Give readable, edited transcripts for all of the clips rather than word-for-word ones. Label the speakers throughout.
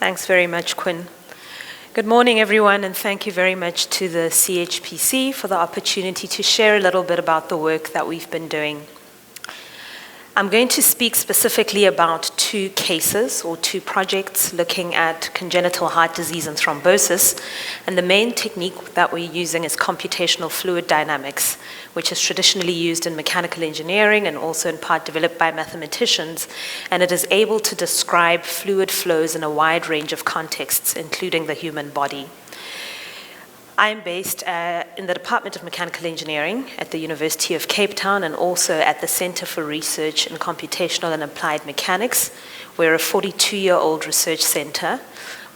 Speaker 1: Thanks very much, Quinn. Good morning, everyone, and thank you very much to the Chpc for the opportunity to share a little bit about the work that we've been doing. I'm going to speak specifically about two cases or two projects looking at congenital heart disease and thrombosis, and the main technique that we're using is computational fluid dynamics, which is traditionally used in mechanical engineering and also in part developed by mathematicians, and it is able to describe fluid flows in a wide range of contexts, including the human body. I'm based in the Department of Mechanical Engineering at the University of Cape Town and also at the Center for Research in Computational and Applied Mechanics. We're a 42-year-old research center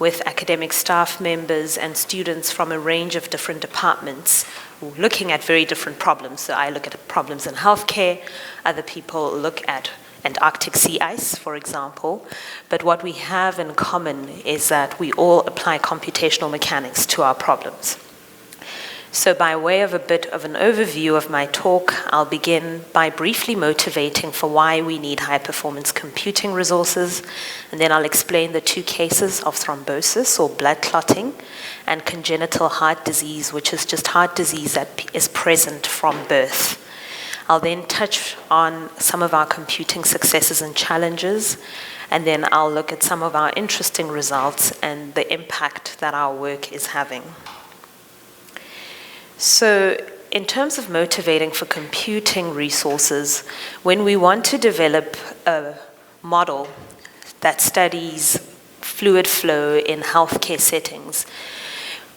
Speaker 1: with academic staff members and students from a range of different departments looking at very different problems. So I look at problems in healthcare, other people look at Antarctic sea ice, for example. But what we have in common is that we all apply computational mechanics to our problems. So by way of a bit of an overview of my talk, I'll begin by briefly motivating for why we need high-performance computing resources, and then I'll explain the two cases of thrombosis or blood clotting and congenital heart disease, which is just heart disease that is present from birth. I'll then touch on some of our computing successes and challenges, and then I'll look at some of our interesting results and the impact that our work is having. So in terms of motivating for computing resources, when we want to develop a model that studies fluid flow in healthcare settings,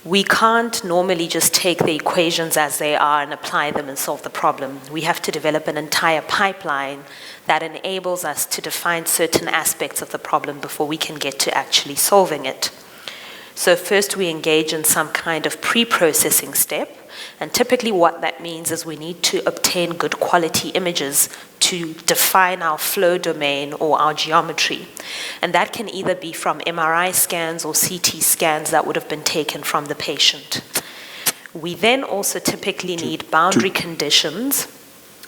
Speaker 1: we can't normally just take the equations as they are and apply them and solve the problem. We have to develop an entire pipeline that enables us to define certain aspects of the problem before we can get to actually solving it. So first we engage in some kind of pre-processing step, and typically what that means is we need to obtain good quality images to define our flow domain or our geometry. And that can either be from MRI scans or CT scans that would have been taken from the patient. We then also typically need boundary conditions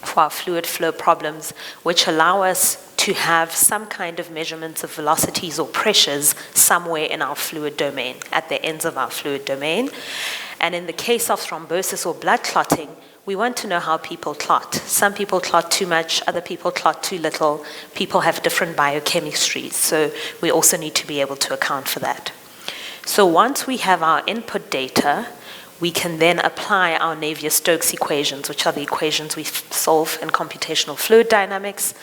Speaker 1: for our fluid flow problems, which allow us to have some kind of measurements of velocities or pressures somewhere in our fluid domain, at the ends of our fluid domain. And in the case of thrombosis or blood clotting, we want to know how people clot. Some people clot too much, other people clot too little. People have different biochemistries, so we also need to be able to account for that. So once we have our input data, we can then apply our Navier-Stokes equations, which are the equations we solve in computational fluid dynamics.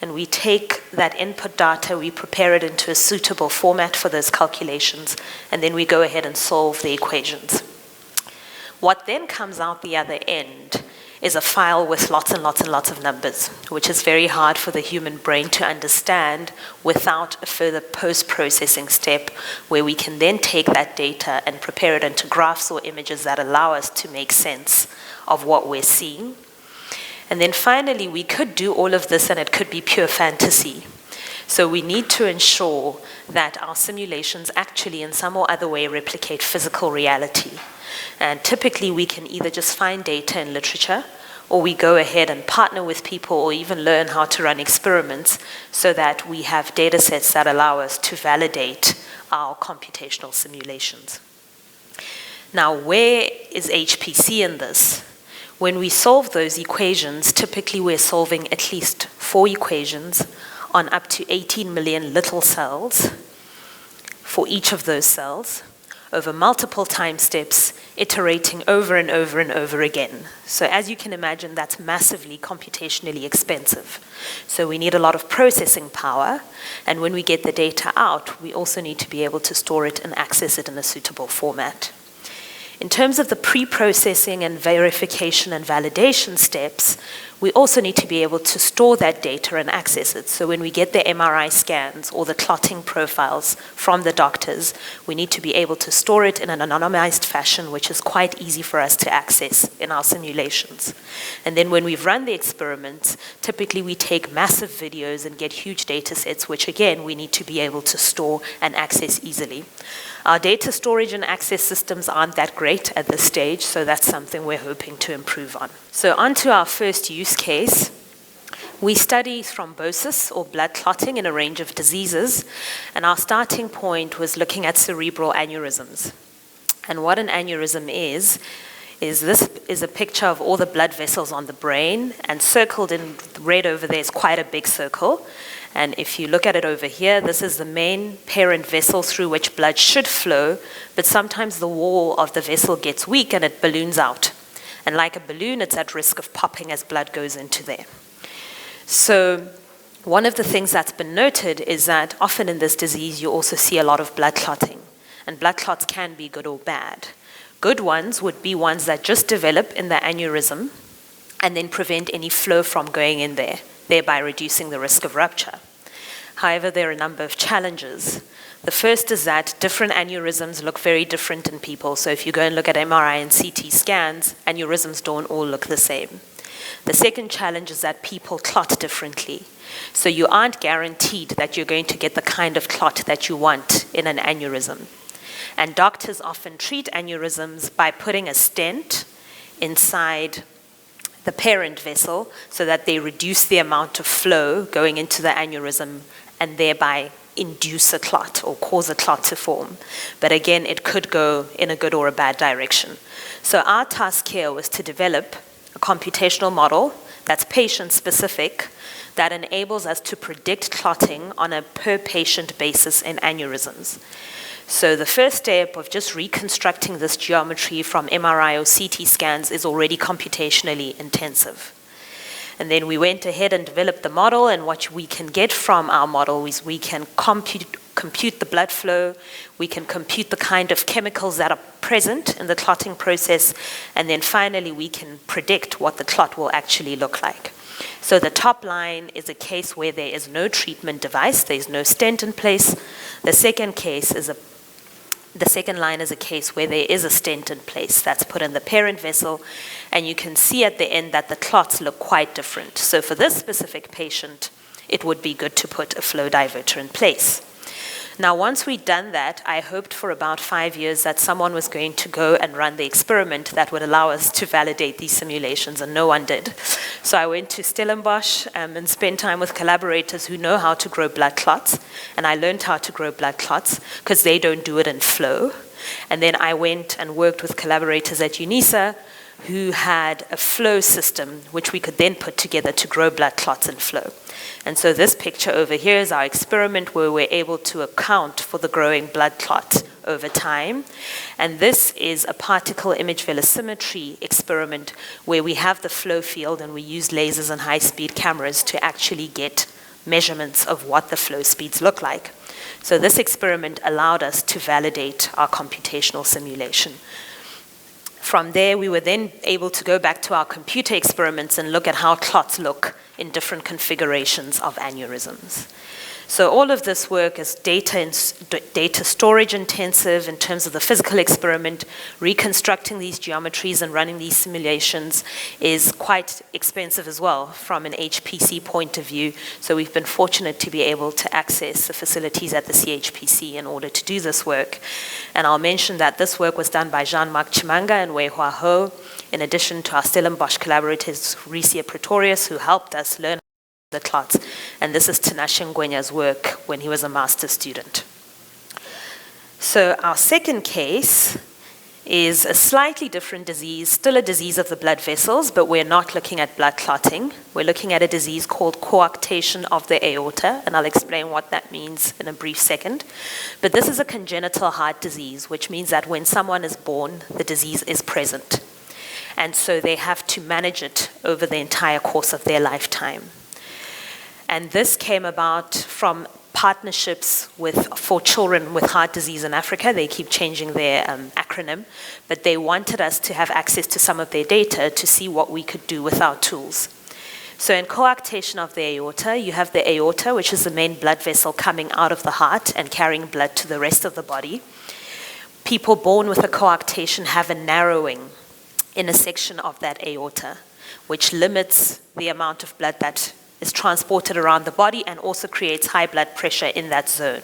Speaker 1: And we take that input data, we prepare it into a suitable format for those calculations, and then we go ahead and solve the equations. What then comes out the other end is a file with lots and lots and lots of numbers, which is very hard for the human brain to understand without a further post-processing step where we can then take that data and prepare it into graphs or images that allow us to make sense of what we're seeing. And then finally, we could do all of this and it could be pure fantasy. So we need to ensure that our simulations actually in some or other way replicate physical reality. And typically we can either just find data in literature, or we go ahead and partner with people or even learn how to run experiments so that we have data sets that allow us to validate our computational simulations. Now, where is HPC in this? When we solve those equations, typically we're solving at least 4 equations on up to 18 million little cells for each of those cells over multiple time steps, iterating over and over and over again. So as you can imagine, that's massively computationally expensive. So we need a lot of processing power, and when we get the data out, we also need to be able to store it and access it in a suitable format. In terms of the pre-processing and verification and validation steps, we also need to be able to store that data and access it. So when we get the MRI scans or the clotting profiles from the doctors, we need to be able to store it in an anonymized fashion, which is quite easy for us to access in our simulations. And then when we've run the experiments, typically we take massive videos and get huge data sets, which again, we need to be able to store and access easily. Our data storage and access systems aren't that great at this stage, so that's something we're hoping to improve on. So on to our first use case. We study thrombosis or blood clotting in a range of diseases, and our starting point was looking at cerebral aneurysms. And what an aneurysm is this is a picture of all the blood vessels on the brain, and circled in red over there is quite a big circle. And if you look at it over here, this is the main parent vessel through which blood should flow, but sometimes the wall of the vessel gets weak and it balloons out. And like a balloon, it's at risk of popping as blood goes into there. So one of the things that's been noted is that often in this disease, you also see a lot of blood clotting. And blood clots can be good or bad. Good ones would be ones that just develop in the aneurysm and then prevent any flow from going in there, thereby reducing the risk of rupture. However, there are a number of challenges. The first is that different aneurysms look very different in people. So if you go and look at MRI and CT scans, aneurysms don't all look the same. The second challenge is that people clot differently. So you aren't guaranteed that you're going to get the kind of clot that you want in an aneurysm. And doctors often treat aneurysms by putting a stent inside the parent vessel so that they reduce the amount of flow going into the aneurysm and thereby induce a clot or cause a clot to form. But again, it could go in a good or a bad direction. So our task here was to develop a computational model that's patient-specific that enables us to predict clotting on a per-patient basis in aneurysms. So the first step of just reconstructing this geometry from MRI or CT scans is already computationally intensive. And then we went ahead and developed the model, and what we can get from our model is we can compute the blood flow, we can compute the kind of chemicals that are present in the clotting process, and then finally we can predict what the clot will actually look like. So the top line is a case where there is no treatment device, there's no stent in place. The second line is a case where there is a stent in place that's put in the parent vessel, and you can see at the end that the clots look quite different. So for this specific patient, it would be good to put a flow diverter in place. Now, once we'd done that, I hoped for about 5 years that someone was going to go and run the experiment that would allow us to validate these simulations, and no one did. So I went to Stellenbosch and spent time with collaborators who know how to grow blood clots, and I learned how to grow blood clots because they don't do it in flow. And then I went and worked with collaborators at UNISA who had a flow system which we could then put together to grow blood clots in flow. And so this picture over here is our experiment where we're able to account for the growing blood clot over time. And this is a particle image velocimetry experiment where we have the flow field and we use lasers and high-speed cameras to actually get measurements of what the flow speeds look like. So this experiment allowed us to validate our computational simulation. From there, we were then able to go back to our computer experiments and look at how clots look in different configurations of aneurysms. So all of this work is data storage intensive in terms of the physical experiment. Reconstructing these geometries and running these simulations is quite expensive as well from an Chpc point of view. So we've been fortunate to be able to access the facilities at the Chpc in order to do this work. And I'll mention that this work was done by Jean-Marc Chimanga and Wei Hua Ho, in addition to our Stellenbosch collaborators, Ricia Pretorius, who helped us learn the clots, and this is Tinashe Ngwenya's work when he was a master's student. So our second case is a slightly different disease, still a disease of the blood vessels, but we're not looking at blood clotting. We're looking at a disease called coarctation of the aorta, and I'll explain what that means in a brief second. But this is a congenital heart disease, which means that when someone is born, the disease is present. And so they have to manage it over the entire course of their lifetime. And this came about from partnerships for children with heart disease in Africa. They keep changing their acronym, but they wanted us to have access to some of their data to see what we could do with our tools. So in coarctation of the aorta, you have the aorta, which is the main blood vessel coming out of the heart and carrying blood to the rest of the body. People born with a coarctation have a narrowing in a section of that aorta, which limits the amount of blood that is transported around the body and also creates high blood pressure in that zone.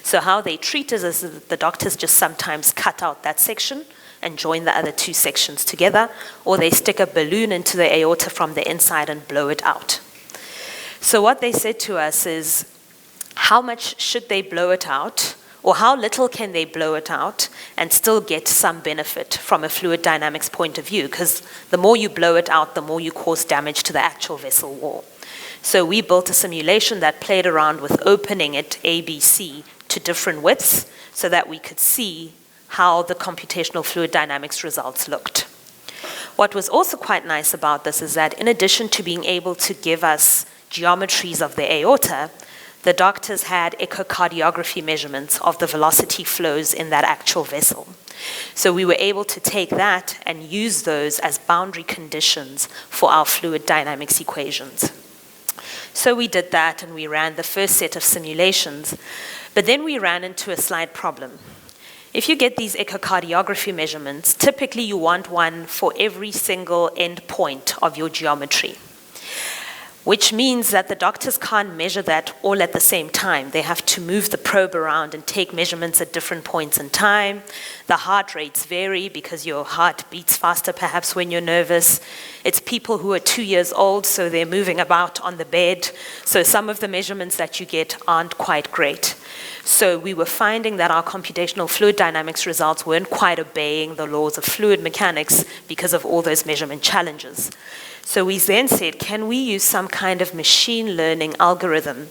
Speaker 1: So how they treat it is the doctors just sometimes cut out that section and join the other two sections together, or they stick a balloon into the aorta from the inside and blow it out. So what they said to us is, how much should they blow it out, or how little can they blow it out and still get some benefit from a fluid dynamics point of view? Because the more you blow it out, the more you cause damage to the actual vessel wall. So we built a simulation that played around with opening it ABC to different widths so that we could see how the computational fluid dynamics results looked. What was also quite nice about this is that in addition to being able to give us geometries of the aorta, the doctors had echocardiography measurements of the velocity flows in that actual vessel. So we were able to take that and use those as boundary conditions for our fluid dynamics equations. So we did that and we ran the first set of simulations, but then we ran into a slight problem. If you get these echocardiography measurements, typically you want one for every single end point of your geometry, which means that the doctors can't measure that all at the same time. They have to move the probe around and take measurements at different points in time. The heart rates vary because your heart beats faster perhaps when you're nervous. It's people who are 2 years old, so they're moving about on the bed. So some of the measurements that you get aren't quite great. So we were finding that our computational fluid dynamics results weren't quite obeying the laws of fluid mechanics because of all those measurement challenges. So we then said, can we use some kind of machine learning algorithm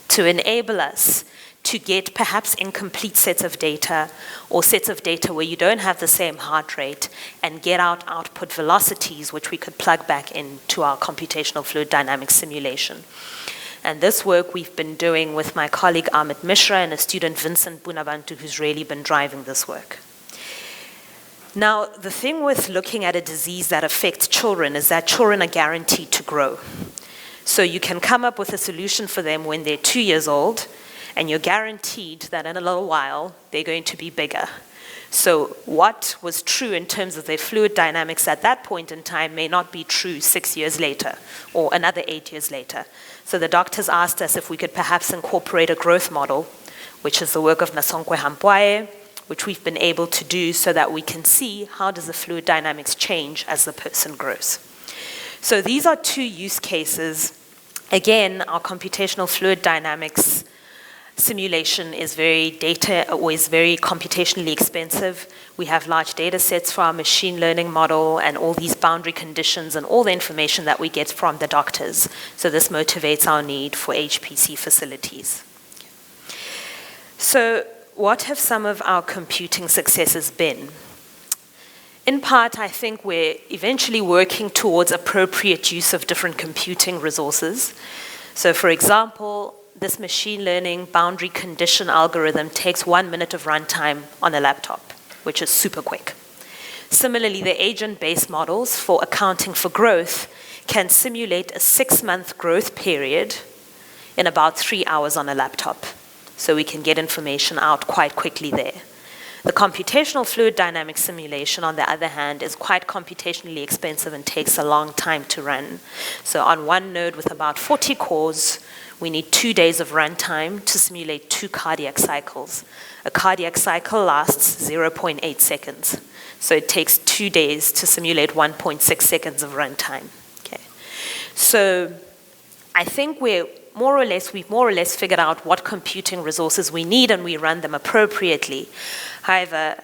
Speaker 1: to enable us to get perhaps incomplete sets of data or sets of data where you don't have the same heart rate and get out output velocities which we could plug back into our computational fluid dynamics simulation. And this work we've been doing with my colleague Amit Mishra and a student Vincent Bunabantu who's really been driving this work. Now, the thing with looking at a disease that affects children is that children are guaranteed to grow. So you can come up with a solution for them when they're 2 years old, and you're guaranteed that in a little while, they're going to be bigger. So what was true in terms of their fluid dynamics at that point in time may not be true 6 years later, or another 8 years later. So the doctors asked us if we could perhaps incorporate a growth model, which is the work of Nasonkwe Hampwaye, which we've been able to do so that we can see how does the fluid dynamics change as the person grows. So these are two use cases. Again, our computational fluid dynamics simulation is very computationally expensive. We have large data sets for our machine learning model and all these boundary conditions and all the information that we get from the doctors. So this motivates our need for HPC facilities. So what have some of our computing successes been? In part, I think we're eventually working towards appropriate use of different computing resources. So for example, this machine learning boundary condition algorithm takes 1 minute of runtime on a laptop, which is super quick. Similarly, the agent-based models for accounting for growth can simulate a 6-month growth period in about 3 hours on a laptop. So we can get information out quite quickly there. The computational fluid dynamics simulation, on the other hand, is quite computationally expensive and takes a long time to run. So on one node with about 40 cores, we need 2 days of runtime to simulate 2 cardiac cycles. A cardiac cycle lasts 0.8 seconds. So it takes 2 days to simulate 1.6 seconds of runtime. Okay. So I think we've more or less figured out what computing resources we need and we run them appropriately. However,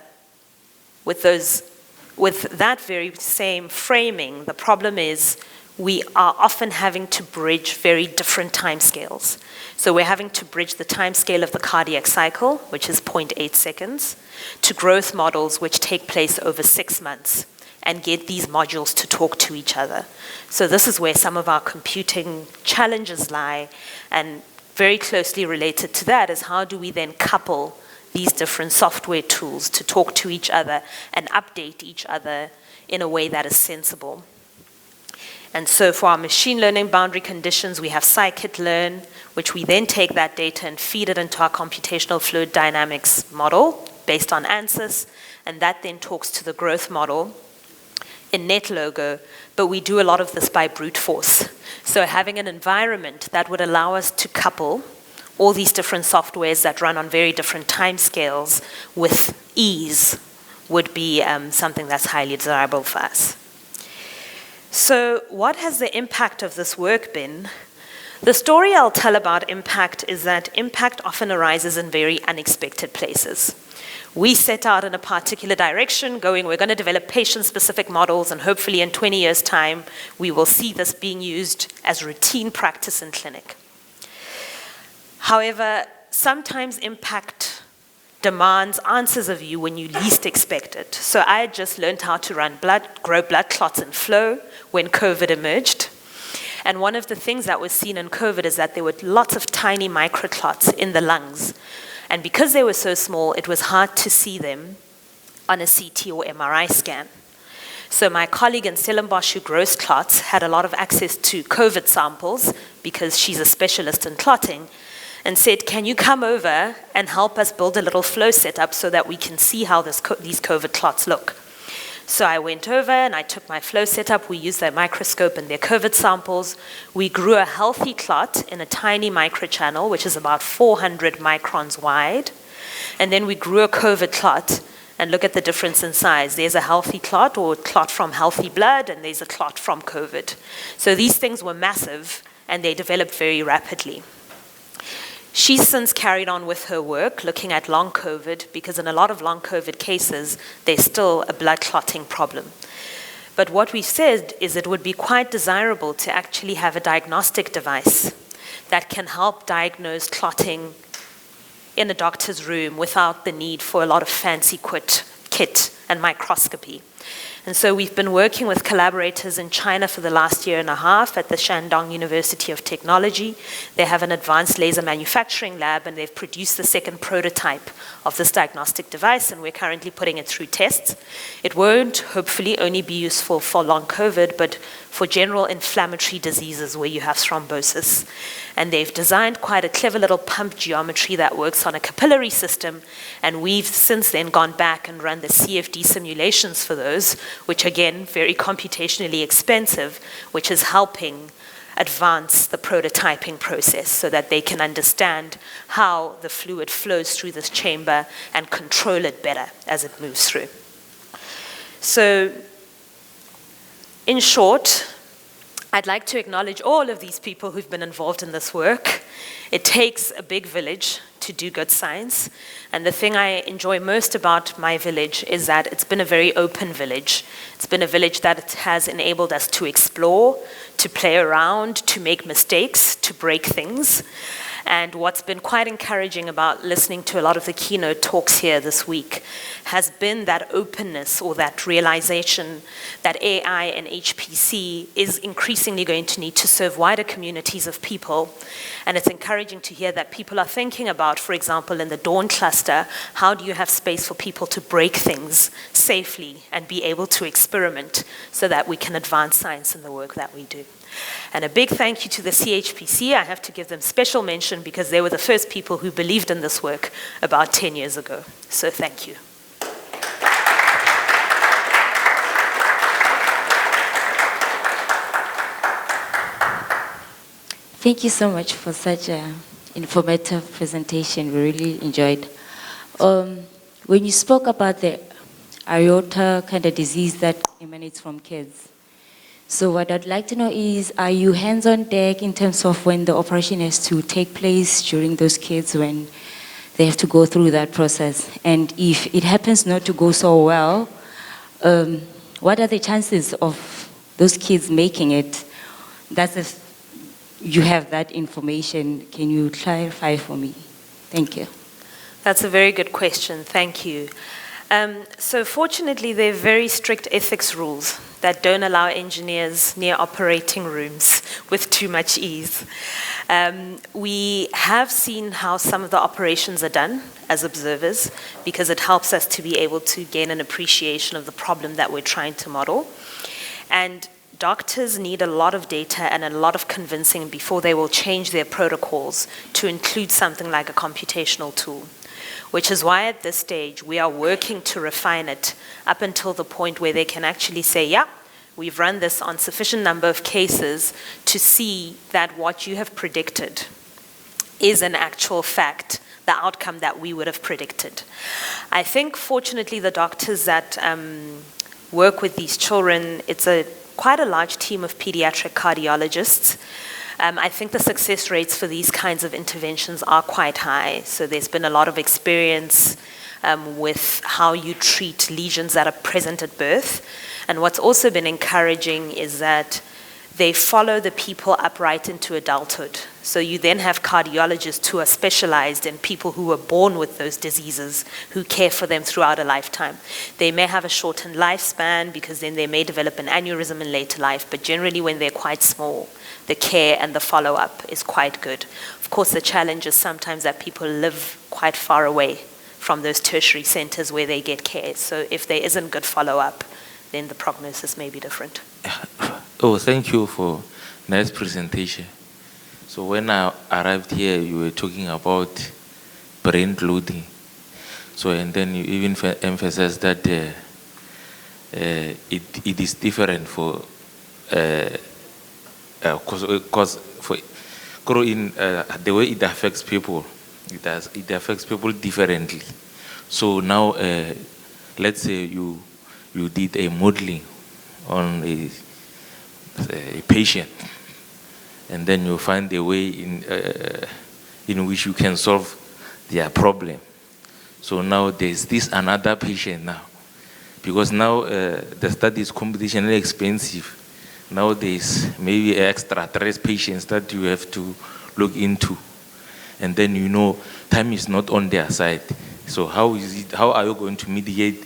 Speaker 1: with that very same framing, the problem is we are often having to bridge very different timescales. So we're having to bridge the timescale of the cardiac cycle, which is 0.8 seconds, to growth models which take place over 6 months, and get these modules to talk to each other. So this is where some of our computing challenges lie, and very closely related to that is how do we then couple these different software tools to talk to each other and update each other in a way that is sensible. And so for our machine learning boundary conditions, we have scikit-learn, which we then take that data and feed it into our computational fluid dynamics model based on ANSYS, and that then talks to the growth model in NetLogo, but we do a lot of this by brute force. So having an environment that would allow us to couple all these different softwares that run on very different timescales with ease would be something that's highly desirable for us. So what has the impact of this work been? The story I'll tell about impact is that impact often arises in very unexpected places. We set out in a particular direction, going, we're going to develop patient-specific models, and hopefully in 20 years' time, we will see this being used as routine practice in clinic. However, sometimes impact demands answers of you when you least expect it. So I had just learned how to grow blood clots in flow when COVID emerged. And one of the things that was seen in COVID is that there were lots of tiny microclots in the lungs. And because they were so small, it was hard to see them on a CT or MRI scan. So my colleague in Stellenbosch who grows clots had a lot of access to COVID samples because she's a specialist in clotting, and said, can you come over and help us build a little flow setup so that we can see how these COVID clots look? So I went over and I took my flow setup. We used their microscope and their COVID samples. We grew a healthy clot in a tiny microchannel, which is about 400 microns wide. And then we grew a COVID clot, and look at the difference in size. There's a healthy clot or clot from healthy blood, and there's a clot from COVID. So these things were massive, and they developed very rapidly. She's since carried on with her work looking at long COVID, because in a lot of long COVID cases, there's still a blood clotting problem. But what we said is it would be quite desirable to actually have a diagnostic device that can help diagnose clotting in a doctor's room without the need for a lot of fancy kit and microscopy. And so we've been working with collaborators in China for the last year and a half at the Shandong University of Technology. They have an advanced laser manufacturing lab, and they've produced the second prototype of this diagnostic device, and we're currently putting it through tests. It won't, hopefully, only be useful for long COVID, but for general inflammatory diseases where you have thrombosis. And they've designed quite a clever little pump geometry that works on a capillary system, and we've since then gone back and run the CFD simulations for those, which again, very computationally expensive, which is helping advance the prototyping process so that they can understand how the fluid flows through this chamber and control it better as it moves through. So, in short, I'd like to acknowledge all of these people who've been involved in this work. It takes a big village to do good science. And the thing I enjoy most about my village is that it's been a very open village. It's been a village that has enabled us to explore, to play around, to make mistakes, to break things. And what's been quite encouraging about listening to a lot of the keynote talks here this week has been that openness, or that realization that AI and HPC is increasingly going to need to serve wider communities of people. And it's encouraging to hear that people are thinking about, for example, in the Dawn cluster, how do you have space for people to break things safely and be able to experiment so that we can advance science in the work that we do. And a big thank you to the CHPC. I have to give them special mention because they were the first people who believed in this work about 10 years ago. So thank you.
Speaker 2: Thank you so much for such an informative presentation. We really enjoyed. When you spoke about the aorta kind of disease that emanates from kids, so what I'd like to know is, are you hands on deck in terms of when the operation has to take place during those kids when they have to go through that process? And if it happens not to go so well, what are the chances of those kids making it? That's if you have that information. Can you clarify for me? Thank you.
Speaker 1: That's a very good question. Thank you. So fortunately, there are very strict ethics rules that don't allow engineers near operating rooms with too much ease. We have seen how some of the operations are done as observers, because it helps us to be able to gain an appreciation of the problem that we're trying to model. And doctors need a lot of data and a lot of convincing before they will change their protocols to include something like a computational tool. Which is why at this stage we are working to refine it up until the point where they can actually say, yeah, we've run this on sufficient number of cases to see that what you have predicted is an actual fact, the outcome that we would have predicted. I think fortunately the doctors that work with these children, it's quite a large team of pediatric cardiologists. I think the success rates for these kinds of interventions are quite high. So there's been a lot of experience with how you treat lesions that are present at birth. And what's also been encouraging is that they follow the people up right into adulthood. So you then have cardiologists who are specialized in people who were born with those diseases, who care for them throughout a lifetime. They may have a shortened lifespan because then they may develop an aneurysm in later life, but generally when they're quite small, the care and the follow-up is quite good. Of course, the challenge is sometimes that people live quite far away from those tertiary centers where they get care. So if there isn't good follow-up, then the prognosis may be different.
Speaker 3: Oh, thank you for nice presentation. So when I arrived here, you were talking about brain loading. So and then you even emphasized that it is different for because in the way it affects people, it affects people differently. So now, let's say you did a modeling on a patient, and then you find a way in which you can solve their problem. So now there's this another patient now, because now the study is computationally expensive. Now there's maybe extra 3 patients that you have to look into, and then you know time is not on their side. So how are you going to mediate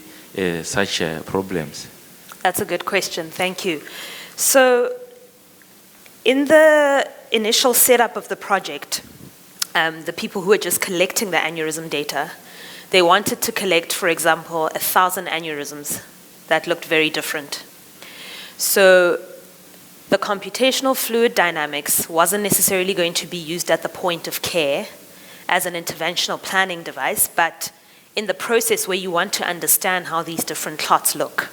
Speaker 3: such problems?
Speaker 1: That's a good question, thank you. So in the initial setup of the project, the people who were just collecting the aneurysm data, they wanted to collect, for example, 1,000 aneurysms that looked very different. So the computational fluid dynamics wasn't necessarily going to be used at the point of care as an interventional planning device, but in the process where you want to understand how these different clots look.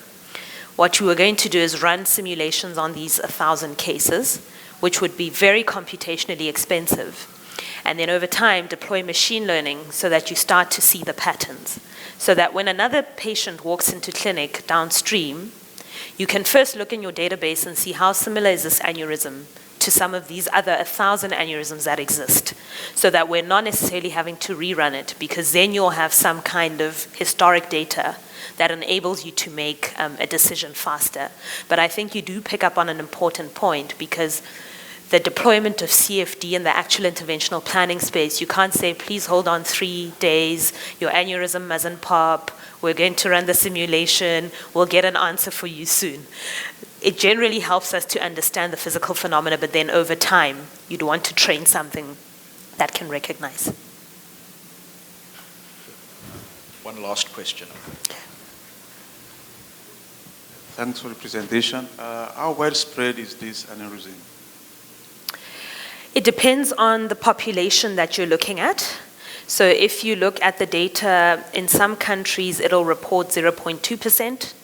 Speaker 1: What you were going to do is run simulations on these 1,000 cases, which would be very computationally expensive. And then over time, deploy machine learning so that you start to see the patterns. So that when another patient walks into clinic downstream, you can first look in your database and see how similar is this aneurysm to some of these other 1,000 aneurysms that exist, so that we're not necessarily having to rerun it, because then you'll have some kind of historic data that enables you to make a decision faster. But I think you do pick up on an important point, because the deployment of CFD in the actual interventional planning space, you can't say, please hold on 3 days, your aneurysm mustn't pop, we're going to run the simulation, we'll get an answer for you soon. It generally helps us to understand the physical phenomena, but then over time, you'd want to train something that can recognize.
Speaker 4: One last question.
Speaker 5: Thanks for the presentation. How widespread is this aneurysm?
Speaker 1: It depends on the population that you're looking at. So if you look at the data, in some countries, it'll report 0.2%.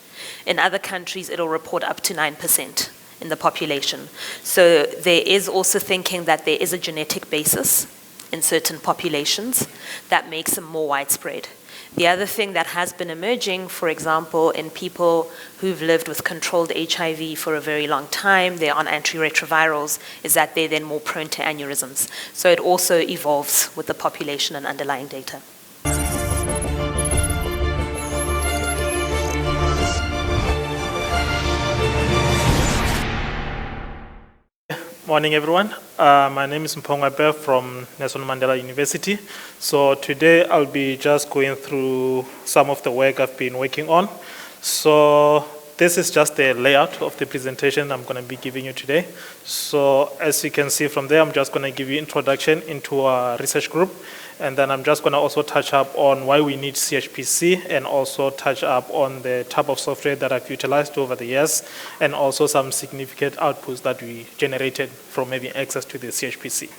Speaker 1: In other countries, it'll report up to 9% in the population. So there is also thinking that there is a genetic basis in certain populations that makes them more widespread. The other thing that has been emerging, for example, in people who've lived with controlled HIV for a very long time, they're on antiretrovirals, is that they're then more prone to aneurysms. So it also evolves with the population and underlying data.
Speaker 6: Morning, everyone. My name is Mpongwepe from Nelson Mandela University. So today I'll be just going through some of the work I've been working on. So this is just the layout of the presentation I'm going to be giving you today. So as you can see from there, I'm just going to give you introduction into our research group. And then I'm just going to also touch up on why we need Chpc, and also touch up on the type of software that I've utilized over the years, and also some significant outputs that we generated from having access to the Chpc.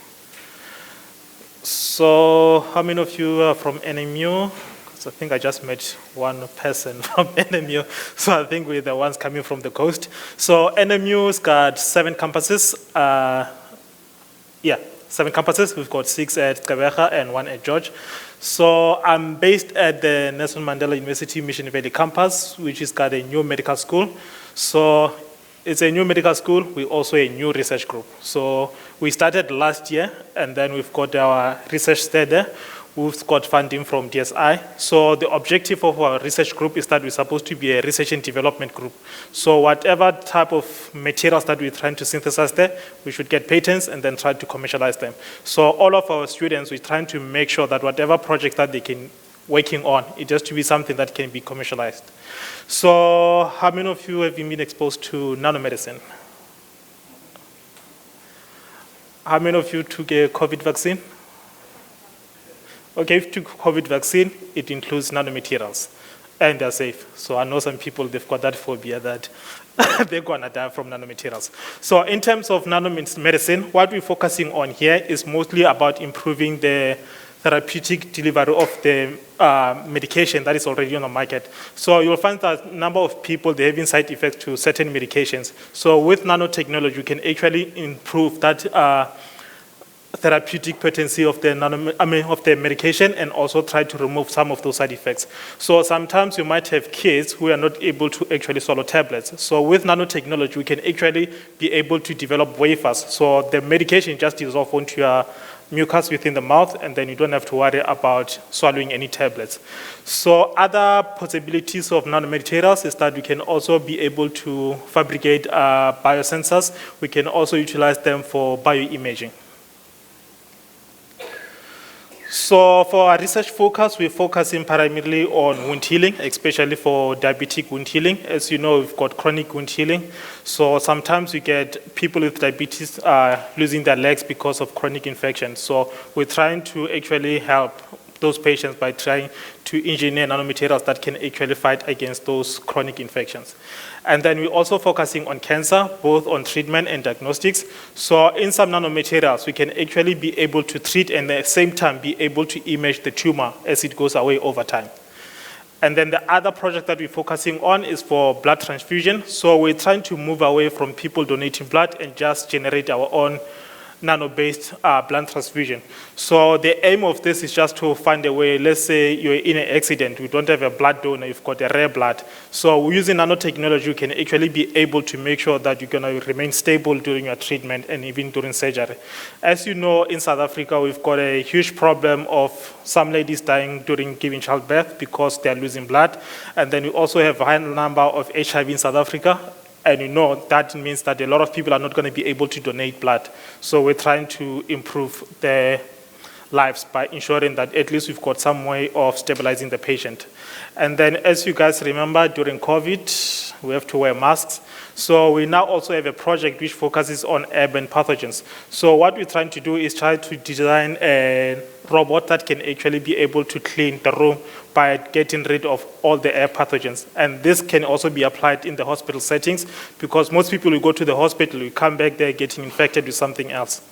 Speaker 6: So how many of you are from NMU? Because I think I just met one person from NMU, so I think we're the ones coming from the coast. So NMU's got 7 campuses. 7 campuses. We've got 6 at Gqeberha and 1 at George. So I'm based at the Nelson Mandela University Mission Valley campus, which has got a new medical school. So It's a new medical school. We're also a new research group. So we started last year, and then we've got our research stead there. We've got funding from DSI. So the objective of our research group is that we're supposed to be a research and development group. So whatever type of materials that we're trying to synthesize there, we should get patents and then try to commercialize them. So all of our students, we're trying to make sure that whatever project that they can working on, it has to be something that can be commercialized. So how many of you have been exposed to nanomedicine? How many of you took a COVID vaccine? Okay, if you took COVID vaccine, it includes nanomaterials, and they're safe. So I know some people, they've got that phobia that they're gonna die from nanomaterials. So in terms of nanomedicine, what we're focusing on here is mostly about improving the therapeutic delivery of the medication that is already on the market. So you'll find that a number of people, they're having side effects to certain medications. So with nanotechnology, you can actually improve that therapeutic potency of the medication and also try to remove some of those side effects. So sometimes you might have kids who are not able to actually swallow tablets. So with nanotechnology, we can actually be able to develop wafers. So the medication just dissolves onto your mucus within the mouth, and then you don't have to worry about swallowing any tablets. So other possibilities of nanomaterials is that we can also be able to fabricate biosensors. We can also utilize them for bioimaging. So for our research focus, we're focusing primarily on wound healing, especially for diabetic wound healing. As you know, we've got chronic wound healing. So sometimes you get people with diabetes losing their legs because of chronic infection. So we're trying to actually help those patients by trying to engineer nanomaterials that can actually fight against those chronic infections. And then we're also focusing on cancer, both on treatment and diagnostics. So in some nanomaterials, we can actually be able to treat and at the same time be able to image the tumor as it goes away over time. And then the other project that we're focusing on is for blood transfusion. So we're trying to move away from people donating blood and just generate our own nano-based blood transfusion. So the aim of this is just to find a way, let's say you're in an accident, we don't have a blood donor, you've got a rare blood. So using nanotechnology, you can actually be able to make sure that you're gonna remain stable during your treatment and even during surgery. As you know, in South Africa, we've got a huge problem of some ladies dying during giving childbirth because they're losing blood. And then we also have a high number of HIV in South Africa. And you know, that means that a lot of people are not going to be able to donate blood. So we're trying to improve their lives by ensuring that at least we've got some way of stabilizing the patient. And then as you guys remember, during COVID, we have to wear masks. So we now also have a project which focuses on airborne pathogens. So what we're trying to do is try to design a robot that can actually be able to clean the room by getting rid of all the air pathogens. And this can also be applied in the hospital settings because most people who go to the hospital, we come back there getting infected with something else.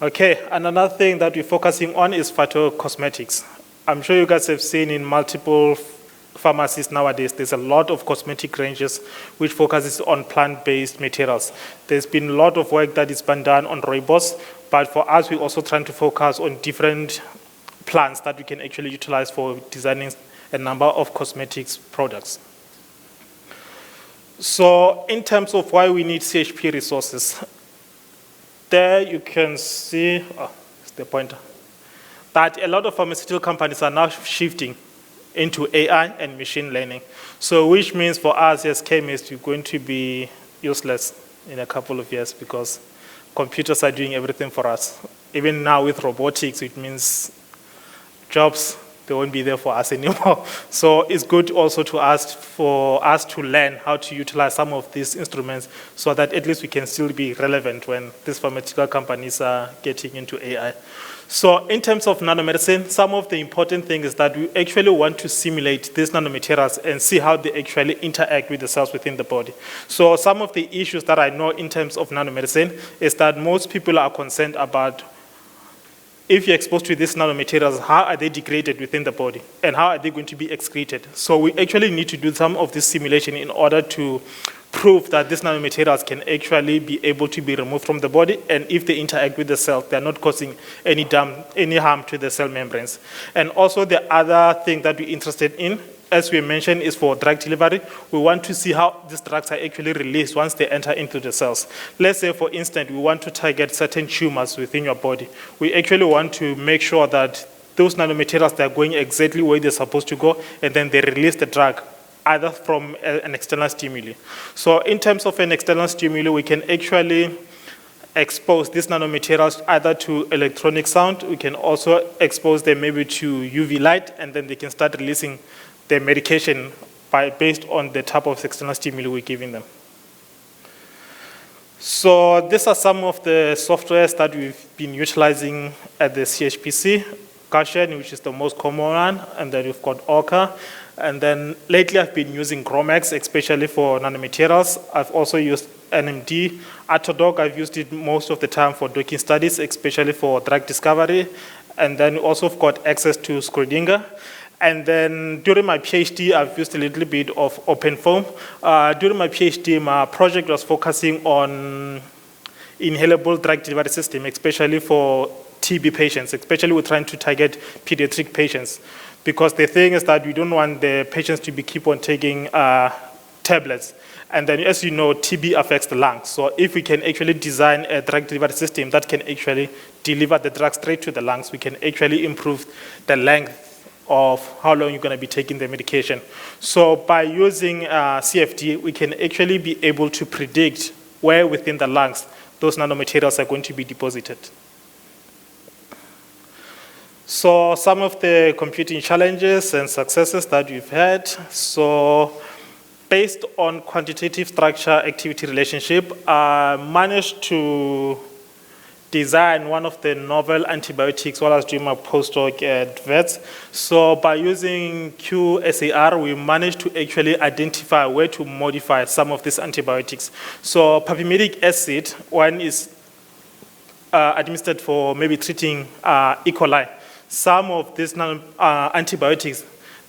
Speaker 6: Okay, and another thing that we're focusing on is phytocosmetics. I'm sure you guys have seen in multiple pharmacies nowadays, there's a lot of cosmetic ranges which focuses on plant-based materials. There's been a lot of work that is been done on rooibos, but for us, we're also trying to focus on different plants that we can actually utilize for designing a number of cosmetics products. So in terms of why we need CHP resources, there you can see, it's the pointer, that a lot of pharmaceutical companies are now shifting into AI and machine learning. So which means for us as chemists, we're going to be useless in a couple of years because computers are doing everything for us. Even now with robotics, it means jobs, they won't be there for us anymore. So it's good also to ask for us to learn how to utilize some of these instruments so that at least we can still be relevant when these pharmaceutical companies are getting into AI. So in terms of nanomedicine, some of the important things is that we actually want to simulate these nanomaterials and see how they actually interact with the cells within the body. So some of the issues that I know in terms of nanomedicine is that most people are concerned about if you're exposed to these nanomaterials, how are they degraded within the body and how are they going to be excreted? So we actually need to do some of this simulation in order to prove that these nanomaterials can actually be able to be removed from the body, and if they interact with the cell, they're not causing any harm to the cell membranes. And also the other thing that we're interested in as we mentioned, is for drug delivery. We want to see how these drugs are actually released once they enter into the cells. Let's say, for instance, we want to target certain tumors within your body. We actually want to make sure that those nanomaterials, they're going exactly where they're supposed to go, and then they release the drug either from an external stimuli. So in terms of an external stimuli, we can actually expose these nanomaterials either to electronic sound. We can also expose them maybe to UV light, and then they can start releasing the medication based on the type of external stimuli we're giving them. So these are some of the softwares that we've been utilizing at the Chpc. Gaussian, which is the most common one, and then we've got Orca. And then lately I've been using Chromex, especially for nanomaterials. I've also used NMD. Autodoc, I've used it most of the time for docking studies, especially for drug discovery. And then we also have got access to Schrödinger. And then during my PhD, I've used a little bit of OpenFOAM. During my PhD, my project was focusing on inhalable drug delivery system, especially for TB patients, especially we're trying to target pediatric patients. Because the thing is that we don't want the patients to keep on taking tablets. And then, as you know, TB affects the lungs. So if we can actually design a drug delivery system that can actually deliver the drug straight to the lungs, we can actually improve the length of how long you're going to be taking the medication. So by using CFD, we can actually be able to predict where within the lungs those nanomaterials are going to be deposited. So some of the computing challenges and successes that we've had. So based on quantitative structure-activity relationship, I managed to design one of the novel antibiotics while I was doing my postdoc at VETS. So by using QSAR, we managed to actually identify where to modify some of these antibiotics. So papimedic acid, one is administered for maybe treating E. coli. Some of these antibiotics,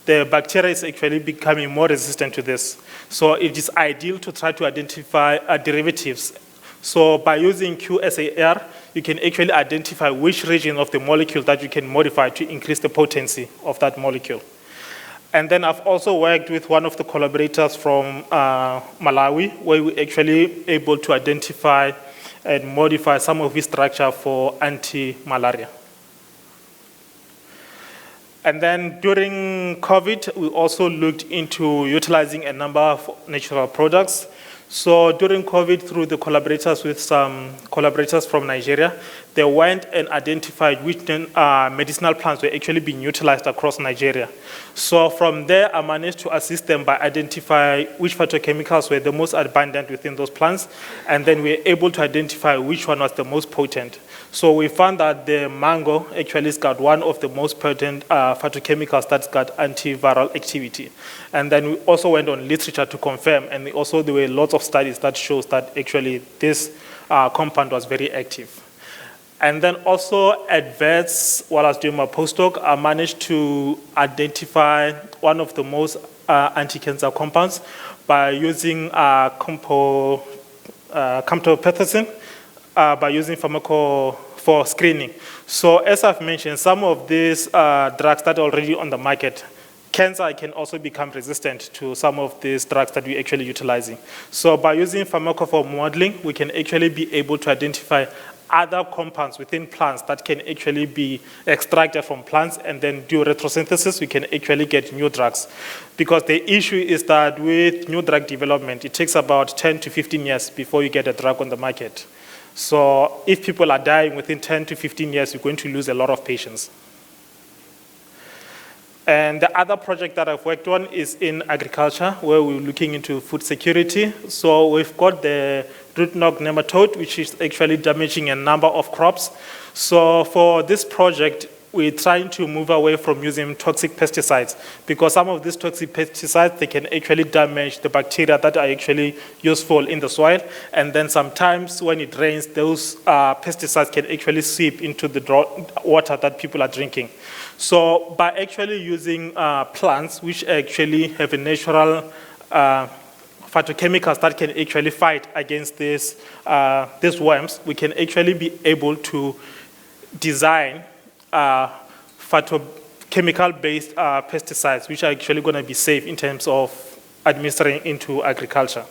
Speaker 6: the bacteria is actually becoming more resistant to this. So it is ideal to try to identify derivatives. So by using QSAR, you can actually identify which region of the molecule that you can modify to increase the potency of that molecule. And then I've also worked with one of the collaborators from Malawi, where we're actually able to identify and modify some of his structure for anti-malaria. And then during COVID, we also looked into utilizing a number of natural products. So during COVID, through the collaborators with some collaborators from Nigeria, they went and identified which medicinal plants were actually being utilized across Nigeria. So from there, I managed to assist them by identifying which phytochemicals were the most abundant within those plants, and then we were able to identify which one was the most potent. So we found that the mango actually has got one of the most potent phytochemicals that's got antiviral activity. And then we also went on literature to confirm, and also there were lots of studies that shows that actually this compound was very active. And then also at VETS, while I was doing my postdoc, I managed to identify one of the most anti-cancer compounds by using camptothecin, by using for screening. So as I've mentioned, some of these drugs that are already on the market, cancer can also become resistant to some of these drugs that we're actually utilizing. So by using pharmacophore modeling, we can actually be able to identify other compounds within plants that can actually be extracted from plants, and then do retrosynthesis, we can actually get new drugs. Because the issue is that with new drug development, it takes about 10 to 15 years before you get a drug on the market. So if people are dying within 10 to 15 years, you're going to lose a lot of patients. And the other project that I've worked on is in agriculture, where we're looking into food security. So we've got the root knot nematode, which is actually damaging a number of crops. So for this project, we're trying to move away from using toxic pesticides, because some of these toxic pesticides, they can actually damage the bacteria that are actually useful in the soil. And then sometimes when it rains, those pesticides can actually seep into the water that people are drinking. So by actually using plants which actually have a natural phytochemicals that can actually fight against these worms, we can actually be able to design phytochemicals chemical-based pesticides, which are actually going to be safe in terms of administering into agriculture.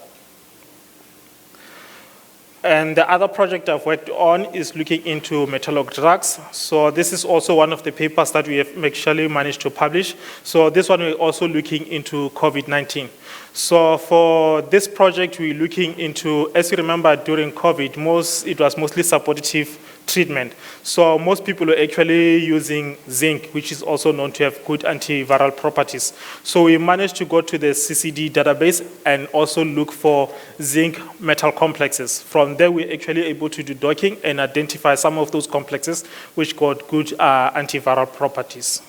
Speaker 6: And the other project I've worked on is looking into metabolic drugs. So this is also one of the papers that we have actually managed to publish. So this one we're also looking into COVID-19. So for this project, we're looking into, as you remember, during COVID, it was mostly supportive treatment. So most people are actually using zinc, which is also known to have good antiviral properties. So we managed to go to the CCD database and also look for zinc metal complexes. From there, we're actually able to do docking and identify some of those complexes which got good antiviral properties.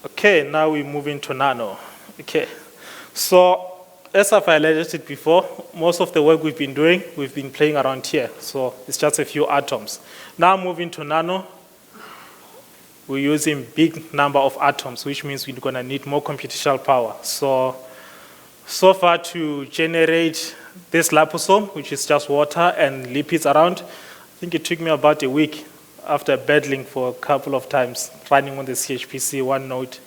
Speaker 6: Okay, now we move into nano. Okay, so as I've highlighted before, most of the work we've been doing, we've been playing around here. So it's just a few atoms. Now moving to nano, we're using big number of atoms, which means we're going to need more computational power. So far to generate this liposome, which is just water and lipids around, I think it took me about a week after battling for a couple of times, running on the Chpc one node,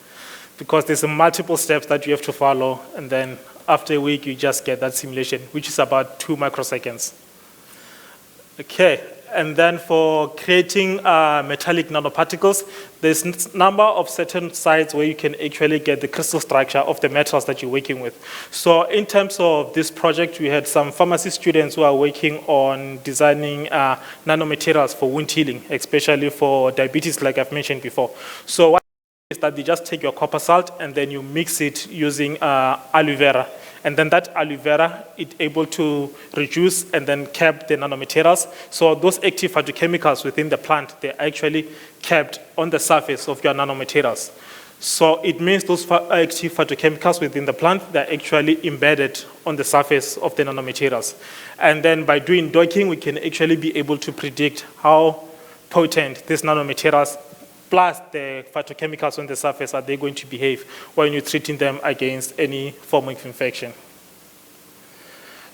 Speaker 6: because there's multiple steps that you have to follow, and then after a week, you just get that simulation, which is about 2 microseconds. Okay, and then for creating metallic nanoparticles, there's a number of certain sites where you can actually get the crystal structure of the metals that you're working with. So in terms of this project, we had some pharmacy students who are working on designing nanomaterials for wound healing, especially for diabetes, like I've mentioned before. So what is that they just take your copper salt and then you mix it using aloe vera. And then that aloe vera is able to reduce and then cap the nanomaterials. So those active phytochemicals within the plant, they're actually kept on the surface of your nanomaterials. So it means those active phytochemicals within the plant, they're actually embedded on the surface of the nanomaterials. And then by doing docking, we can actually be able to predict how potent these nanomaterials plus the phytochemicals on the surface are they going to behave when you're treating them against any form of infection.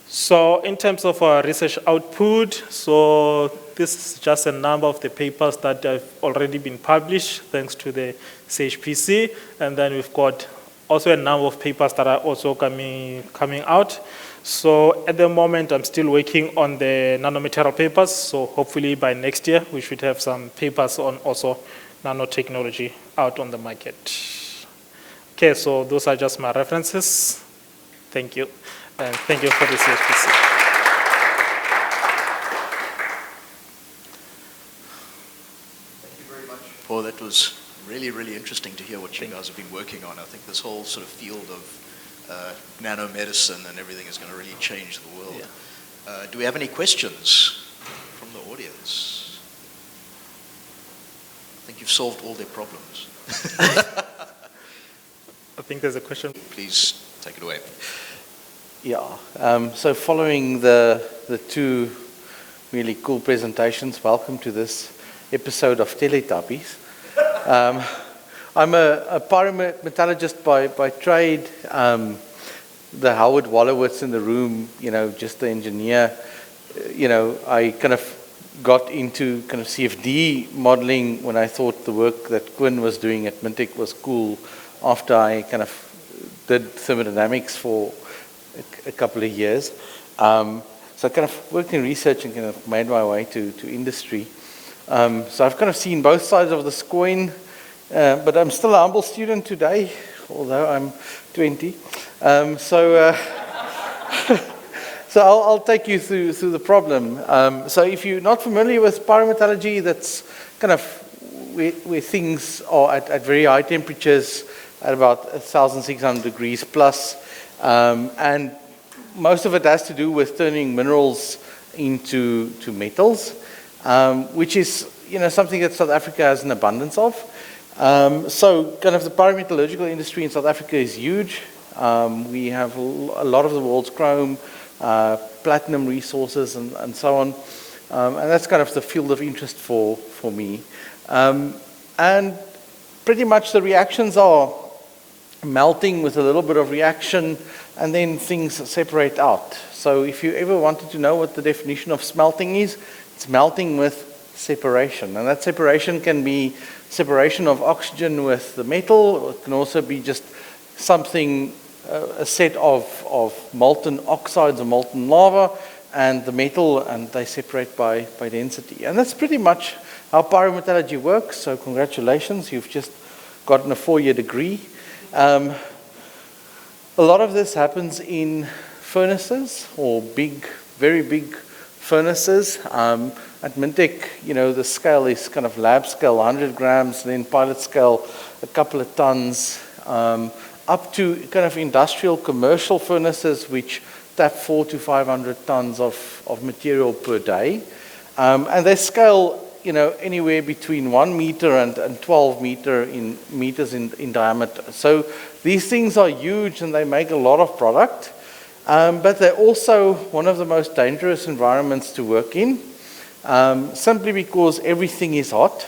Speaker 6: So in terms of our research output, so this is just a number of the papers that have already been published thanks to the Chpc, and then we've got also a number of papers that are also coming out. So at the moment, I'm still working on the nanomaterial papers, so hopefully by next year, we should have some papers on also nanotechnology out on the market. Okay, so those are just my references. Thank you. And thank you for the SESSION2.
Speaker 4: Thank you very much. Paul, that was really, really interesting to hear what you guys have been working on. I think this whole sort of field of nanomedicine and everything is going to really change the world. Yeah. Do we have any questions from the audience? I think you've solved all their problems.
Speaker 6: I think there's a question.
Speaker 4: Please take it away.
Speaker 7: Yeah, so following the two really cool presentations, welcome to this episode of Teletubbies. I'm a pyrometallurgist by trade. The Howard Wolowitz in the room, just the engineer. I kind of got into kind of CFD modeling when I thought the work that Quinn was doing at Mintek was cool, after I kind of did thermodynamics for a couple of years. So I kind of worked in research and kind of made my way to industry. So I've kind of seen both sides of this coin, but I'm still a humble student today, although I'm 20. So I'll take you through the problem. So if you're not familiar with pyrometallurgy, that's kind of where things are at very high temperatures, at about 1,600 degrees plus. And most of it has to do with turning minerals into metals, which is something that South Africa has an abundance of. So kind of the pyrometallurgical industry in South Africa is huge. We have a lot of the world's chrome, platinum resources and so on. And that's kind of the field of interest for me. And pretty much the reactions are melting with a little bit of reaction, and then things separate out. So if you ever wanted to know what the definition of smelting is, it's melting with separation. And that separation can be separation of oxygen with the metal. It can also be just something, a set of molten oxides or molten lava and the metal, and they separate by density. And that's pretty much how pyrometallurgy works. So congratulations, you've just gotten a 4-year degree. A lot of this happens in furnaces, or very big furnaces. At Mintec, the scale is kind of lab scale, 100 grams, then pilot scale, a couple of tons, up to kind of industrial commercial furnaces, which tap 400 to 500 tons of material per day. And they scale, anywhere between 1 meter and 12 meters in diameter. So these things are huge and they make a lot of product. But they're also one of the most dangerous environments to work in, simply because everything is hot.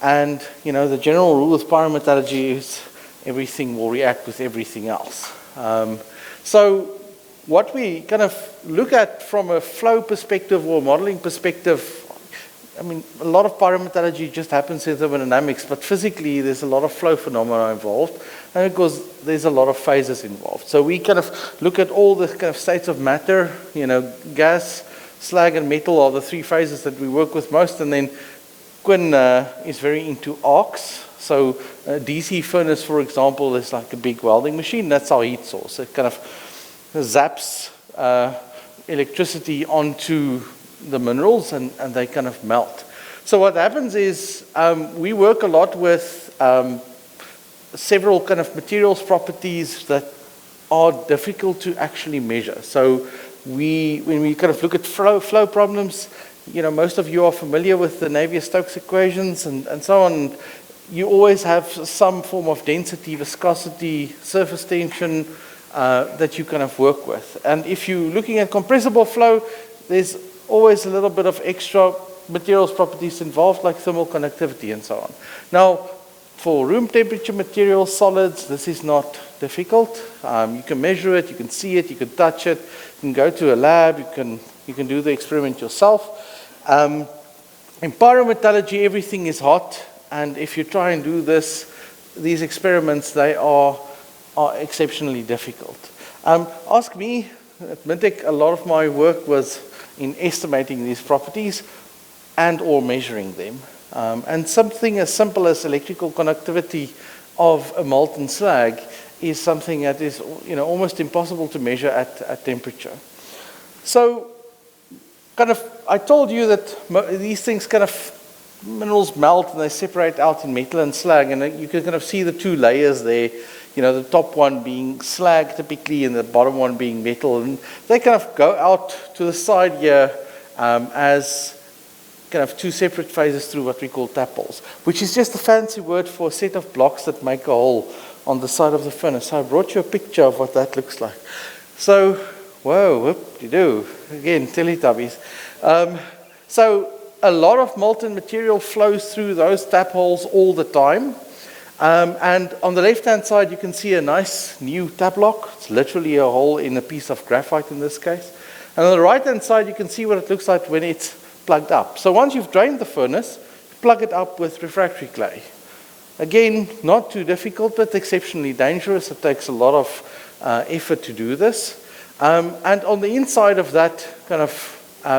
Speaker 7: And, the general rule with pyrometallurgy is everything will react with everything else. So what we kind of look at from a flow perspective or modeling perspective, a lot of pyrometallurgy just happens in thermodynamics, but physically there's a lot of flow phenomena involved, and because there's a lot of phases involved. So we kind of look at all the kind of states of matter, gas, slag, and metal are the 3 phases that we work with most, and then Quinn is very into arcs. So a DC furnace, for example, is like a big welding machine. That's our heat source. It kind of zaps electricity onto the minerals and they kind of melt. So what happens is we work a lot with several kind of materials properties that are difficult to actually measure. So when we kind of look at flow problems, most of you are familiar with the Navier-Stokes equations and so on. You always have some form of density, viscosity, surface tension that you kind of work with. And if you're looking at compressible flow, there's always a little bit of extra materials properties involved, like thermal conductivity and so on. Now, for room temperature materials, solids, this is not difficult. You can measure it, you can see it, you can touch it, you can go to a lab, you can do the experiment yourself. In pyrometallurgy, everything is hot, and if you try and do these experiments, they are exceptionally difficult. Ask me, at Mintec, a lot of my work was in estimating these properties and or measuring them. And something as simple as electrical conductivity of a molten slag is something that is almost impossible to measure at temperature. So I told you that these things minerals melt and they separate out in metal and slag, and you can kind of see the 2 layers there. The top one being slag typically and the bottom one being metal. And they kind of go out to the side here as kind of 2 separate phases through what we call tap holes, which is just a fancy word for a set of blocks that make a hole on the side of the furnace. So I brought you a picture of what that looks like. So, whoa, whoop-de-doo. Again, Teletubbies. So a lot of molten material flows through those tap holes all the time. And on the left-hand side, you can see a nice new tap lock. It's literally a hole in a piece of graphite in this case. And on the right-hand side, you can see what it looks like when it's plugged up. So once you've drained the furnace, plug it up with refractory clay. Again, not too difficult, but exceptionally dangerous. It takes a lot of effort to do this. And on the inside of that kind of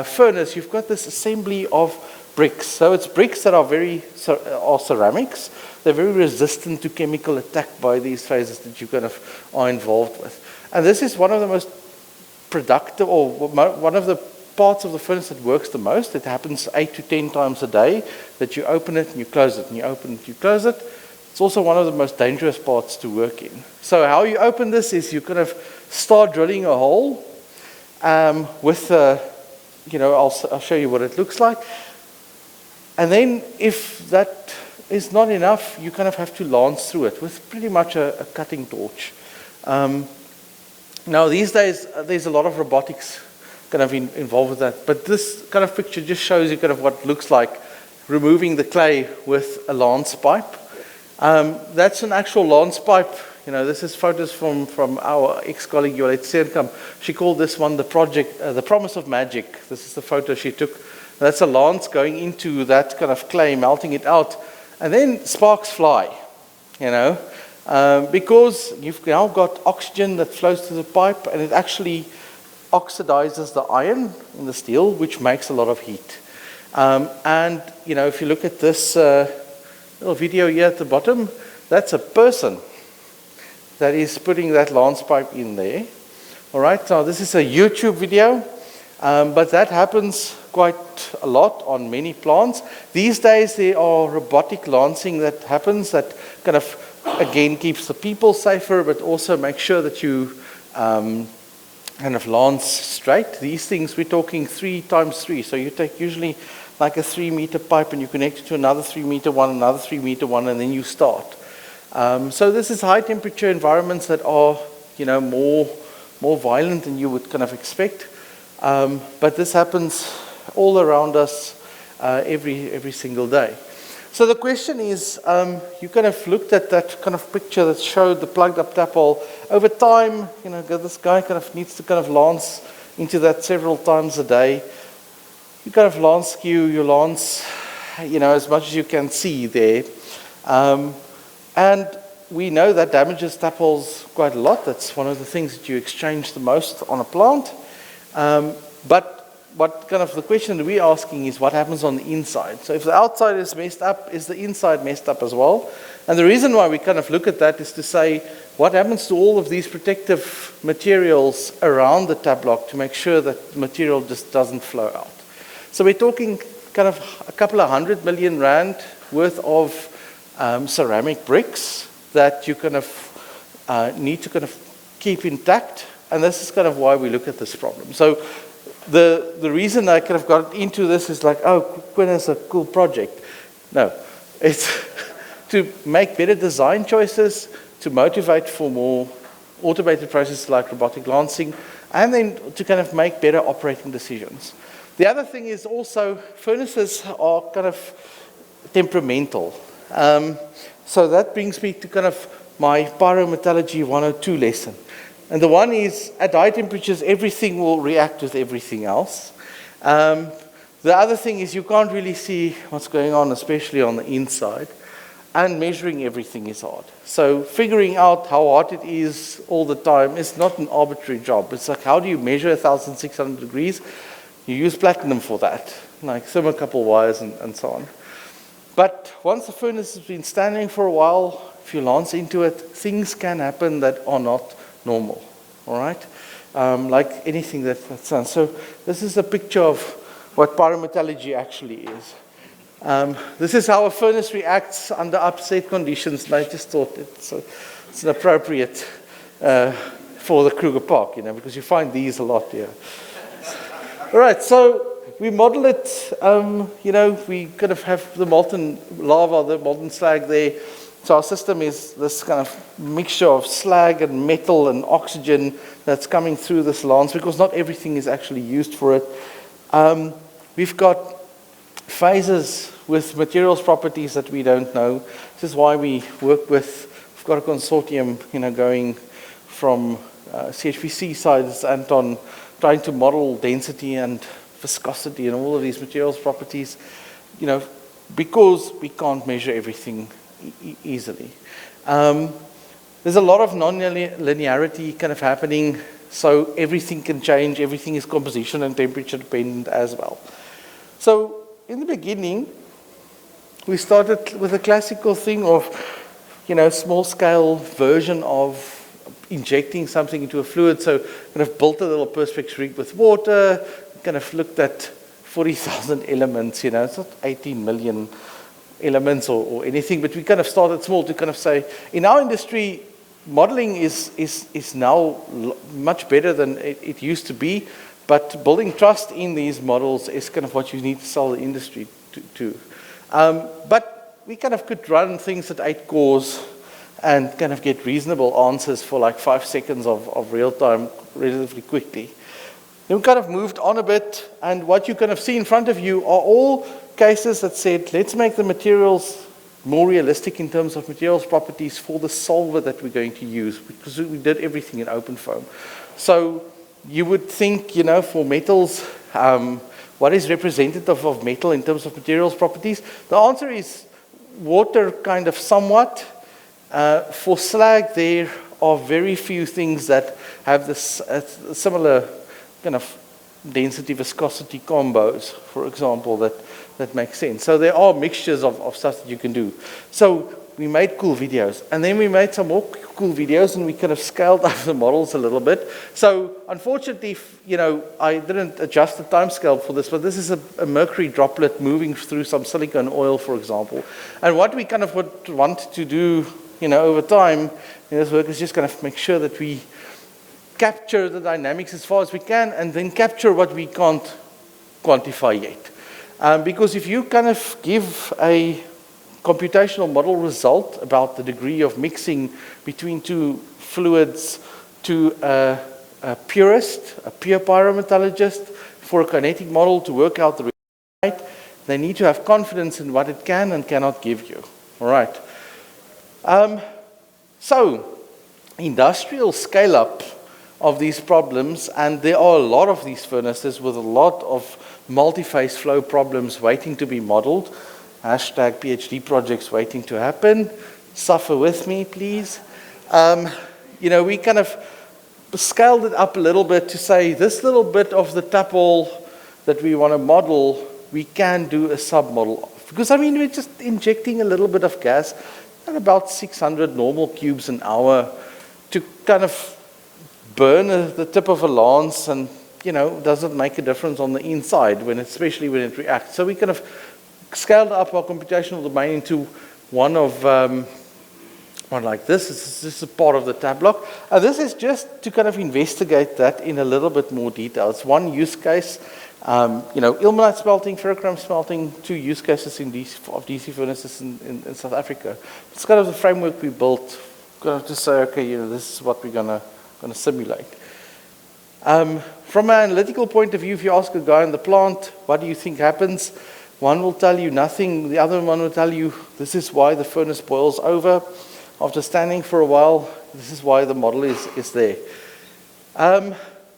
Speaker 7: furnace, you've got this assembly of bricks. So it's bricks that are ceramics. They're very resistant to chemical attack by these phases that you kind of are involved with. And this is one of the most productive, or one of the parts of the furnace that works the most. It happens 8 to 10 times a day, that you open it and you close it, and you open it, you close it. It's also one of the most dangerous parts to work in. So how you open this is you kind of start drilling a hole with, I'll show you what it looks like. And then if that is not enough, you kind of have to lance through it with pretty much a cutting torch. Now these days, there's a lot of robotics kind of involved with that. But this kind of picture just shows you kind of what it looks like removing the clay with a lance pipe. That's an actual lance pipe. This is photos from our ex-colleague Yolette Steenkamp. She called this one the project, the promise of magic. This is the photo she took That's a lance going into that kind of clay, melting it out, and then sparks fly, you know, because you've now got oxygen that flows through the pipe, and it actually oxidizes the iron in the steel, which makes a lot of heat. And, you know, if you look at this little video here at the bottom, that's a person that is putting that lance pipe in there. All right, now this is a YouTube video, but that happens quite a lot on many plants. These days there are robotic lancing that happens that kind of, again, keeps the people safer, but also makes sure that you kind of lance straight. These things, we're talking 3 times 3. So you take usually like a 3-meter pipe and you connect it to another 3-meter one, another 3-meter one, and then you start. So this is high temperature environments that are, you know, more violent than you would kind of expect. But this happens all around us every single day. So the question is, you kind of looked at that kind of picture that showed the plugged up tap hole. Over time, you know, this guy kind of needs to kind of lance into that several times a day. You kind of lance skew, you lance, you know, as much as you can see there. And we know that damages tap holes quite a lot. That's one of the things that you exchange the most on a plant. But what kind of the question that we're asking is what happens on the inside. So if the outside is messed up, is the inside messed up as well? And the reason why we kind of look at that is to say, what happens to all of these protective materials around the tap block to make sure that the material just doesn't flow out? So we're talking kind of a couple of 100 million rand worth of ceramic bricks that you kind of need to kind of keep intact. And this is kind of why we look at this problem. So the reason I kind of got into this is like, oh, Quinn is a cool project. No, it's to make better design choices, to motivate for more automated processes like robotic lancing, and then to kind of make better operating decisions. The other thing is also furnaces are kind of temperamental. So that brings me to kind of my pyrometallurgy 102 lesson. And the one is, at high temperatures, everything will react with everything else. The other thing is you can't really see what's going on, especially on the inside. And measuring everything is hard. So figuring out how hot it is all the time is not an arbitrary job. It's like, how do you measure 1,600 degrees? You use platinum for that, like thermocouple wires and so on. But once the furnace has been standing for a while, if you lance into it, things can happen that are not normal, all right? Like anything that's done. So this is a picture of what pyrometallurgy actually is. This is how a furnace reacts under upset conditions, and I just thought it's an appropriate for the Kruger Park, you know, because you find these a lot here. All right, so we model it, you know, we kind of have the molten lava, the molten slag there. So our system is this kind of mixture of slag and metal and oxygen that's coming through this lance, because not everything is actually used for it. We've got phases with materials properties that we don't know. This is why we work with, we've got a consortium, you know, going from Chpc side, Anton, trying to model density and viscosity and all of these materials properties, you know, because we can't measure everything easily. There's a lot of non-linearity kind of happening, so everything can change, everything is composition and temperature dependent as well. So in the beginning, we started with a classical thing of, you know, small scale version of injecting something into a fluid. So kind of built a little perspex rig with water, kind of looked at 40,000 elements, you know, it's not 18 million elements or anything, but we kind of started small to kind of say, in our industry, modeling is now much better than it used to be, but building trust in these models is kind of what you need to sell the industry to. But we kind of could run things at 8 cores and kind of get reasonable answers for like 5 seconds of real time relatively quickly. Then we kind of moved on a bit, and what you kind of see in front of you are all cases that said, let's make the materials more realistic in terms of materials properties for the solver that we're going to use, because we did everything in open foam. So you would think, you know, for metals, what is representative of metal in terms of materials properties? The answer is water, kind of somewhat. For slag, there are very few things that have this similar kind of density viscosity combos, for example, that make sense. So there are mixtures of stuff that you can do. So we made cool videos, and then we made some more cool videos, and we kind of scaled up the models a little bit. So unfortunately, you know, I didn't adjust the time scale for this, but this is a mercury droplet moving through some silicone oil, for example. And what we kind of would want to do, you know, over time in this work is just kind of make sure that we capture the dynamics as far as we can, and then capture what we can't quantify yet. Because if you kind of give a computational model result about the degree of mixing between two fluids to a purist, a pure pyrometallurgist, for a kinetic model to work out the right, they need to have confidence in what it can and cannot give you. All right. So, industrial scale-up of these problems, and there are a lot of these furnaces with a lot of multi-phase flow problems waiting to be modeled. Hashtag PhD projects waiting to happen. Suffer with me, please. You know, we kind of scaled it up a little bit to say this little bit of the tap-all that we want to model, we can do a sub-model of. Because, I mean, we're just injecting a little bit of gas at about 600 normal cubes an hour to kind of burn the tip of a lance, and, you know, doesn't make a difference on the inside, especially when it reacts. So we kind of scaled up our computational domain into one of one like this. This is a part of the tab block. This is just to kind of investigate that in a little bit more detail. It's one use case. You know, ilmenite smelting, ferrochrome smelting, 2 use cases of DC furnaces in South Africa. It's kind of the framework we built, kind of to say, okay, you know, this is what we're gonna simulate. From an analytical point of view, if you ask a guy in the plant, what do you think happens? One will tell you nothing, the other one will tell you this is why the furnace boils over. After standing for a while, this is why the model is there.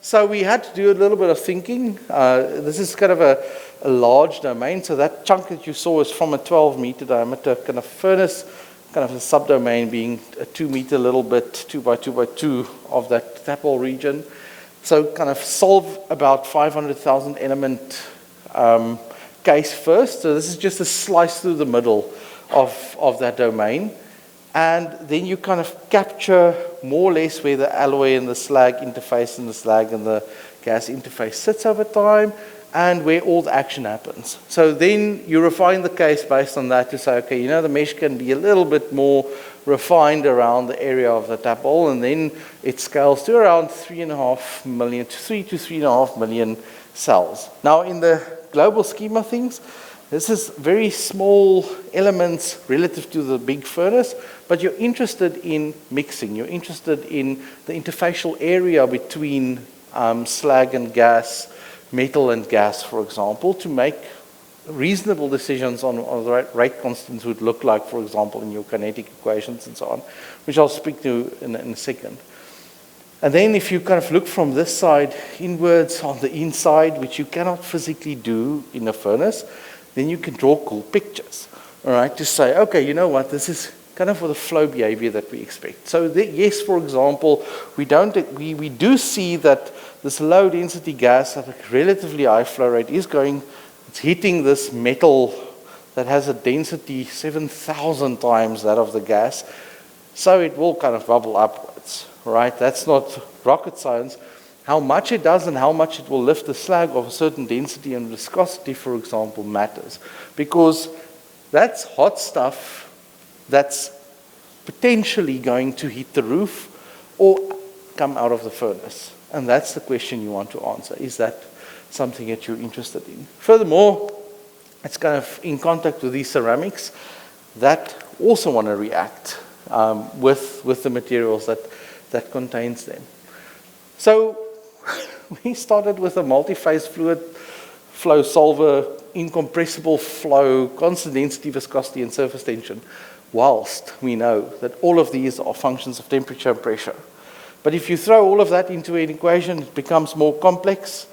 Speaker 7: So we had to do a little bit of thinking. This is kind of a large domain, so that chunk that you saw is from a 12-meter diameter kind of furnace, kind of a subdomain being a 2-meter little bit, 2 by 2 by 2 of that tap-all region. So kind of solve about 500,000 element case first. So this is just a slice through the middle of that domain. And then you kind of capture more or less where the alloy and the slag interface and the slag and the gas interface sits over time, and where all the action happens. So then you refine the case based on that to say, okay, you know, the mesh can be a little bit more refined around the area of the tap-all, and then it scales to around 3.5 million, 3 to 3.5 million cells. Now, in the global scheme of things, this is very small elements relative to the big furnace, but you're interested in mixing. You're interested in the interfacial area between slag and gas, metal and gas, for example, to make reasonable decisions on the rate constants would look like, for example, in your kinetic equations and so on, which I'll speak to in a second. And then if you kind of look from this side inwards on the inside, which you cannot physically do in a furnace, then you can draw cool pictures, all right, to say, okay, you know what, this is kind of for the flow behavior that we expect. So yes, for example, we do see that this low density gas at a relatively high flow rate is it's hitting this metal that has a density 7,000 times that of the gas. So it will kind of bubble upwards, right? That's not rocket science. How much it does and how much it will lift the slag of a certain density and viscosity, for example, matters. Because that's hot stuff that's potentially going to hit the roof or come out of the furnace. And that's the question you want to answer. Is that something that you're interested in? Furthermore, it's kind of in contact with these ceramics that also want to react with the materials that contains them. So we started with a multi-phase fluid flow solver, incompressible flow, constant density, viscosity, and surface tension, whilst we know that all of these are functions of temperature and pressure. But if you throw all of that into an equation, it becomes more complex,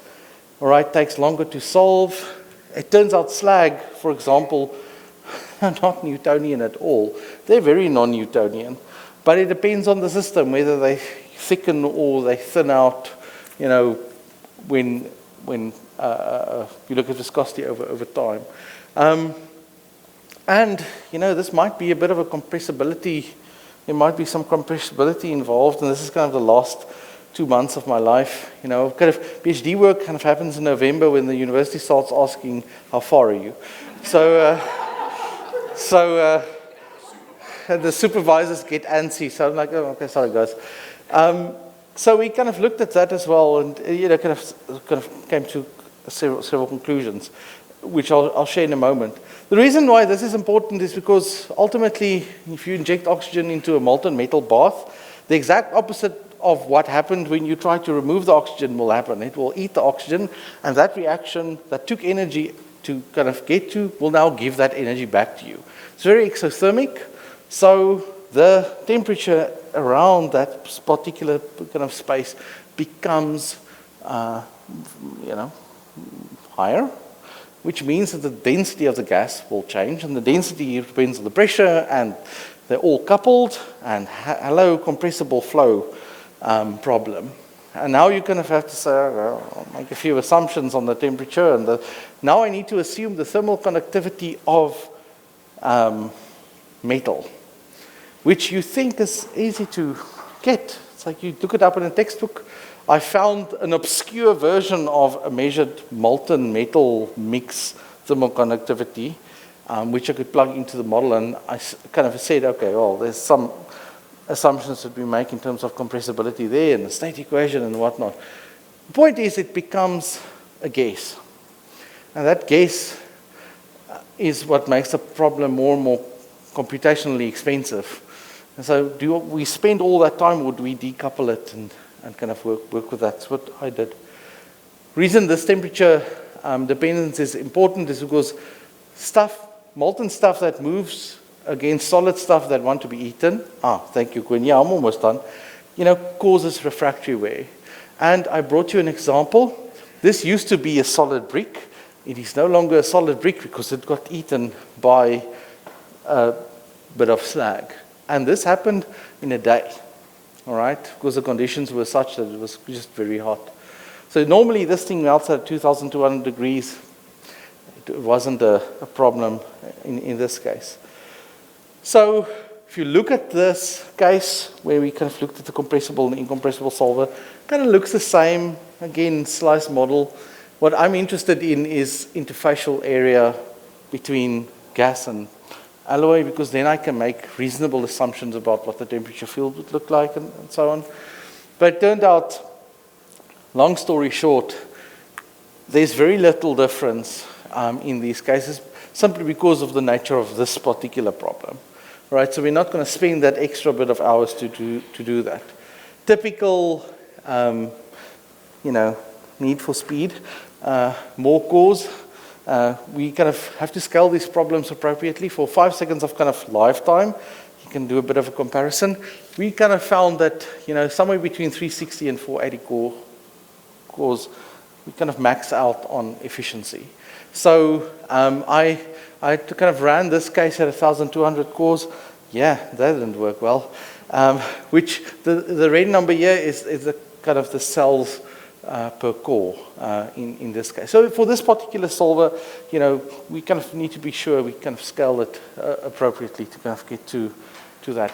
Speaker 7: all right, takes longer to solve. It turns out slag, for example, are not Newtonian at all. They're very non-Newtonian. But it depends on the system, whether they thicken or they thin out, you know, when you look at viscosity over time. And, you know, this might be a bit of a compressibility. There might be some compressibility involved, and this is kind of the last 2 months of my life. You know, kind of PhD work kind of happens in November when the university starts asking, how far are you? So, and the supervisors get antsy. So I'm like, oh, okay, sorry guys. So we kind of looked at that as well, and you know, kind of came to several conclusions, which I'll share in a moment. The reason why this is important is because ultimately, if you inject oxygen into a molten metal bath, the exact opposite of what happened when you try to remove the oxygen will happen. It will eat the oxygen, and that reaction that took energy to kind of get to will now give that energy back to you. It's very exothermic, so the temperature around that particular kind of space becomes, you know, higher, which means that the density of the gas will change, and the density depends on the pressure, and they're all coupled, and hello, compressible flow problem. And now you kind of have to say, well, I'll make a few assumptions on the temperature, and now I need to assume the thermal conductivity of metal, which you think is easy to get. It's like you look it up in a textbook. I found an obscure version of a measured molten metal mix thermal conductivity, which I could plug into the model, and I kind of said, okay, well, there's some assumptions that we make in terms of compressibility there and the state equation and whatnot. The point is it becomes a guess. And that guess is what makes the problem more and more computationally expensive. And so do we spend all that time, or do we decouple it and kind of work with that? That's what I did. Reason this temperature dependence is important is because molten stuff that moves against solid stuff that want to be eaten, thank you, Quinn, yeah, I'm almost done, you know, causes refractory wear. And I brought you an example. This used to be a solid brick. It is no longer a solid brick because it got eaten by a bit of slag. And this happened in a day, all right, because the conditions were such that it was just very hot. So normally this thing melts at 2,200 degrees. It wasn't a problem in this case. So if you look at this case where we kind of looked at the compressible and incompressible solver, kind of looks the same. Again, slice model. What I'm interested in is interfacial area between gas and alloy, because then I can make reasonable assumptions about what the temperature field would look like and so on. But it turned out, long story short, there's very little difference in these cases, simply because of the nature of this particular problem. Right, so we're not going to spend that extra bit of hours to do that. Typical, you know, need for speed, more cores. We kind of have to scale these problems appropriately. For 5 seconds of kind of lifetime, you can do a bit of a comparison. We kind of found that, you know, somewhere between 360 and 480 cores, we kind of max out on efficiency. So I kind of ran this case at 1,200 cores. Yeah, that didn't work well. Which the red number here is the kind of the cells per core in this case. So for this particular solver, you know, we kind of need to be sure we kind of scale it appropriately to kind of get to that.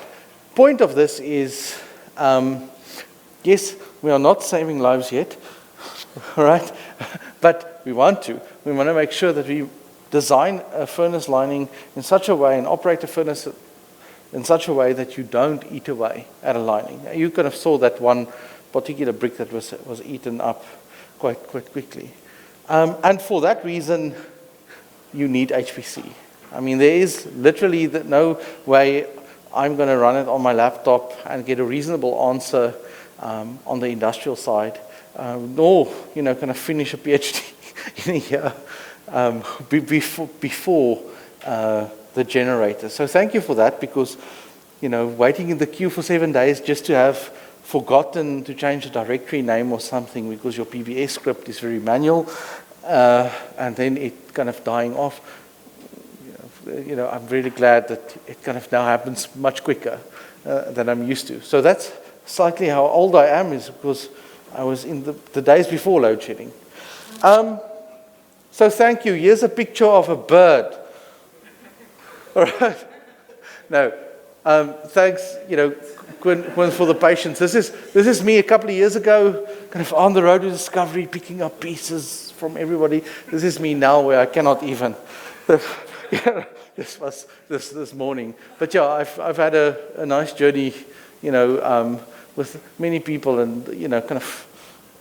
Speaker 7: Point of this is, yes, we are not saving lives yet, all right? But we want to. We want to make sure that we design a furnace lining in such a way and operate a furnace in such a way that you don't eat away at a lining. You kind of saw that one particular brick that was eaten up quite quickly. And for that reason, you need HPC. I mean, there is literally no way I'm going to run it on my laptop and get a reasonable answer on the industrial side, nor, you know, kind of finish a PhD in a year before the generator. So thank you for that, because, you know, waiting in the queue for 7 days just to have forgotten to change the directory name or something because your PBS script is very manual, and then it kind of dying off. I'm really glad that it kind of now happens much quicker than I'm used to. So that's slightly how old I am, is because I was in the days before load shedding. So thank you. Here's a picture of a bird. All right. No. Thanks, Quinn, for the patience. This is me a couple of years ago, kind of on the road to discovery, picking up pieces from everybody. This is me now, where I cannot even. This was this morning. But yeah, I've had a nice journey, with many people, and kind of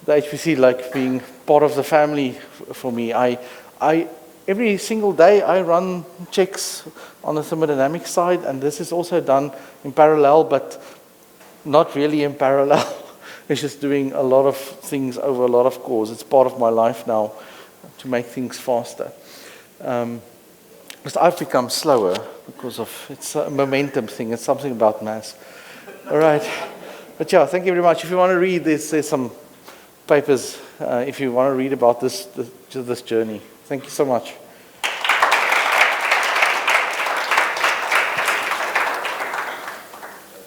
Speaker 7: the HPC like being part of the family for me. Every single day I run checks on the thermodynamic side, and this is also done in parallel, but not really in parallel. It's just doing a lot of things over a lot of cores. It's part of my life now to make things faster. Because I've become slower because of, it's a momentum thing. It's something about mass. All right. But yeah, thank you very much. If you want to read this, there's some papers if you want to read about this journey. Thank you so much.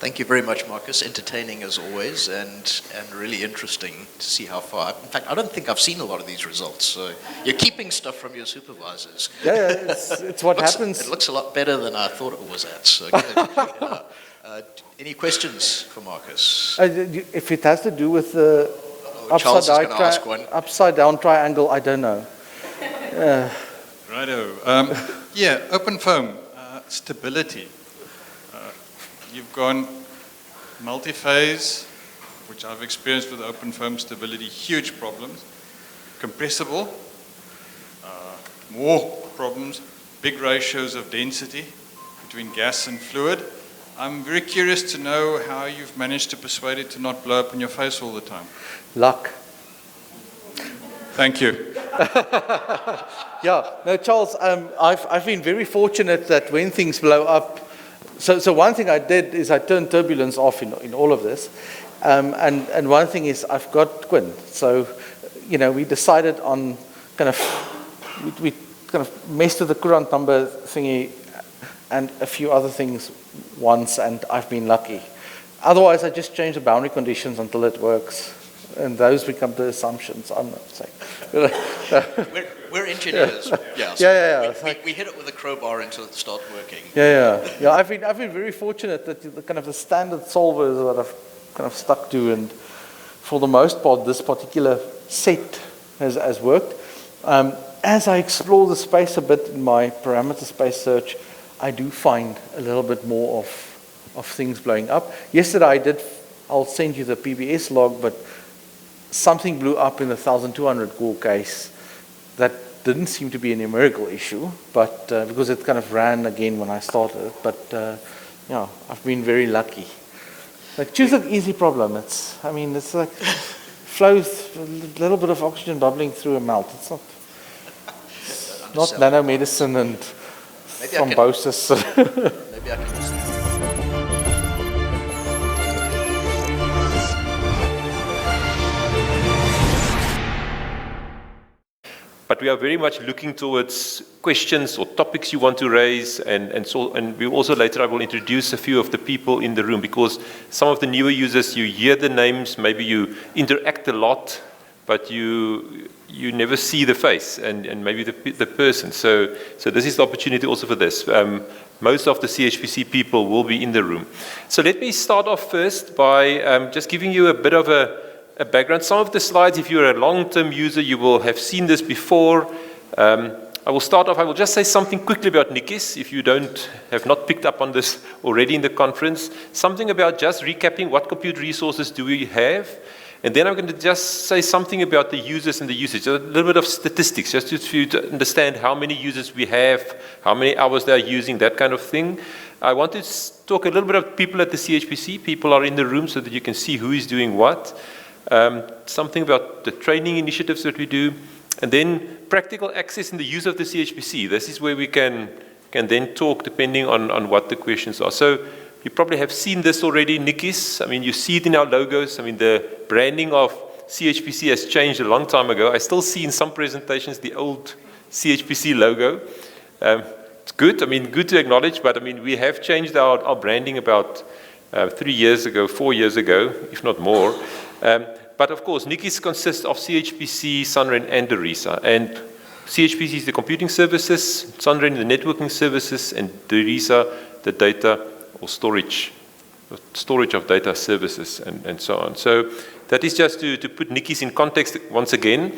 Speaker 4: Thank you very much, Marcus. Entertaining as always, and really interesting to see how far. In fact, I don't think I've seen a lot of these results. So you're keeping stuff from your supervisors.
Speaker 7: Yeah, it's what happens.
Speaker 4: It looks a lot better than I thought it was at. So good. Any questions for Marcus?
Speaker 7: If it has to do with the upside down triangle, I don't know.
Speaker 8: Righto. Yeah, open foam stability. You've gone multi-phase, which I've experienced with open foam stability, huge problems. Compressible, more problems, big ratios of density between gas and fluid. I'm very curious to know how you've managed to persuade it to not blow up in your face all the time.
Speaker 7: Luck.
Speaker 8: Thank you.
Speaker 7: Yeah, no, Charles, I've been very fortunate that when things blow up, so one thing I did is I turned turbulence off in all of this, and one thing is I've got Quinn. So, we decided on we kind of messed with the Courant number thingy and a few other things once, and I've been lucky. Otherwise, I just change the boundary conditions until it works, and those become the assumptions. I'm not saying.
Speaker 4: We're engineers. Yeah.
Speaker 7: Yeah.
Speaker 4: We hit it with a crowbar until it starts working.
Speaker 7: Yeah. I've been very fortunate that the standard solvers that I've kind of stuck to, and for the most part, this particular set has worked. As I explore the space a bit in my parameter space search, I do find a little bit more of things blowing up. Yesterday I'll send you the PBS log, but something blew up in the 1200 core case that didn't seem to be a numerical issue, but because it kind of ran again when I started. But I've been very lucky. Like, choose an easy problem. It's like flows, a little bit of oxygen bubbling through a melt. It's not nanomedicine and thrombosis.
Speaker 4: Maybe I can.
Speaker 9: But we are very much looking towards questions or topics you want to raise, and we also later I will introduce a few of the people in the room, because some of the newer users, you hear the names, maybe you interact a lot, but you never see the face and maybe the person. So this is the opportunity also for this. Most of the CHPC people will be in the room. So let me start off first by just giving you a bit of a background. Some of the slides, if you're a long-term user, you will have seen this before. I will start off, I will just say something quickly about Nikis, if you have not picked up on this already in the conference. Something about just recapping what compute resources do we have. And then I'm going to just say something about the users and the usage, a little bit of statistics, just for you to understand how many users we have, how many hours they are using, that kind of thing. I want to talk a little bit about people at the CHPC. People are in the room so that you can see who is doing what. Something about the training initiatives that we do, and then practical access and the use of the CHPC. This is where we can then talk depending on what the questions are. So You probably have seen this already, Nikki's. I mean, you see it in our logos. I mean, the branding of CHPC has changed a long time ago. I still see in some presentations the old CHPC logo. It's good. I mean, good to acknowledge, but I mean, we have changed our branding about 3 years ago, 4 years ago, if not more. But of course, Nikki's consists of CHPC, Sunrain, and Derisa. And CHPC is the computing services, Sunrain the networking services, and Derisa the data or storage of data services, and so on. So that is just to put Nikki's in context once again.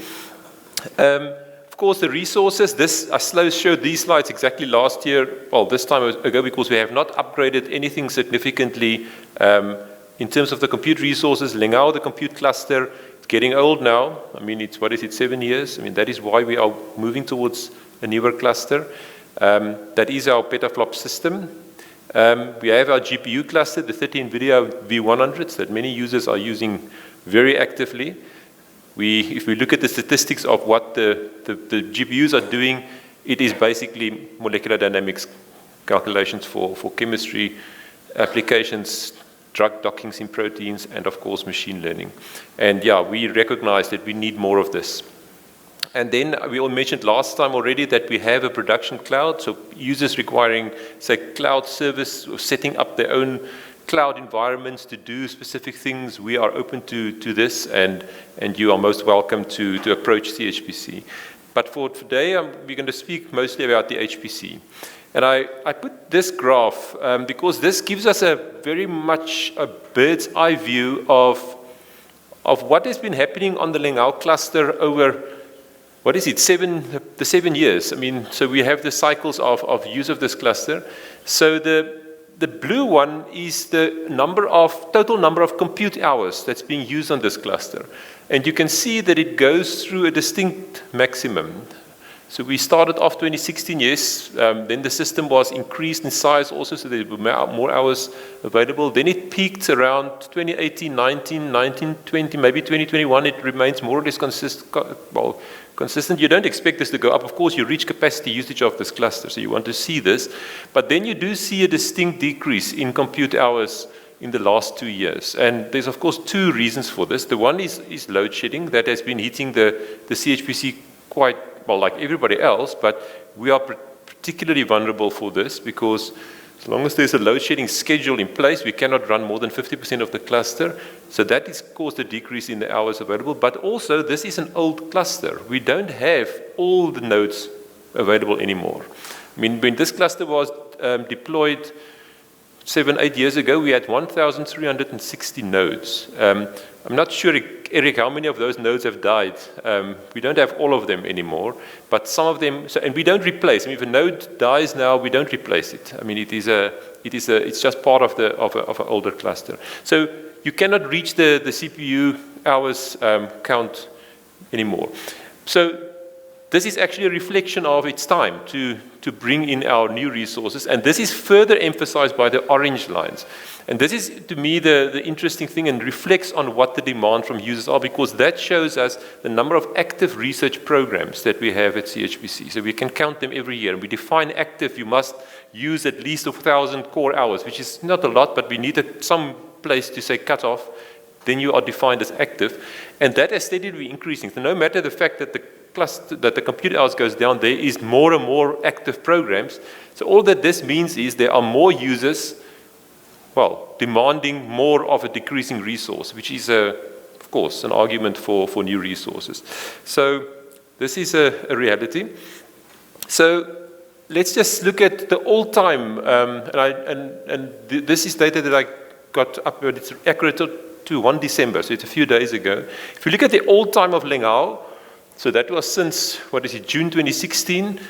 Speaker 9: Of course, the resources, I showed these slides exactly last year, well, this time ago, because we have not upgraded anything significantly in terms of the compute resources. Lengao, the compute cluster, it's getting old now. I mean, it's, 7 years? I mean, that is why we are moving towards a newer cluster. That is our petaflop system. We have our GPU cluster, the 30 NVIDIA V100s that many users are using very actively. If we look at the statistics of what the GPUs are doing, it is basically molecular dynamics calculations for chemistry applications, drug dockings in proteins, and of course machine learning. And yeah, we recognize that we need more of this. And then we all mentioned last time already that we have a production cloud, so users requiring, say, cloud service or setting up their own cloud environments to do specific things, we are open to this, and you are most welcome to approach CHPC. But for today, we're going to speak mostly about the HPC. And I put this graph because this gives us a very much a bird's eye view of what has been happening on the Lengao cluster over, what is it, the 7 years. I mean, so we have the cycles of use of this cluster. So the blue one is the total number of compute hours that's being used on this cluster. And you can see that it goes through a distinct maximum. So we started off 2016, yes, then the system was increased in size also, so there were more hours available. Then it peaked around 2018, 19, 20, maybe 2021. It remains more or less consistent. You don't expect this to go up. Of course, you reach capacity usage of this cluster, so you want to see this. But then you do see a distinct decrease in compute hours in the last 2 years. And there's, of course, 2 reasons for this. The one is load shedding. That has been hitting the CHPC quite well, like everybody else, but we are particularly vulnerable for this because as long as there's a load shedding schedule in place, we cannot run more than 50% of the cluster. So that has caused a decrease in the hours available. But also, this is an old cluster. We don't have all the nodes available anymore. I mean, when this cluster was deployed 7, 8 years ago, we had 1,360 nodes. I'm not sure, Eric, how many of those nodes have died. We don't have all of them anymore, but some of them, and we don't replace. I mean, if a node dies now, we don't replace it. I mean, it's just part of an older cluster. So you cannot reach the CPU hours count anymore. So this is actually a reflection of its time to bring in our new resources, and this is further emphasized by the orange lines. And this is, to me, the interesting thing and reflects on what the demand from users are, because that shows us the number of active research programs that we have at CHPC. So we can count them every year. And we define active, you must use at least 1,000 core hours, which is not a lot, but we need some place to say cut off. Then you are defined as active. And that has steadily been increasing. So no matter the fact that the compute hours goes down, there is more and more active programs. So all that this means is there are more users, well, demanding more of a decreasing resource, which is, of course, an argument for new resources. So this is a reality. So let's just look at the all-time, and this is data that I got up, but it's accurate to 1 December, so it's a few days ago. If you look at the all-time of Lengao, so that was since, June 2016,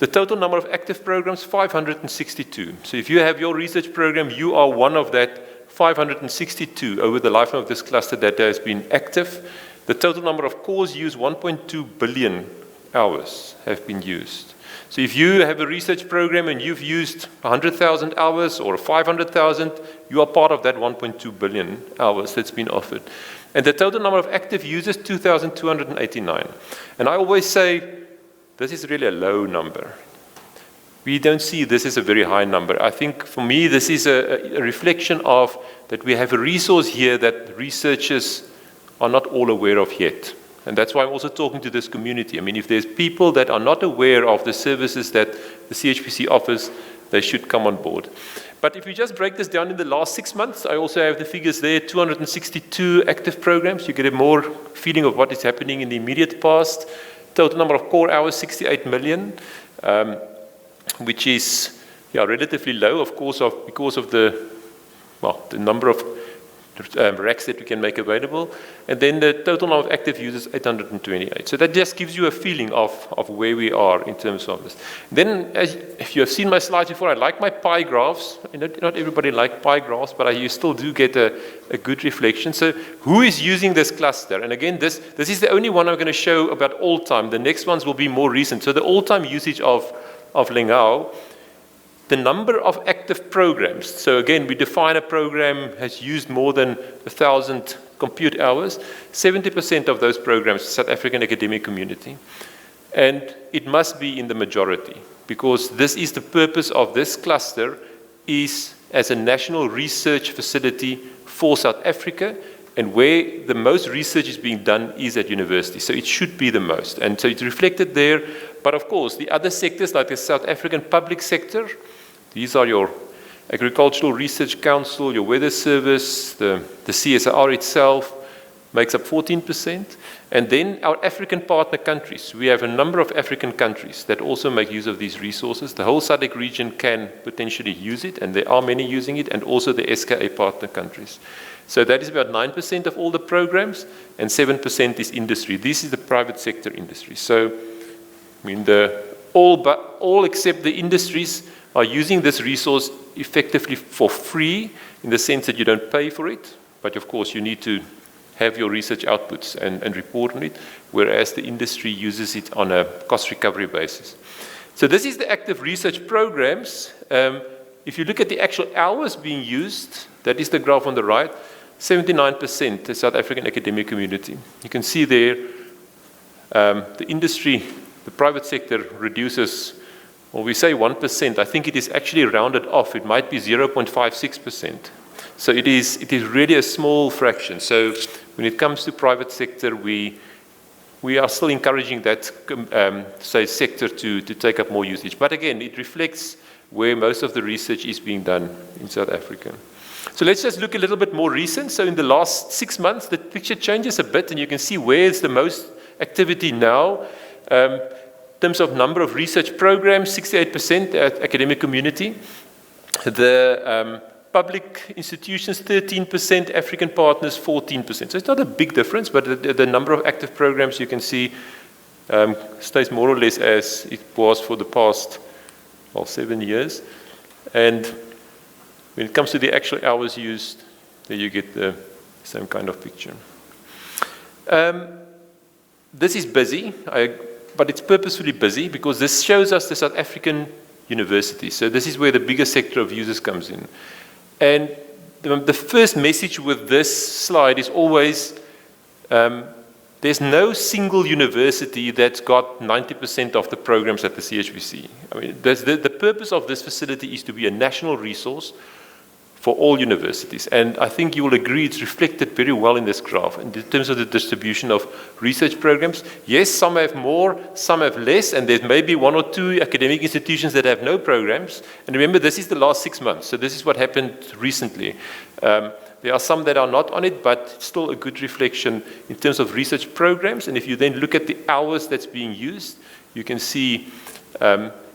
Speaker 9: the total number of active programs, 562. So if you have your research program, you are one of that 562 over the lifetime of this cluster that has been active. The total number of cores used, 1.2 billion hours have been used. So if you have a research program and you've used 100,000 hours or 500,000, you are part of that 1.2 billion hours that's been offered. And the total number of active users, 2,289. And I always say, this is really a low number. we don't see this as a very high number. I think for me, this is a reflection of that we have a resource here that researchers are not all aware of yet. And that's why I'm also talking to this community. I mean, if there's people that are not aware of the services that the CHPC offers, they should come on board. But if we just break this down in the last 6 months, I also have the figures there, 262 active programs. You get a more feeling of what is happening in the immediate past. Total number of core hours, 68 million, which is relatively low, of course, because of the number of racks that we can make available. And then the total number of active users, 828. So that just gives you a feeling of where we are in terms of this. Then, if you have seen my slides before, I like my pie graphs. Not everybody likes pie graphs, but you still do get a good reflection. So who is using this cluster? And again, this is the only one I'm going to show about all time. The next ones will be more recent. So the all-time usage of Lengao, the number of active programs. So again, we define a program has used more than 1,000 compute hours. 70% of those programs, South African academic community. And it must be in the majority, because this is the purpose of this cluster, is as a national research facility for South Africa, and where the most research is being done is at university. So it should be the most. And so it's reflected there. But of course, the other sectors, like the South African public sector, these are your Agricultural Research Council, your Weather Service, the CSIR itself makes up 14%. And then our African partner countries. We have a number of African countries that also make use of these resources. The whole SADC region can potentially use it, and there are many using it, and also the SKA partner countries. So that is about 9% of all the programs, and 7% is industry. This is the private sector industry. So, I mean, all except the industries are using this resource effectively for free, in the sense that you don't pay for it, but of course you need to have your research outputs and report on it, whereas the industry uses it on a cost recovery basis. So this is the active research programs. If you look at the actual hours being used, that is the graph on the right, 79% the South African academic community. You can see there the industry, the private sector reduces, well, we say 1%. I think it is actually rounded off. It might be 0.56%. So it is really a small fraction. So when it comes to private sector, we are still encouraging that sector to take up more usage. But again, it reflects where most of the research is being done in South Africa. So let's just look a little bit more recent. So in the last 6 months, the picture changes a bit, and you can see where is the most activity now. In terms of number of research programs, 68% at academic community. The public institutions, 13%, African partners, 14%. So it's not a big difference, but the number of active programs you can see stays more or less as it was for the past 7 years. And when it comes to the actual hours used, there you get the same kind of picture. This is busy, but it's purposefully busy because this shows us the South African universities. So this is where the bigger sector of users comes in. And the first message with this slide is always, there's no single university that's got 90% of the programs at the CHPC. I mean, the purpose of this facility is to be a national resource for all universities. And I think you will agree it's reflected very well in this graph in terms of the distribution of research programs. Yes, some have more, some have less, and there may be 1 or 2 academic institutions that have no programs. And remember, this is the last 6 months, so this is what happened recently. There are some that are not on it, but still a good reflection in terms of research programs. And if you then look at the hours that's being used, you can see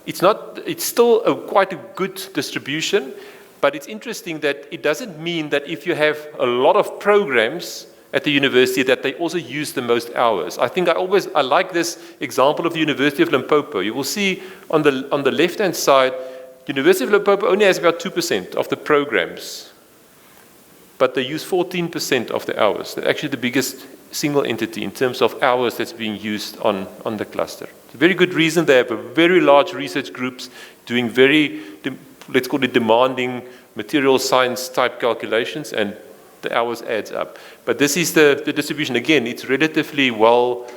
Speaker 9: it's still quite a good distribution. But it's interesting that it doesn't mean that if you have a lot of programs at the university that they also use the most hours. I think I like this example of the University of Limpopo. You will see on the left-hand side, University of Limpopo only has about 2% of the programs, but they use 14% of the hours. They're actually the biggest single entity in terms of hours that's being used on the cluster. It's a very good reason. They have a very large research groups doing very, let's call it demanding material science type calculations, and the hours adds up. But this is the distribution. Again, it's relatively well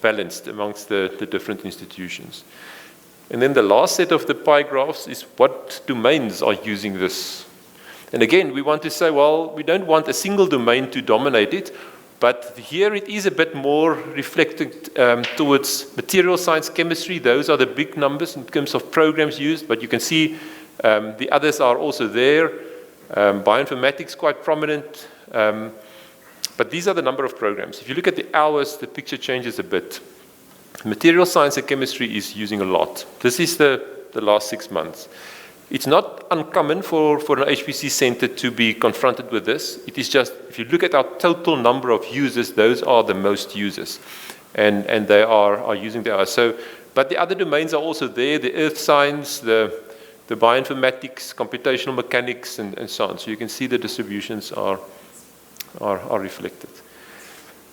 Speaker 9: balanced amongst the different institutions. And then the last set of the pie graphs is what domains are using this. And again, we want to say, well, we don't want a single domain to dominate it, but here it is a bit more reflected towards material science, chemistry. Those are the big numbers in terms of programs used, but you can see the others are also there. Bioinformatics quite prominent, but these are the number of programs. If you look at the hours, the picture changes a bit. Material science and chemistry is using a lot. This is the last 6 months. It's not uncommon for an HPC center to be confronted with this. It is just, if you look at our total number of users, those are the most users. And they are using the hours. So, but the other domains are also there, the earth science, the bioinformatics, computational mechanics, and so on. So you can see the distributions are reflected.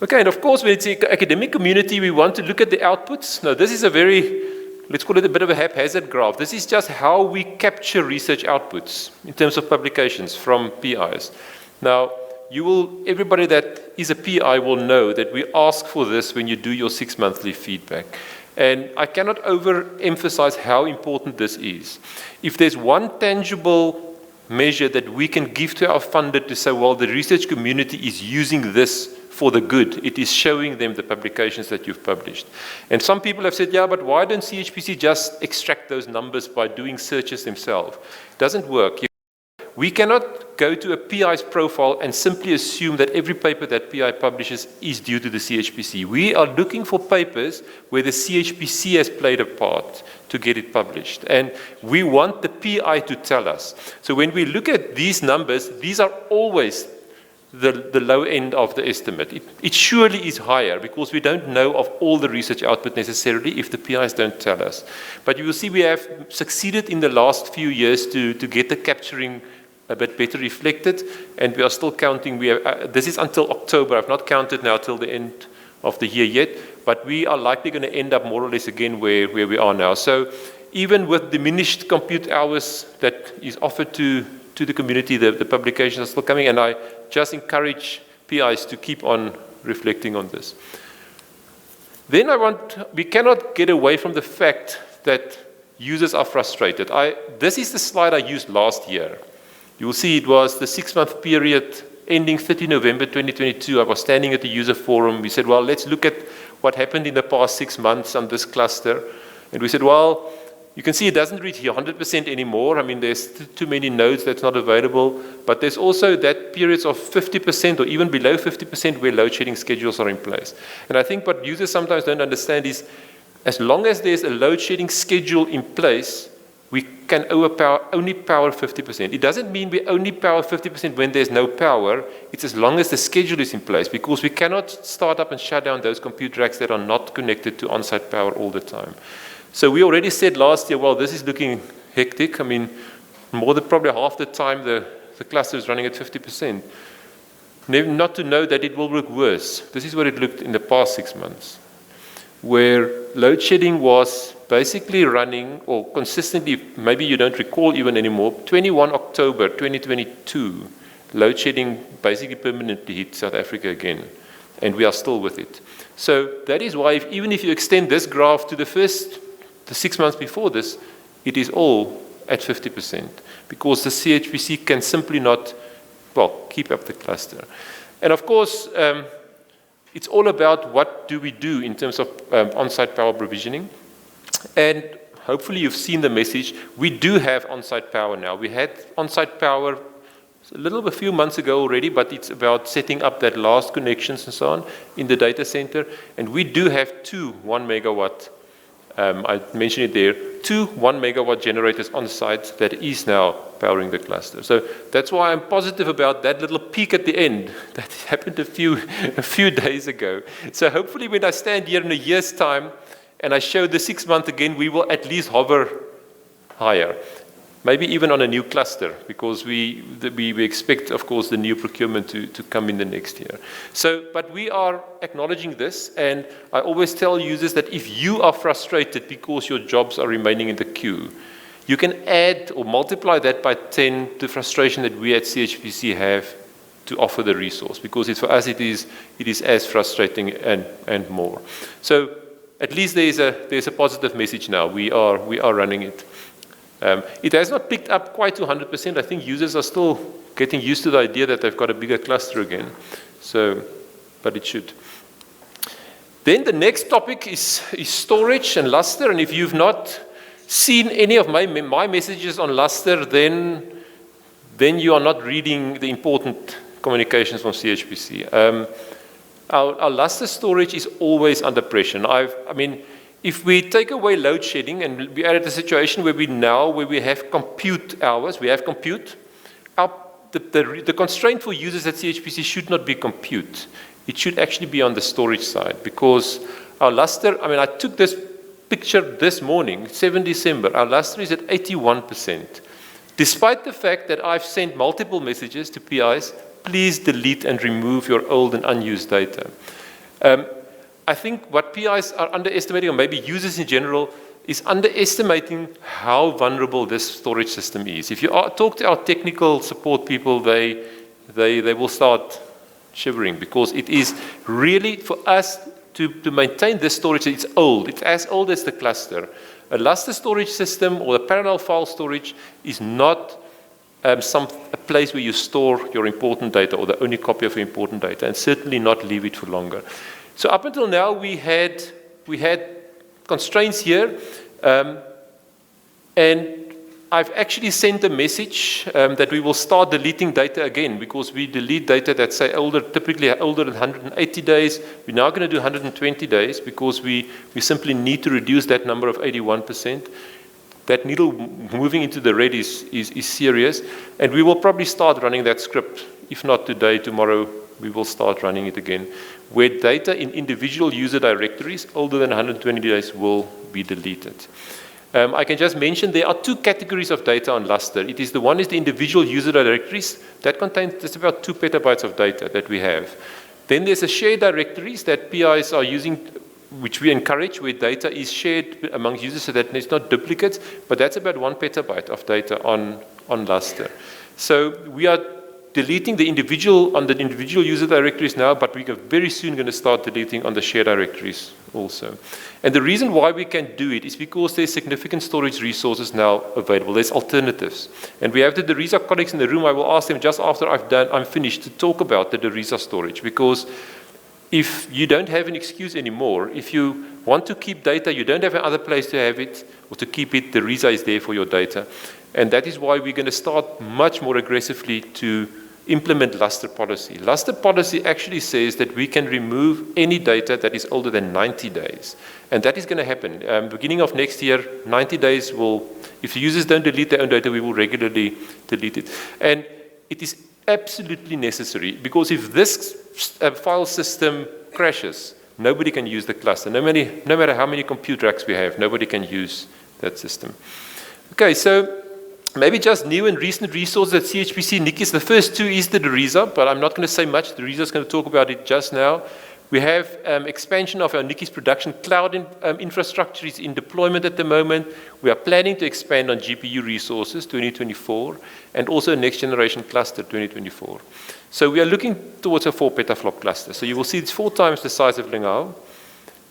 Speaker 9: Okay, and of course, when it's the academic community, we want to look at the outputs. Now, this is a very, let's call it a bit of a haphazard graph. This is just how we capture research outputs in terms of publications from PIs. Now, everybody that is a PI will know that we ask for this when you do your 6 monthly feedback. And I cannot overemphasize how important this is. If there's one tangible measure that we can give to our funder to say, well, the research community is using this for the good, it is showing them the publications that you've published. And some people have said, yeah, but why don't CHPC just extract those numbers by doing searches themselves? It doesn't work. We cannot go to a PI's profile and simply assume that every paper that PI publishes is due to the CHPC. We are looking for papers where the CHPC has played a part to get it published. And we want the PI to tell us. So when we look at these numbers, these are always the low end of the estimate. It surely is higher because we don't know of all the research output necessarily if the PIs don't tell us. But you will see we have succeeded in the last few years to get the capturing a bit better reflected, and we are still counting. We have, this is until October. I've not counted now till the end of the year yet, but we are likely going to end up more or less again where we are now. So even with diminished compute hours that is offered to the community, the publications are still coming, and I just encourage PIs to keep on reflecting on this. Then we cannot get away from the fact that users are frustrated. This is the slide I used last year. You will see it was the 6-month period ending 30 November 2022. I was standing at the user forum. We said, well, let's look at what happened in the past 6 months on this cluster. And we said, well, you can see it doesn't reach 100% anymore. I mean, there's too many nodes that's not available. But there's also that periods of 50% or even below 50% where load shedding schedules are in place. And I think what users sometimes don't understand is as long as there's a load shedding schedule in place, we can only power 50%. It doesn't mean we only power 50% when there's no power. It's as long as the schedule is in place, because we cannot start up and shut down those compute racks that are not connected to on-site power all the time. So we already said last year, well, this is looking hectic. I mean, more than probably half the time the cluster is running at 50%. Not to know that it will look worse. This is what it looked in the past 6 months, where load shedding was basically running, or consistently, maybe you don't recall even anymore, 21 October 2022, load shedding basically permanently hit South Africa again, and we are still with it. So that is why, even if you extend this graph to the 6 months before this, it is all at 50%, because the CHPC can simply not, well, keep up the cluster. And of course, it's all about what do we do in terms of on-site power provisioning. And hopefully you've seen the message. We do have on-site power now. We had on-site power a few months ago already, but it's about setting up that last connections and so on in the data center. And we do have 2 1 megawatt, I mentioned it there, 2 1 megawatt generators on site that is now powering the cluster. So that's why I'm positive about that little peak at the end that happened a few days ago. So hopefully when I stand here in a year's time and I show the 6 month again, we will at least hover higher. Maybe even on a new cluster, because we expect, of course, the new procurement to come in the next year. So, but we are acknowledging this, and I always tell users that if you are frustrated because your jobs are remaining in the queue, you can add or multiply that by 10 the frustration that we at CHPC have to offer the resource, because for us it is as frustrating and more. So at least there's a positive message now. We are running it. It has not picked up quite to 100%. I think users are still getting used to the idea that they've got a bigger cluster again. So, but it should. Then the next topic is storage and Lustre. And if you've not seen any of my messages on Lustre, then you are not reading the important communications from CHPC. Our Lustre storage is always under pressure. I mean, if we take away load shedding and we are at a situation where we have compute hours, we have compute, the constraint for users at CHPC should not be compute. It should actually be on the storage side, because our Lustre, I mean, I took this picture this morning, 7 December, our Lustre is at 81%. Despite the fact that I've sent multiple messages to PIs, please delete and remove your old and unused data. I think what PIs are underestimating, or maybe users in general, is underestimating how vulnerable this storage system is. If you talk to our technical support people, they will start shivering, because it is really, for us to maintain this storage, it's old. It's as old as the cluster. A Lustre storage system or a parallel file storage is not a place where you store your important data, or the only copy of your important data, and certainly not leave it for longer. So up until now, we had constraints here, and I've actually sent a message that we will start deleting data again, because we delete data that say typically older than 180 days. We're now going to do 120 days because we simply need to reduce that number of 81%. That needle moving into the red is serious, and we will probably start running that script. If not today, tomorrow, we will start running it again, where data in individual user directories older than 120 days will be deleted. I can just mention there are two categories of data on Lustre. One is the individual user directories. That contains just about 2 petabytes of data that we have. Then there's the shared directories that PIs are using, which we encourage, where data is shared among users so that there's not duplicates, but that's about 1 petabyte of data on Lustre. So we are deleting the individual user directories now, but we are very soon going to start deleting on the shared directories also. And the reason why we can do it is because there's significant storage resources now available. There's alternatives. And we have the DeRisa colleagues in the room. I will ask them just after I'm finished to talk about the DeRisa storage, because if you don't have an excuse anymore, if you want to keep data, you don't have another place to have it or to keep it, DeRisa is there for your data. And that is why we're going to start much more aggressively to implement Lustre policy. Lustre policy actually says that we can remove any data that is older than 90 days. And that is going to happen. Beginning of next year, 90 days if users don't delete their own data, we will regularly delete it. And it is absolutely necessary, because if this file system crashes, nobody can use the cluster. No matter how many compute racks we have, nobody can use that system. Okay, so maybe just new and recent resources at CHPC, Nikki's. The first two is the DeRisa, but I'm not going to say much. DeRisa is going to talk about it just now. We have expansion of our Nikki's production cloud infrastructure is in deployment at the moment. We are planning to expand on GPU resources 2024, and also a next generation cluster 2024. So we are looking towards a 4 petaflop cluster. So you will see it's 4 times the size of Lingao.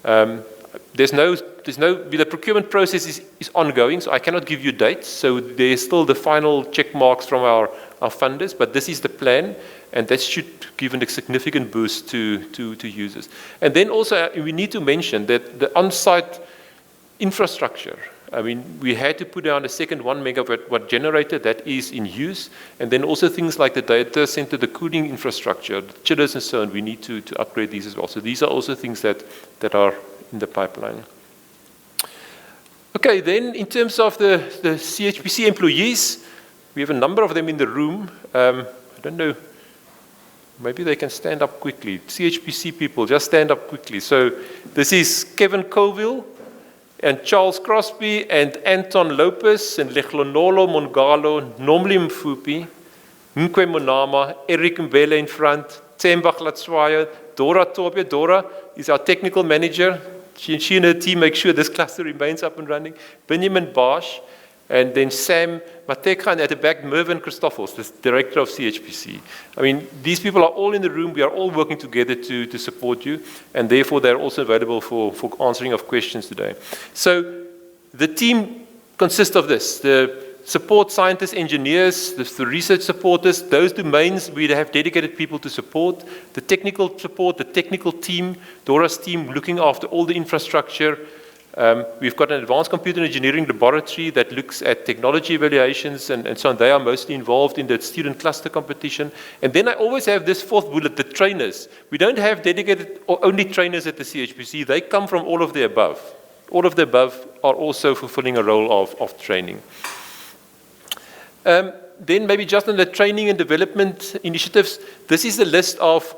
Speaker 9: The procurement process is ongoing, so I cannot give you dates. So there's still the final check marks from our funders, but this is the plan, and that should give a significant boost to users. And then also we need to mention that the on-site infrastructure, I mean, we had to put down a second 1 megawatt generator that is in use, and then also things like the data center, the cooling infrastructure, the chillers and so on, we need to upgrade these as well. So these are also things that are in the pipeline. Okay, then in terms of the CHPC employees, we have a number of them in the room. I don't know, maybe they can stand up quickly. CHPC people, just stand up quickly. So this is Kevin Colville, and Charles Crosby, and Anton Lopez, and Leglonolo Mongalo, Nomli Mfupi, Nkwe Monama, Eric Mbele in front, Temba Glatswaya, Dora Tobia. Dora is our technical manager. She and her team make sure this cluster remains up and running. Benjamin Bosch, And then Sam Mateka, and at the back, Mervyn Christoffels, the director of CHPC. I mean, these people are all in the room. We are all working together to support you, and therefore they're also available for answering of questions today. So the team consists of this: the support scientists, engineers, the research supporters, those domains we have dedicated people to support, the technical support, the technical team, Dora's team looking after all the infrastructure. We've got an advanced computer engineering laboratory that looks at technology evaluations and so on. They are mostly involved in the student cluster competition. And then I always have this fourth bullet, the trainers. We don't have dedicated or only trainers at the CHPC. They come from all of the above. All of the above are also fulfilling a role of training. Then maybe just on the training and development initiatives, this is the list of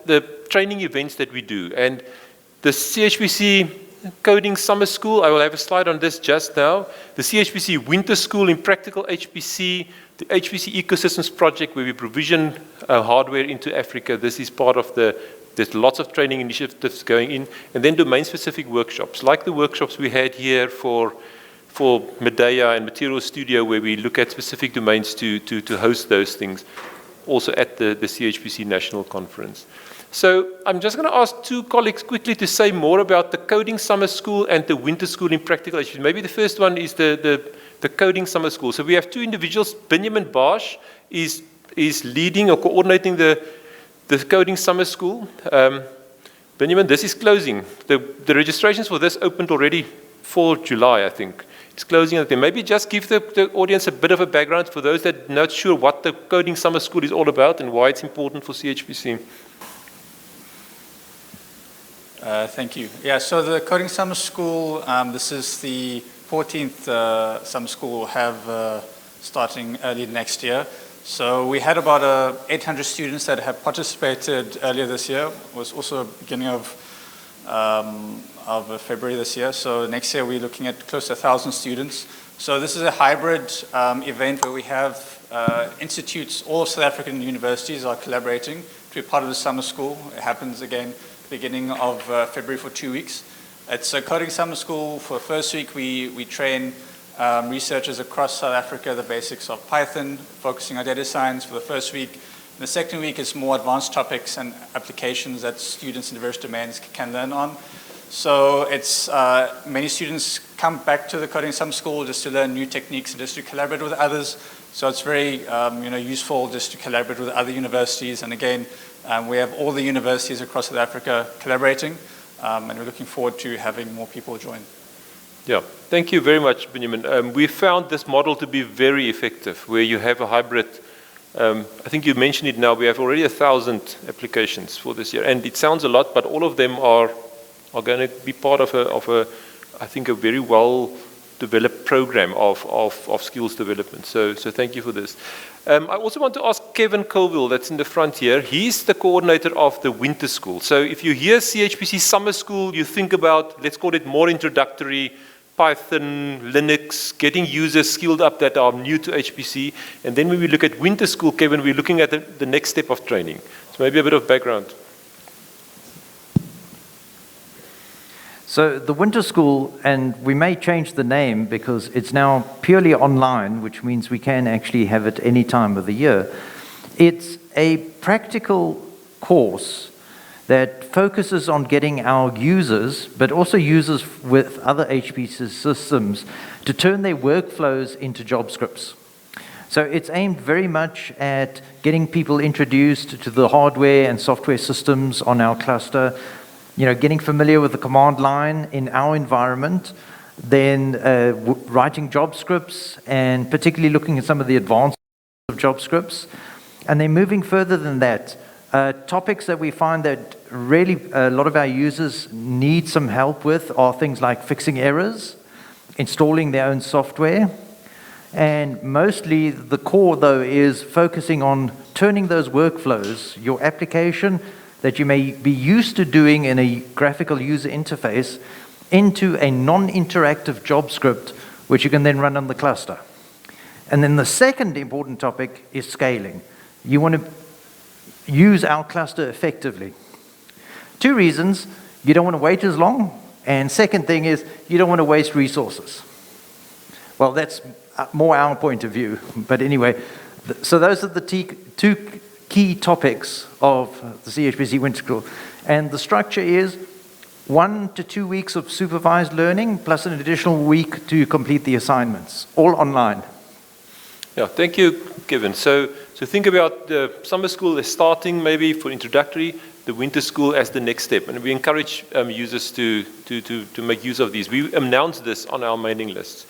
Speaker 9: the training events that we do. And the CHPC Coding Summer School, I will have a slide on this just now. The CHPC Winter School in Practical HPC, the HPC Ecosystems Project where we provision hardware into Africa. This is part of there's lots of training initiatives going in. And then domain-specific workshops, like the workshops we had here for Medea and Material Studio, where we look at specific domains to host those things, also at the CHPC National Conference. So I'm just going to ask two colleagues quickly to say more about the Coding Summer School and the Winter School in Practical HPC. Maybe the first one is the Coding Summer School. So we have two individuals. Benjamin Bosch is leading or coordinating the Coding Summer School. Benjamin, this is closing. The registrations for this opened already for July, I think. It's closing. Maybe just give the audience a bit of a background for those that are not sure what the Coding Summer School is all about and why it's important for CHPC.
Speaker 10: Thank you. Yeah, so the Coding Summer School, this is the 14th summer school we'll have starting early next year. So we had about 800 students that have participated earlier this year. It was also beginning of February this year. So next year we're looking at close to 1,000 students. So this is a hybrid event where we have institutes, all of South African universities are collaborating to be part of the summer school. It happens again beginning of February for 2 weeks. It's a coding summer school. For the first week, we train researchers across South Africa the basics of Python, focusing on data science for the first week. And the second week is more advanced topics and applications that students in various domains can learn on. So it's many students come back to the coding summer school just to learn new techniques and just to collaborate with others. So it's very useful just to collaborate with other universities. And again, we have all the universities across South Africa collaborating, and we're looking forward to having more people join.
Speaker 9: Yeah, thank you very much, Benjamin. We found this model to be very effective, where you have a hybrid. I think you mentioned it now. We have already 1,000 applications for this year, and it sounds a lot, but all of them are going to be part of I think, a very well-developed program of skills development. So thank you for this. I also want to ask Kevin Colville, that's in the front here. He's the coordinator of the Winter School. So if you hear CHPC Summer School, you think about, let's call it more introductory, Python, Linux, getting users skilled up that are new to HPC. And then when we look at Winter School, Kevin, we're looking at the next step of training. So maybe a bit of background.
Speaker 11: So the Winter School, and we may change the name because it's now purely online, which means we can actually have it any time of the year. It's a practical course that focuses on getting our users, but also users with other HPC systems, to turn their workflows into job scripts. So it's aimed very much at getting people introduced to the hardware and software systems on our cluster, getting familiar with the command line in our environment, then writing job scripts, and particularly looking at some of the advanced of job scripts. And then moving further than that, topics that we find that really a lot of our users need some help with are things like fixing errors, installing their own software, and mostly the core, though, is focusing on turning those workflows, your application that you may be used to doing in a graphical user interface, into a non-interactive job script, which you can then run on the cluster. And then the second important topic is scaling. You want to use our cluster effectively. 2 reasons: you don't want to wait as long, and second thing is you don't want to waste resources. Well, that's more our point of view. But anyway, so those are the two key topics of the CHPC Winter School. And the structure is 1 to 2 weeks of supervised learning plus an additional week to complete the assignments, all online.
Speaker 9: Yeah, thank you, Kevin. So think about the summer school as starting maybe for introductory, the winter school as the next step. And we encourage users to make use of these. We announced this on our mailing lists.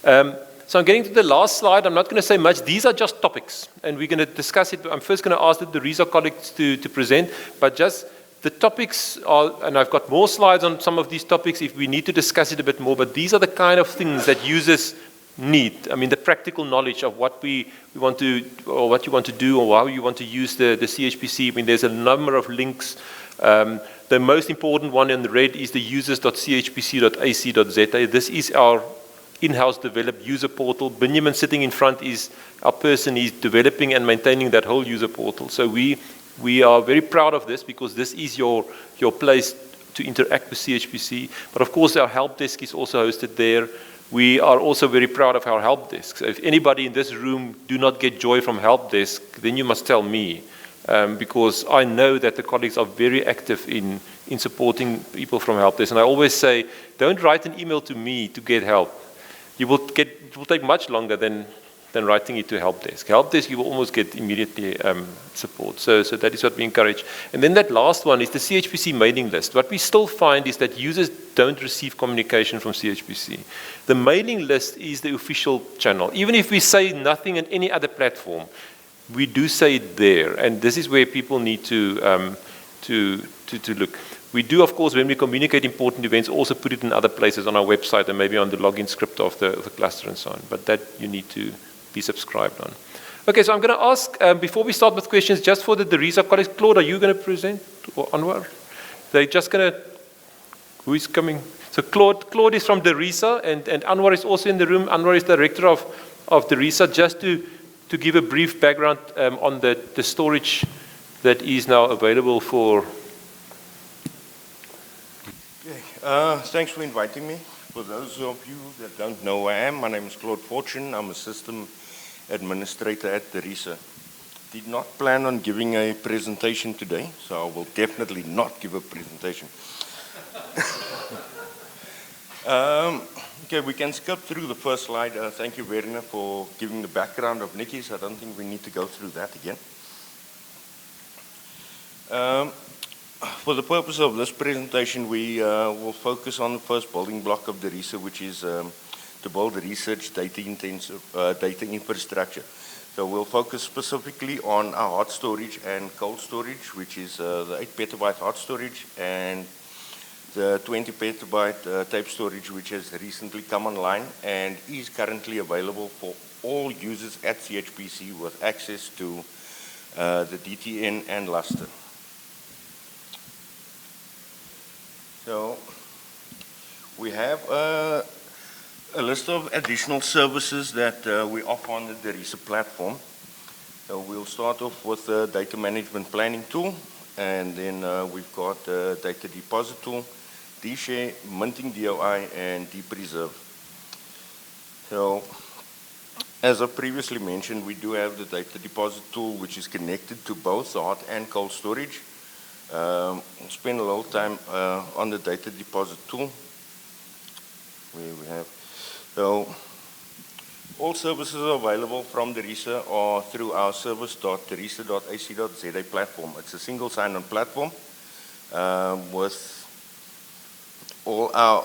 Speaker 9: So I'm getting to the last slide. I'm not going to say much. These are just topics, and we're going to discuss it. I'm first going to ask the RISA colleagues to present, but just the topics are, and I've got more slides on some of these topics if we need to discuss it a bit more, but these are the kind of things that users need. I mean, the practical knowledge of what we want to, or what you want to do, or how you want to use the CHPC. I mean, there's a number of links. The most important one in the red is the users.chpc.ac.za. This is our in-house developed user portal. Benjamin sitting in front is our person. He's developing and maintaining that whole user portal. So we are very proud of this because this is your place to interact with CHPC. But of course, our help desk is also hosted there. We are also very proud of our help desk. So if anybody in this room do not get joy from help desk, then you must tell me, because I know that the colleagues are very active in supporting people from help desk. And I always say, don't write an email to me to get help. It will take much longer than writing it to help desk. Help desk, you will almost get immediately support. So that is what we encourage. And then that last one is the CHPC mailing list. What we still find is that users don't receive communication from CHPC. The mailing list is the official channel. Even if we say nothing on any other platform, we do say it there. And this is where people need to look. We do, of course, when we communicate important events, also put it in other places on our website and maybe on the login script of the cluster and so on. But that you need to be subscribed on. Okay, so I'm going to ask, before we start with questions, just for the RISA colleagues, Claude, are you going to present? Or Anwar? They're just going to, who is coming? So Claude is from the RISA, and Anwar is also in the room. Anwar is director of the RISA, just to give a brief background on the storage that is now available for.
Speaker 12: Thanks for inviting me. For those of you that don't know who I am, my name is Claude Fortune. I'm a system administrator at the RISA. Did not plan on giving a presentation today, so I will definitely not give a presentation. Okay, we can skip through the first slide. Thank you, Verena, for giving the background of Nikki's. I don't think we need to go through that again. For the purpose of this presentation, we will focus on the first building block of the RISA, which is to build research data-intensive data infrastructure. So we'll focus specifically on our hot storage and cold storage, which is the 8 petabyte hot storage and the 20 petabyte tape storage, which has recently come online and is currently available for all users at CHPC with access to the DTN and Luster. So we have a list of additional services that we offer on the RISA platform. So we'll start off with the data management planning tool, and then we've got the data deposit tool, DShare, minting DOI, and DPreserve. So as I previously mentioned, we do have the data deposit tool, which is connected to both the hot and cold storage. We'll spend a little time on the data deposit tool. Where we have, so all services available from the RISA are through our service.risa.ac.za platform. It's a single sign-on platform with all our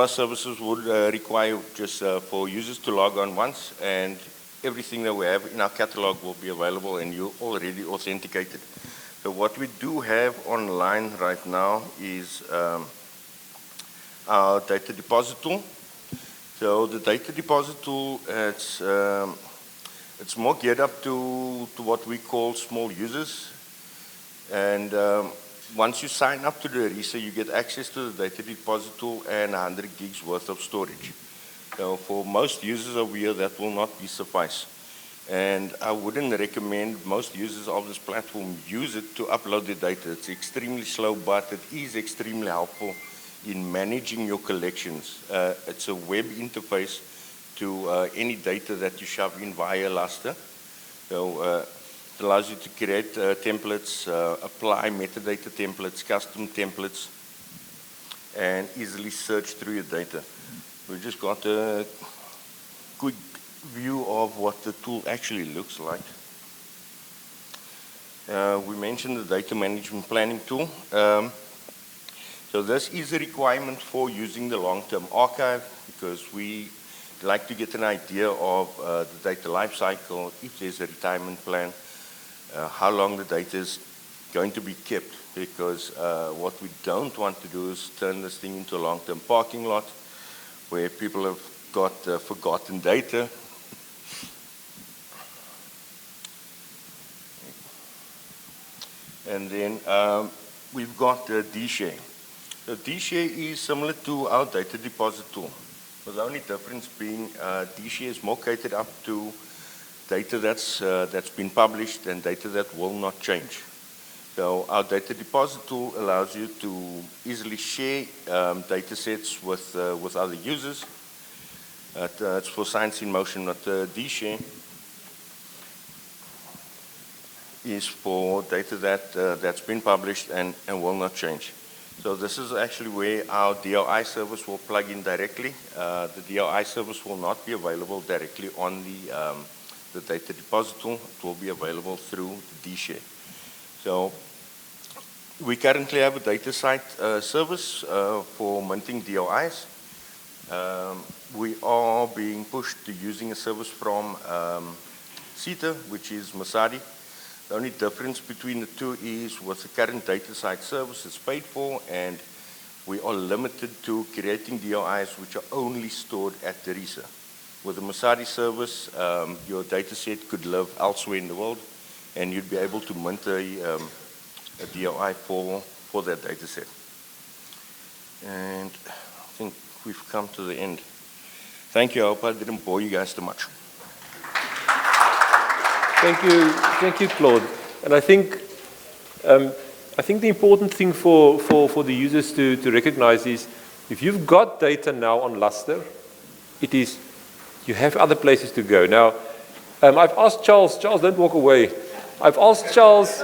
Speaker 12: services would require just for users to log on once, and everything that we have in our catalog will be available and you're already authenticated. So what we do have online right now is our data deposit tool. So the data deposit tool, it's more geared up to what we call small users. And once you sign up to the RISA, you get access to the data deposit tool and 100 gigs worth of storage. So for most users over here, that will not be suffice. And I wouldn't recommend most users of this platform use it to upload the data. It's extremely slow, but it is extremely helpful in managing your collections. It's a web interface to any data that you shove in via Lustre. So it allows you to create templates, apply metadata templates, custom templates, and easily search through your data. We just got a quick view of what the tool actually looks like. We mentioned the data management planning tool. So this is a requirement for using the long-term archive because we like to get an idea of the data lifecycle, if there's a retirement plan, how long the data is going to be kept, because what we don't want to do is turn this thing into a long-term parking lot where people have got forgotten data. And then we've got D-Share. So D-Share is similar to our data deposit tool, with the only difference being D-Share is more catered up to data that's been published and data that will not change. So our data deposit tool allows you to easily share data sets with other users. It's for Science in Motion, not D-Share. Is for data that's been published and will not change. So this is actually where our DOI service will plug in directly. The DOI service will not be available directly on the data deposit tool. It will be available through the D-Share. So we currently have a data site service for minting DOIs. We are being pushed to using a service from CETA, which is Masadi. The only difference between the two is with the current data site service it's paid for, and we are limited to creating DOIs which are only stored at the RISA. With the Masadi service, your data set could live elsewhere in the world, and you'd be able to mint a DOI for that data set. And I think we've come to the end. Thank you. I hope I didn't bore you guys too much.
Speaker 9: Thank you, Claude. And I think the important thing for the users to recognize is, if you've got data now on Lustre, you have other places to go. Now, I've asked Charles, don't walk away. I've asked Charles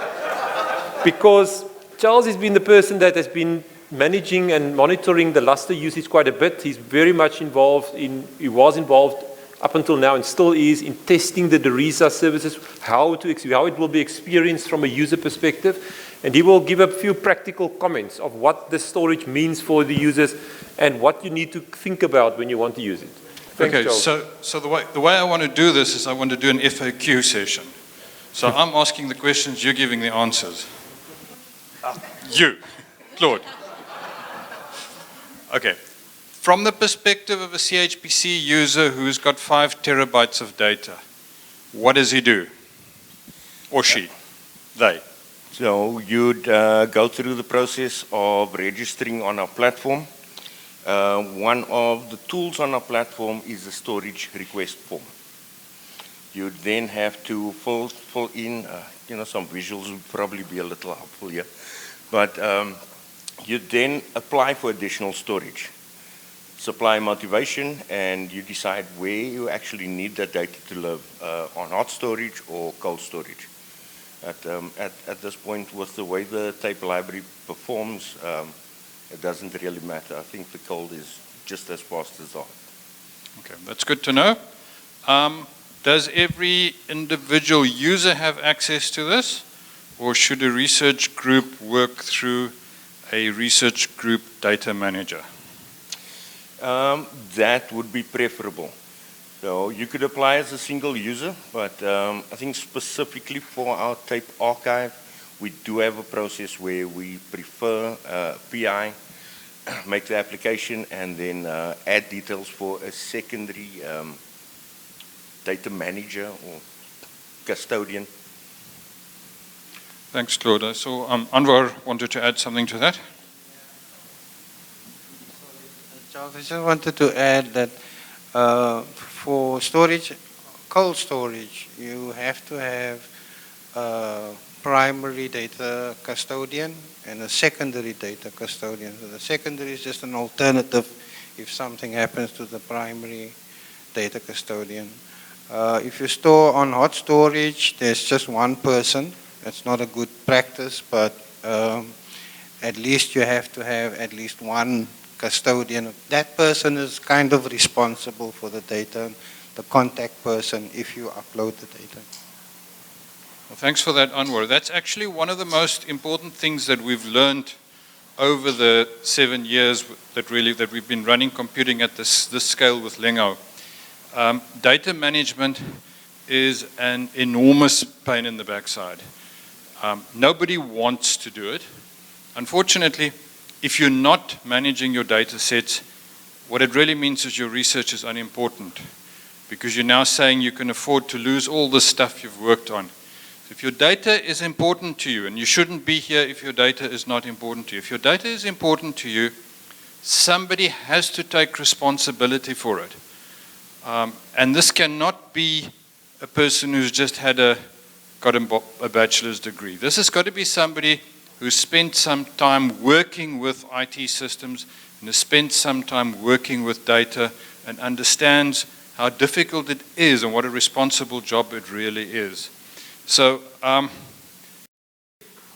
Speaker 9: because Charles has been the person that has been managing and monitoring the Lustre usage quite a bit. He's very much involved he was involved up until now and still is in testing the DERISA services, how it will be experienced from a user perspective. And he will give a few practical comments of what the storage means for the users and what you need to think about when you want to use it. Thanks,
Speaker 8: okay,
Speaker 9: Charles.
Speaker 8: so the way I want to do this is I want to do an FAQ session. So I'm asking the questions, you're giving the answers. You, Claude. Okay. From the perspective of a CHPC user who's got 5 terabytes of data, what does he do? Or she? They?
Speaker 12: So you'd go through the process of registering on our platform. One of the tools on our platform is a storage request form. You'd then have to fill in, some visuals would probably be a little helpful here. But you'd then apply for additional storage. Supply motivation, and you decide where you actually need that data to live, on hot storage or cold storage. At this point, with the way the tape library performs, it doesn't really matter. I think the cold is just as fast as hot.
Speaker 8: Okay, that's good to know. Does every individual user have access to this, or should a research group work through a research group data manager?
Speaker 12: That would be preferable. So you could apply as a single user, but I think specifically for our tape archive, we do have a process where we prefer PI, make the application, and then add details for a secondary data manager or custodian.
Speaker 8: Thanks, Claude. I saw Anwar wanted to add something to that.
Speaker 13: Charles, I just wanted to add that for storage, cold storage, you have to have a primary data custodian and a secondary data custodian. So the secondary is just an alternative if something happens to the primary data custodian. If you store on hot storage, there's just one person. That's not a good practice, but at least you have to have at least one custodian. That person is kind of responsible for the data, the contact person if you upload the data.
Speaker 8: Well, thanks for that, Anwar. That's actually one of the most important things that we've learned over the 7 years that we've been running computing at this scale with Lengau. Data management is an enormous pain in the backside. Nobody wants to do it. Unfortunately, if you're not managing your data sets, what it really means is your research is unimportant, because you're now saying you can afford to lose all the stuff you've worked on. If your data is important to you, and you shouldn't be here if your data is not important to you. If your data is important to you, somebody has to take responsibility for it. And this cannot be a person who's just got a bachelor's degree. This has got to be somebody who spent some time working with IT systems and has spent some time working with data and understands how difficult it is and what a responsible job it really is. So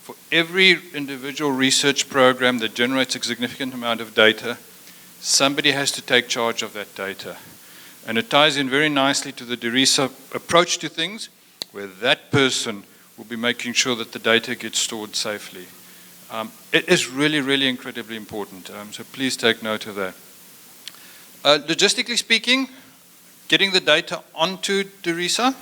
Speaker 8: for every individual research program that generates a significant amount of data, somebody has to take charge of that data. And it ties in very nicely to the DERISA approach to things, where that person will be making sure that the data gets stored safely. It is really, really incredibly important, so please take note of that. Logistically speaking, getting the data onto DERISA?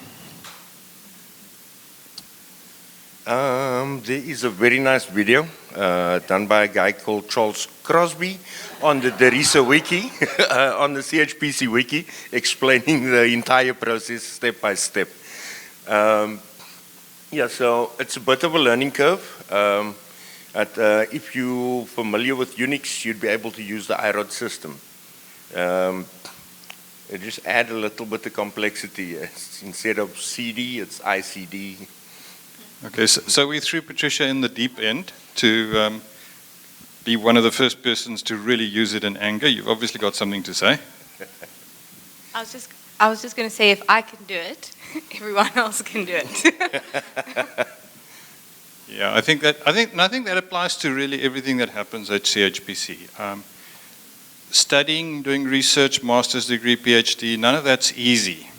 Speaker 12: There is a very nice video done by a guy called Charles Crosby on the DERISA wiki, on the CHPC wiki, explaining the entire process step by step. Yeah, so it's a bit of a learning curve. If you're familiar with Unix, you'd be able to use the IROD system. It just adds a little bit of complexity. Instead of CD, it's ICD.
Speaker 8: Okay, so we threw Patricia in the deep end to be one of the first persons to really use it in anger. You've obviously got something to say.
Speaker 14: I was just going to say, if I can do it, everyone else can do it.
Speaker 8: Yeah, I think that applies to really everything that happens at CHPC. Studying, doing research, master's degree, PhD, none of that's easy.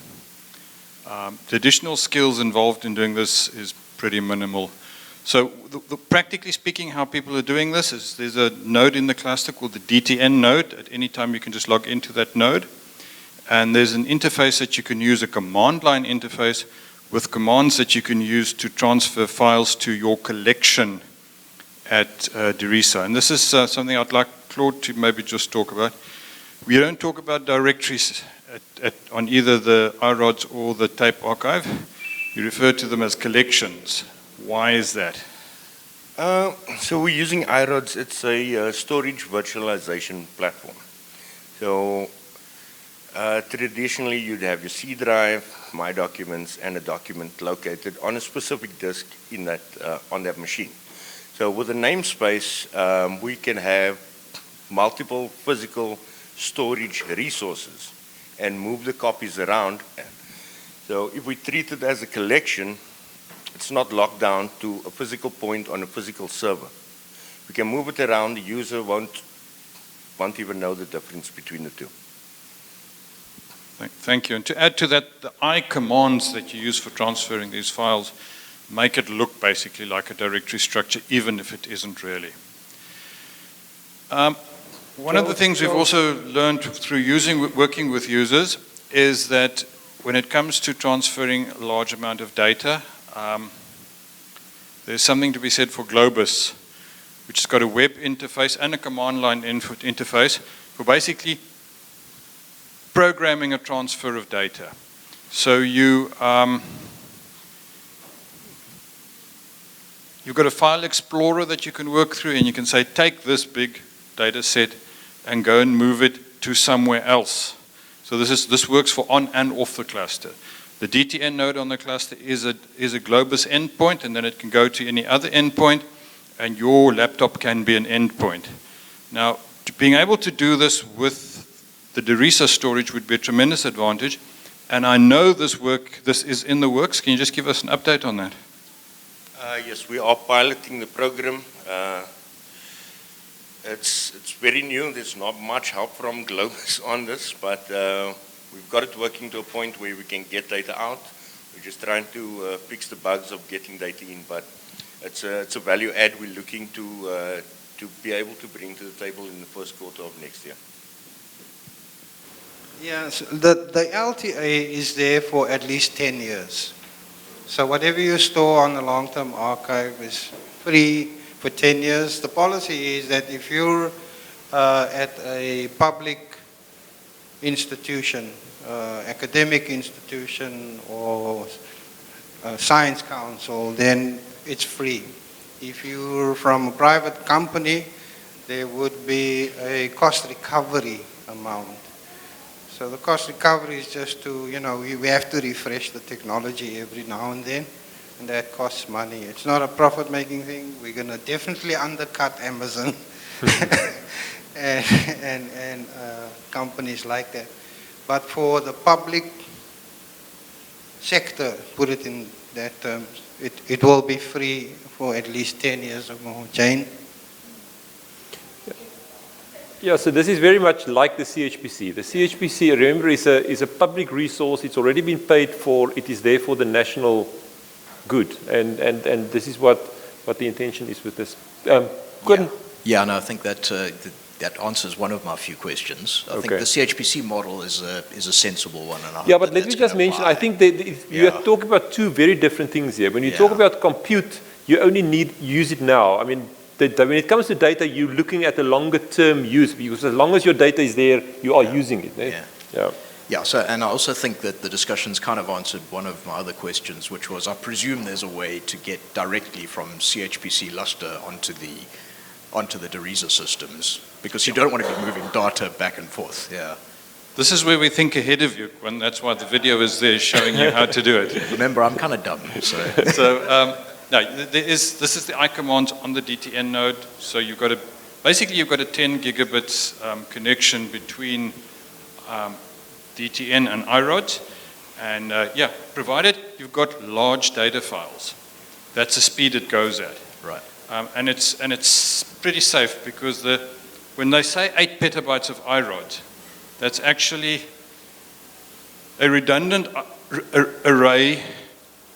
Speaker 8: The additional skills involved in doing this is pretty minimal. So practically speaking, how people are doing this is there's a node in the cluster called the DTN node. At any time you can just log into that node. And there's an interface that you can use, a command line interface, with commands that you can use to transfer files to your collection at DERISA. And this is something I'd like Claude to maybe just talk about. We don't talk about directories on either the IRODs or the tape archive. You refer to them as collections. Why is that?
Speaker 12: So we're using IRODs. It's a storage virtualization platform. So traditionally, you'd have your C drive, My Documents, and a document located on a specific disk in that, on that machine. So with a namespace, we can have multiple physical storage resources and move the copies around. So if we treat it as a collection, it's not locked down to a physical point on a physical server. We can move it around. The user won't even know the difference between the two.
Speaker 8: Thank you. And to add to that, the I commands that you use for transferring these files make it look basically like a directory structure, even if it isn't really. One of the things we've also learned through working with users is that when it comes to transferring a large amount of data, there's something to be said for Globus, which has got a web interface and a command line interface for basically programming a transfer of data. So you've got a file explorer that you can work through, and you can say, take this big data set and go and move it to somewhere else. So this works for on and off the cluster. The DTN node on the cluster is a Globus endpoint, and then it can go to any other endpoint, and your laptop can be an endpoint. Now, being able to do this with the Derisa storage would be a tremendous advantage. And I know this is in the works. Can you just give us an update on that?
Speaker 12: Yes, we are piloting the program. It's very new. There's not much help from Globus on this, but we've got it working to a point where we can get data out. We're just trying to fix the bugs of getting data in, but it's a value add we're looking to be able to bring to the table in the first quarter of next year.
Speaker 13: Yes, the LTA is there for at least 10 years. So whatever you store on the long-term archive is free for 10 years. The policy is that if you're at a public institution, academic institution, or science council, then it's free. If you're from a private company, there would be a cost recovery amount. So the cost recovery is just to, we have to refresh the technology every now and then, and that costs money. It's not a profit-making thing. We're going to definitely undercut Amazon and companies like that. But for the public sector, put it in that terms, it will be free for at least 10 years or more. Jane?
Speaker 9: Yeah, so this is very much like the CHPC. The CHPC, remember, is a public resource. It's already been paid for. It is there for the national good. And this is what the intention is with this. Gordon?
Speaker 4: Yeah, no, I think that that answers one of my few questions. I think the CHPC model is a sensible one. And
Speaker 9: yeah, but let me just mention, I think that you are talking about two very different things here. When you talk about compute, you only use it now. I mean, when it comes to data, you're looking at a longer term use, because as long as your data is there, you are using it. Eh?
Speaker 4: Yeah, so, and I also think that the discussion's kind of answered one of my other questions, which was, I presume there's a way to get directly from CHPC Luster onto the Derisa systems, because you don't want to be moving data back and forth. Yeah.
Speaker 8: This is where we think ahead of you, and that's why the video is there showing you how to do it.
Speaker 4: Remember, I'm kind of dumb, so.
Speaker 8: No, this is the I command on the DTN node. So you've got basically you've got a 10 gigabits connection between DTN and iROD, and provided you've got large data files, that's the speed it goes at.
Speaker 4: Right.
Speaker 8: And it's pretty safe, because when they say 8 petabytes of iROD, that's actually a redundant array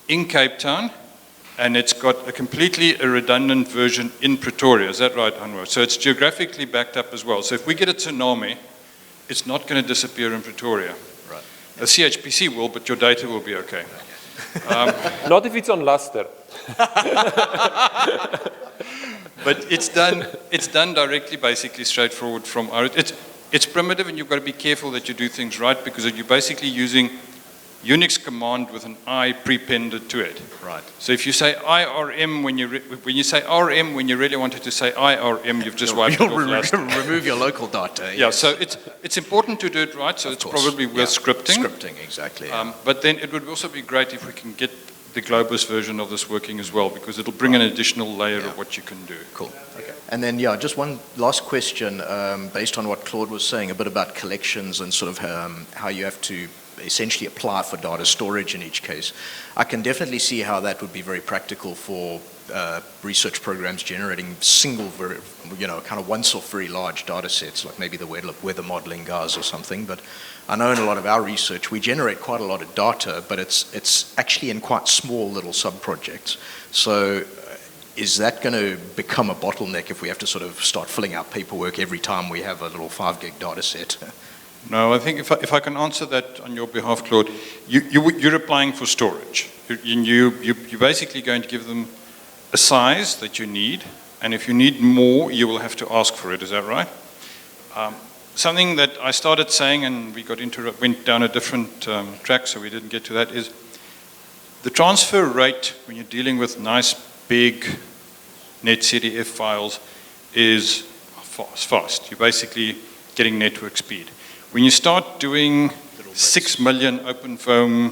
Speaker 8: in Cape Town, and it's got a completely redundant version in Pretoria. Is that right, Anwar? So it's geographically backed up as well. So if we get a tsunami, it's not going to disappear in Pretoria.
Speaker 4: Right.
Speaker 8: The CHPC will, but your data will be okay.
Speaker 9: Not if it's on Luster.
Speaker 8: But it's done directly, basically straightforward from iROD. It's primitive, and you've got to be careful that you do things right, because you're basically using Unix command with an I prepended to it.
Speaker 4: Right.
Speaker 8: So if you say IRM when you say RM when you really wanted to say IRM, you've just wiped it off.
Speaker 4: Remove your local data.
Speaker 8: Yeah. Yes. So it's important to do it right. So it's probably worth scripting.
Speaker 4: Scripting, exactly. Yeah.
Speaker 8: But then it would also be great if we can get the Globus version of this working as well, because it'll bring an additional layer of what you can do.
Speaker 4: Cool. Okay. And then, just one last question, based on what Claude was saying, a bit about collections and sort of how you have to essentially apply for data storage in each case. I can definitely see how that would be very practical for research programs generating single, kind of once-off very large data sets, like maybe the weather modeling guys or something. But I know in a lot of our research, we generate quite a lot of data, but it's actually in quite small little sub-projects. So is that going to become a bottleneck if we have to sort of start filling out paperwork every time we have a little 5 gig data set?
Speaker 8: No, I think if I can answer that on your behalf, Claude, you're applying for storage. You're basically going to give them a size that you need, and if you need more, you will have to ask for it. Is that right? Something that I started saying, and we went down a different track, so we didn't get to that, is the transfer rate when you're dealing with nice big NetCDF files is fast. You're basically getting network speed. When you start doing 6 million open foam,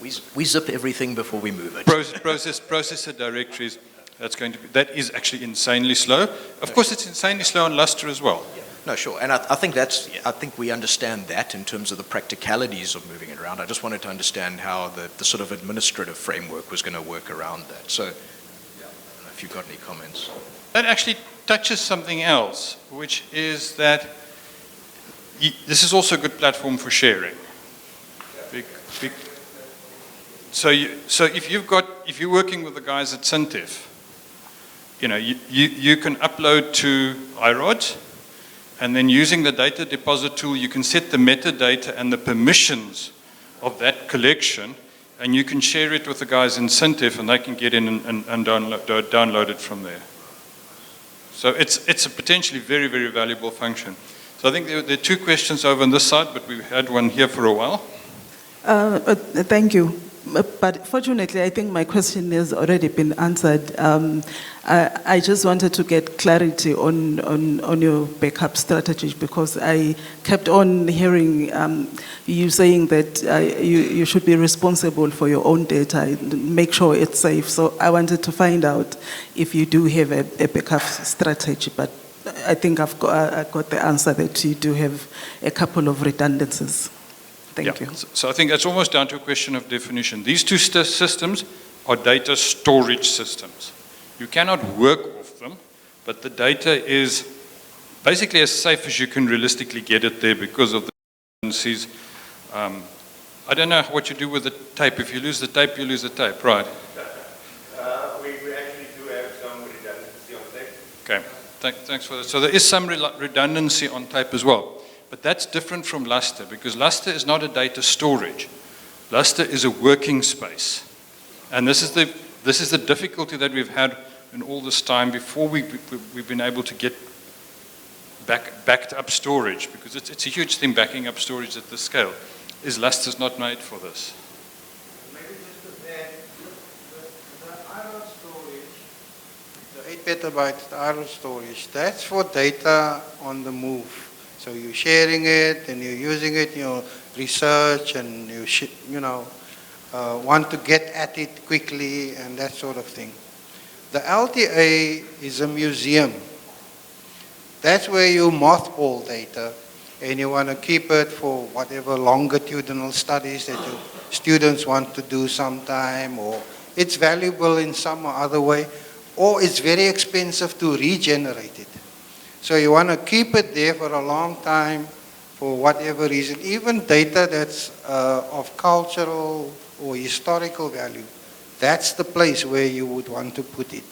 Speaker 4: we zip everything before we move it.
Speaker 8: Processor directories, that is actually insanely slow. Of course, it's insanely slow on Luster as well.
Speaker 4: No, sure. And I think I think we understand that in terms of the practicalities of moving it around. I just wanted to understand how the sort of administrative framework was going to work around that. So, I don't know if you've got any comments.
Speaker 8: That actually touches something else, which is that this is also a good platform for sharing. So if you're working with the guys at Syntif, you can upload to iRod, and then using the data deposit tool, you can set the metadata and the permissions of that collection, and you can share it with the guys in Syntif, and they can get in and download it from there. So it's a potentially very, very valuable function. So I think there are two questions over on this side, but we've had one here for a while.
Speaker 15: Thank you. But fortunately, I think my question has already been answered. I just wanted to get clarity on your backup strategy, because I kept on hearing you saying that you should be responsible for your own data, make sure it's safe. So I wanted to find out if you do have a backup strategy, but I think I got the answer that you do have a couple of redundancies. Thank you.
Speaker 8: So I think that's almost down to a question of definition. These two systems are data storage systems. You cannot work off them, but the data is basically as safe as you can realistically get it there because of the redundancies. I don't know what you do with the tape. If you lose the tape, you lose the tape, right?
Speaker 12: We actually do have some redundancy on tape.
Speaker 8: Okay, thanks for that. So there is some redundancy on tape as well. But that's different from Luster, because Luster is not a data storage. Luster is a working space. And this is the difficulty that we've had in all this time before we've been able to get backed up storage, because it's a huge thing backing up storage at this scale. Is Luster's not made for this?
Speaker 13: Maybe just to add, the iRod storage, the 8 petabytes iRod storage, that's for data on the move. So you're sharing it and you're using it in your research, and you want to get at it quickly and that sort of thing. The LTA is a museum. That's where you mothball data, and you want to keep it for whatever longitudinal studies that your students want to do sometime, or it's valuable in some other way, or it's very expensive to regenerate it. So you want to keep it there for a long time for whatever reason, even data that's of cultural or historical value. That's the place where you would want to put it.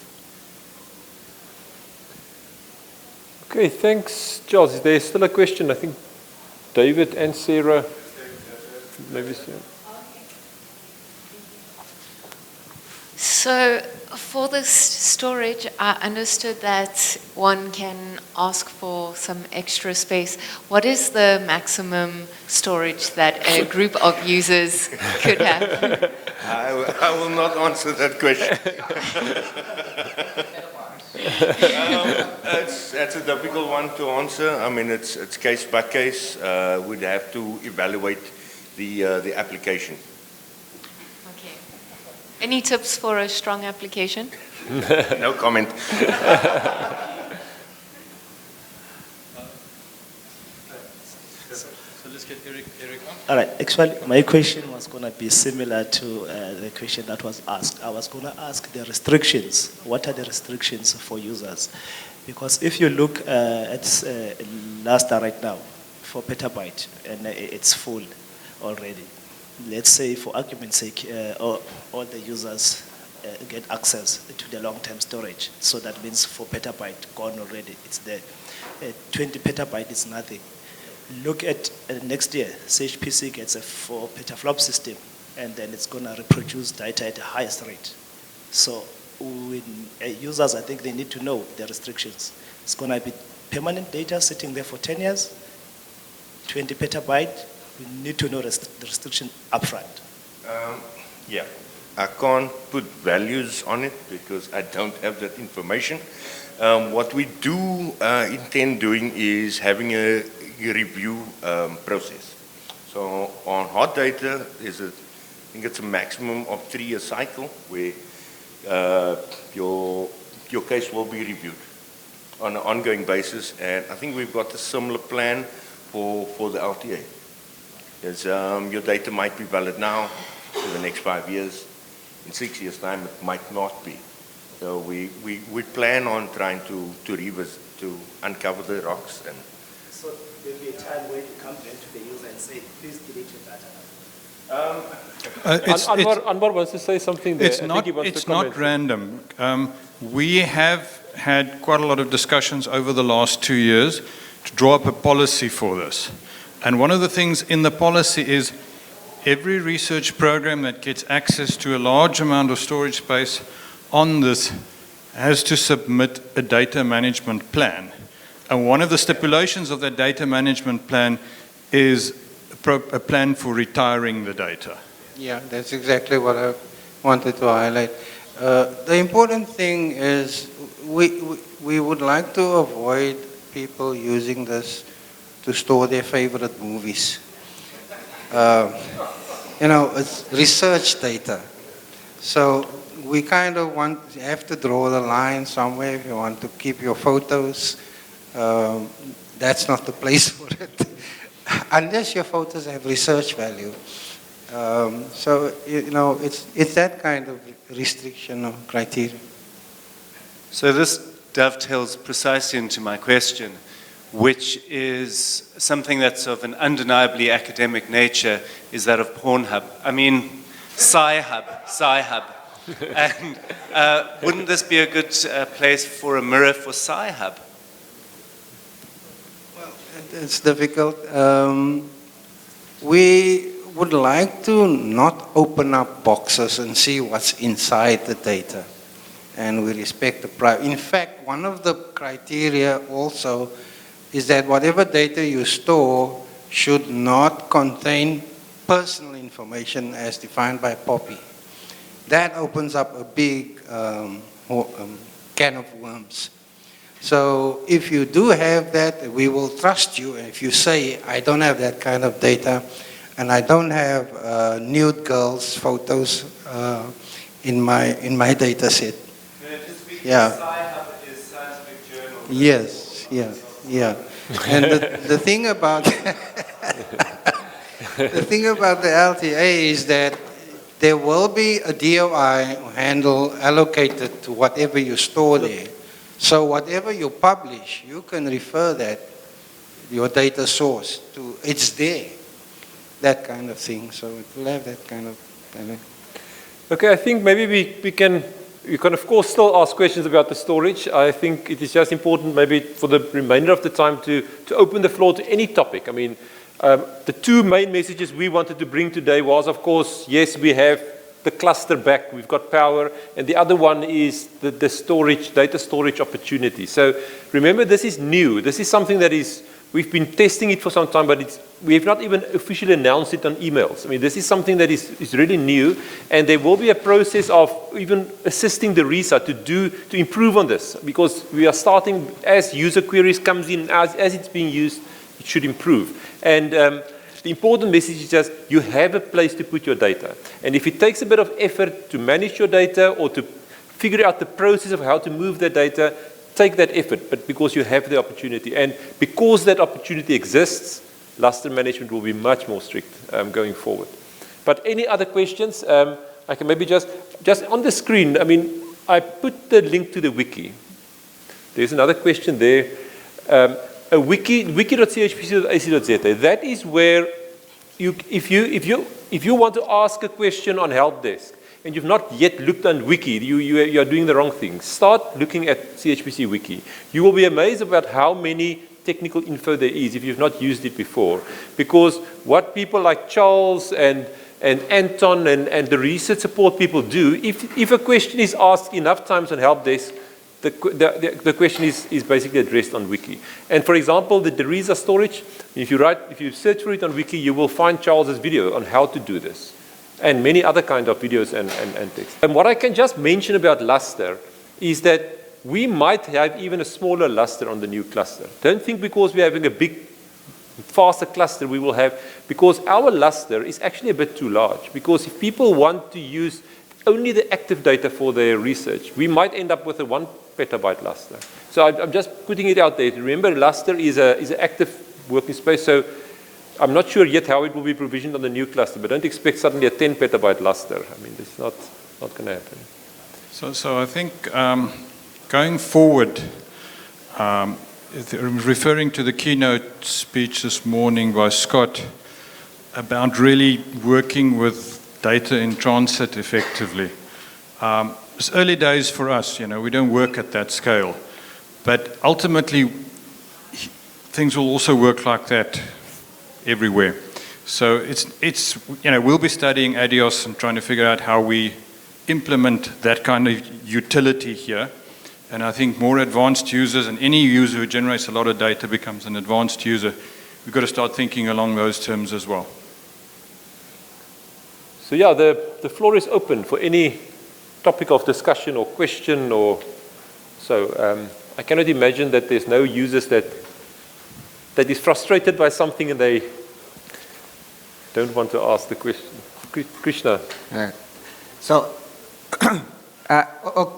Speaker 9: Okay, thanks, Charles. Is there still a question? I think David and Sarah. Maybe Sarah.
Speaker 16: So for this storage, I understood that one can ask for some extra space. What is the maximum storage that a group of users could have?
Speaker 12: I will not answer that question. That's a difficult one to answer. I mean, it's case by case. We'd have to evaluate the application.
Speaker 16: Okay. Any tips for a strong application?
Speaker 12: No comment.
Speaker 8: So let's get Eric on.
Speaker 17: All right. Actually, my question was going to be similar to the question that was asked. I was going to ask the restrictions. What are the restrictions for users? Because if you look at Luster right now, 4 petabyte, and it's full already. Let's say, for argument's sake, all the users get access to the long-term storage. So that means 4 petabyte gone already. It's there. 20 petabyte is nothing. Look at next year, Chpc gets a 4 petaflop system, and then it's going to reproduce data at the highest rate. So when users, I think they need to know the restrictions. It's going to be permanent data sitting there for 10 years, 20 petabyte. We need to know the restriction upfront.
Speaker 12: Yeah, I can't put values on it because I don't have that information. What we do intend doing is having a review process. So on hard data, I think it's a maximum of 3-year cycle where your case will be reviewed. on an ongoing basis, and I think we've got a similar plan for the LTA. It's, your data might be valid now for the next 5 years. In 6 years' time, it might not be. So we plan on trying to revisit, to uncover the rocks. And
Speaker 17: so there'll be a time where you come back to the user and say, please delete your data.
Speaker 9: Anwar wants to say something there.
Speaker 8: It's not random. We have had quite a lot of discussions over the last 2 years to draw up a policy for this. And one of the things in the policy is every research program that gets access to a large amount of storage space on this has to submit a data management plan. And one of the stipulations of that data management plan is a plan for retiring the data.
Speaker 13: Yeah, that's exactly what I wanted to highlight. The important thing is we would like to avoid people using this to store their favorite movies. It's research data. So we kind of have to draw the line somewhere. If you want to keep your photos, that's not the place for it. Unless your photos have research value. So, it's that kind of restriction or criteria.
Speaker 18: So this dovetails precisely into my question, which is something that's of an undeniably academic nature, is that of Pornhub. I mean, Sci-Hub. And wouldn't this be a good place for a mirror for Sci-Hub?
Speaker 13: Well, it's difficult. We would like to not open up boxes and see what's inside the data. And we respect the privacy. In fact, one of the criteria also is that whatever data you store should not contain personal information as defined by POPI. That opens up a big can of worms. So if you do have that, we will trust you. If you say, I don't have that kind of data, and I don't have nude girls' photos in my data set. Yeah.
Speaker 18: Is scientific journal.
Speaker 13: Yes, yeah. And the thing about the thing about the LTA is that there will be a DOI handle allocated to whatever you store there. So whatever you publish, you can refer that, your data source, to, it's there. That kind of thing. So it will have that kind of...
Speaker 9: Okay, I think maybe you can of course still ask questions about the storage. I think it is just important maybe for the remainder of the time to open the floor to any topic. I mean, the two main messages we wanted to bring today was, of course, yes, we have the cluster back, we've got power, and the other one is the storage, data storage opportunity. So remember, this is new. This is something that we've been testing it for some time, but we have not even officially announced it on emails. I mean, this is something that is really new, and there will be a process of even assisting the RISA to improve on this, because we are starting, as user queries comes in, as it's being used, it should improve. And the important message is just, you have a place to put your data. And if it takes a bit of effort to manage your data or to figure out the process of how to move the data, take that effort, but because you have the opportunity. And because that opportunity exists, luster management will be much more strict going forward. But any other questions? I can maybe just on the screen, I mean, I put the link to the wiki. There's another question there. A wiki.chpc.ac.za. That is where if you want to ask a question on help desk, and you've not yet looked on wiki, you are doing the wrong thing. Start looking at CHPC wiki. You will be amazed about how many technical info there is if you've not used it before. Because what people like Charles and Anton and the research support people do, if a question is asked enough times on help desk, the question is basically addressed on wiki. And for example, the RISA storage, if you search for it on wiki, you will find Charles's video on how to do this, and many other kind of videos and text. And what I can just mention about luster is that we might have even a smaller luster on the new cluster. Don't think because we're having a big, faster cluster we will have, because our luster is actually a bit too large. Because if people want to use only the active data for their research, we might end up with a 1 petabyte luster. So I'm just putting it out there. Remember, Luster is an active working space, so I'm not sure yet how it will be provisioned on the new cluster, but don't expect suddenly a 10 petabyte Luster. I mean, it's not going to happen.
Speaker 8: So I think going forward, referring to the keynote speech this morning by Scott about really working with data in transit effectively. It's early days for us, we don't work at that scale. But ultimately, things will also work like that everywhere. So it's we'll be studying ADIOS and trying to figure out how we implement that kind of utility here. And I think more advanced users, and any user who generates a lot of data becomes an advanced user. We've got to start thinking along those terms as well.
Speaker 9: So yeah, the floor is open for any topic of discussion or question or so. I cannot imagine that there's no users that is frustrated by something and they don't want to ask the question. Krishna.
Speaker 19: So,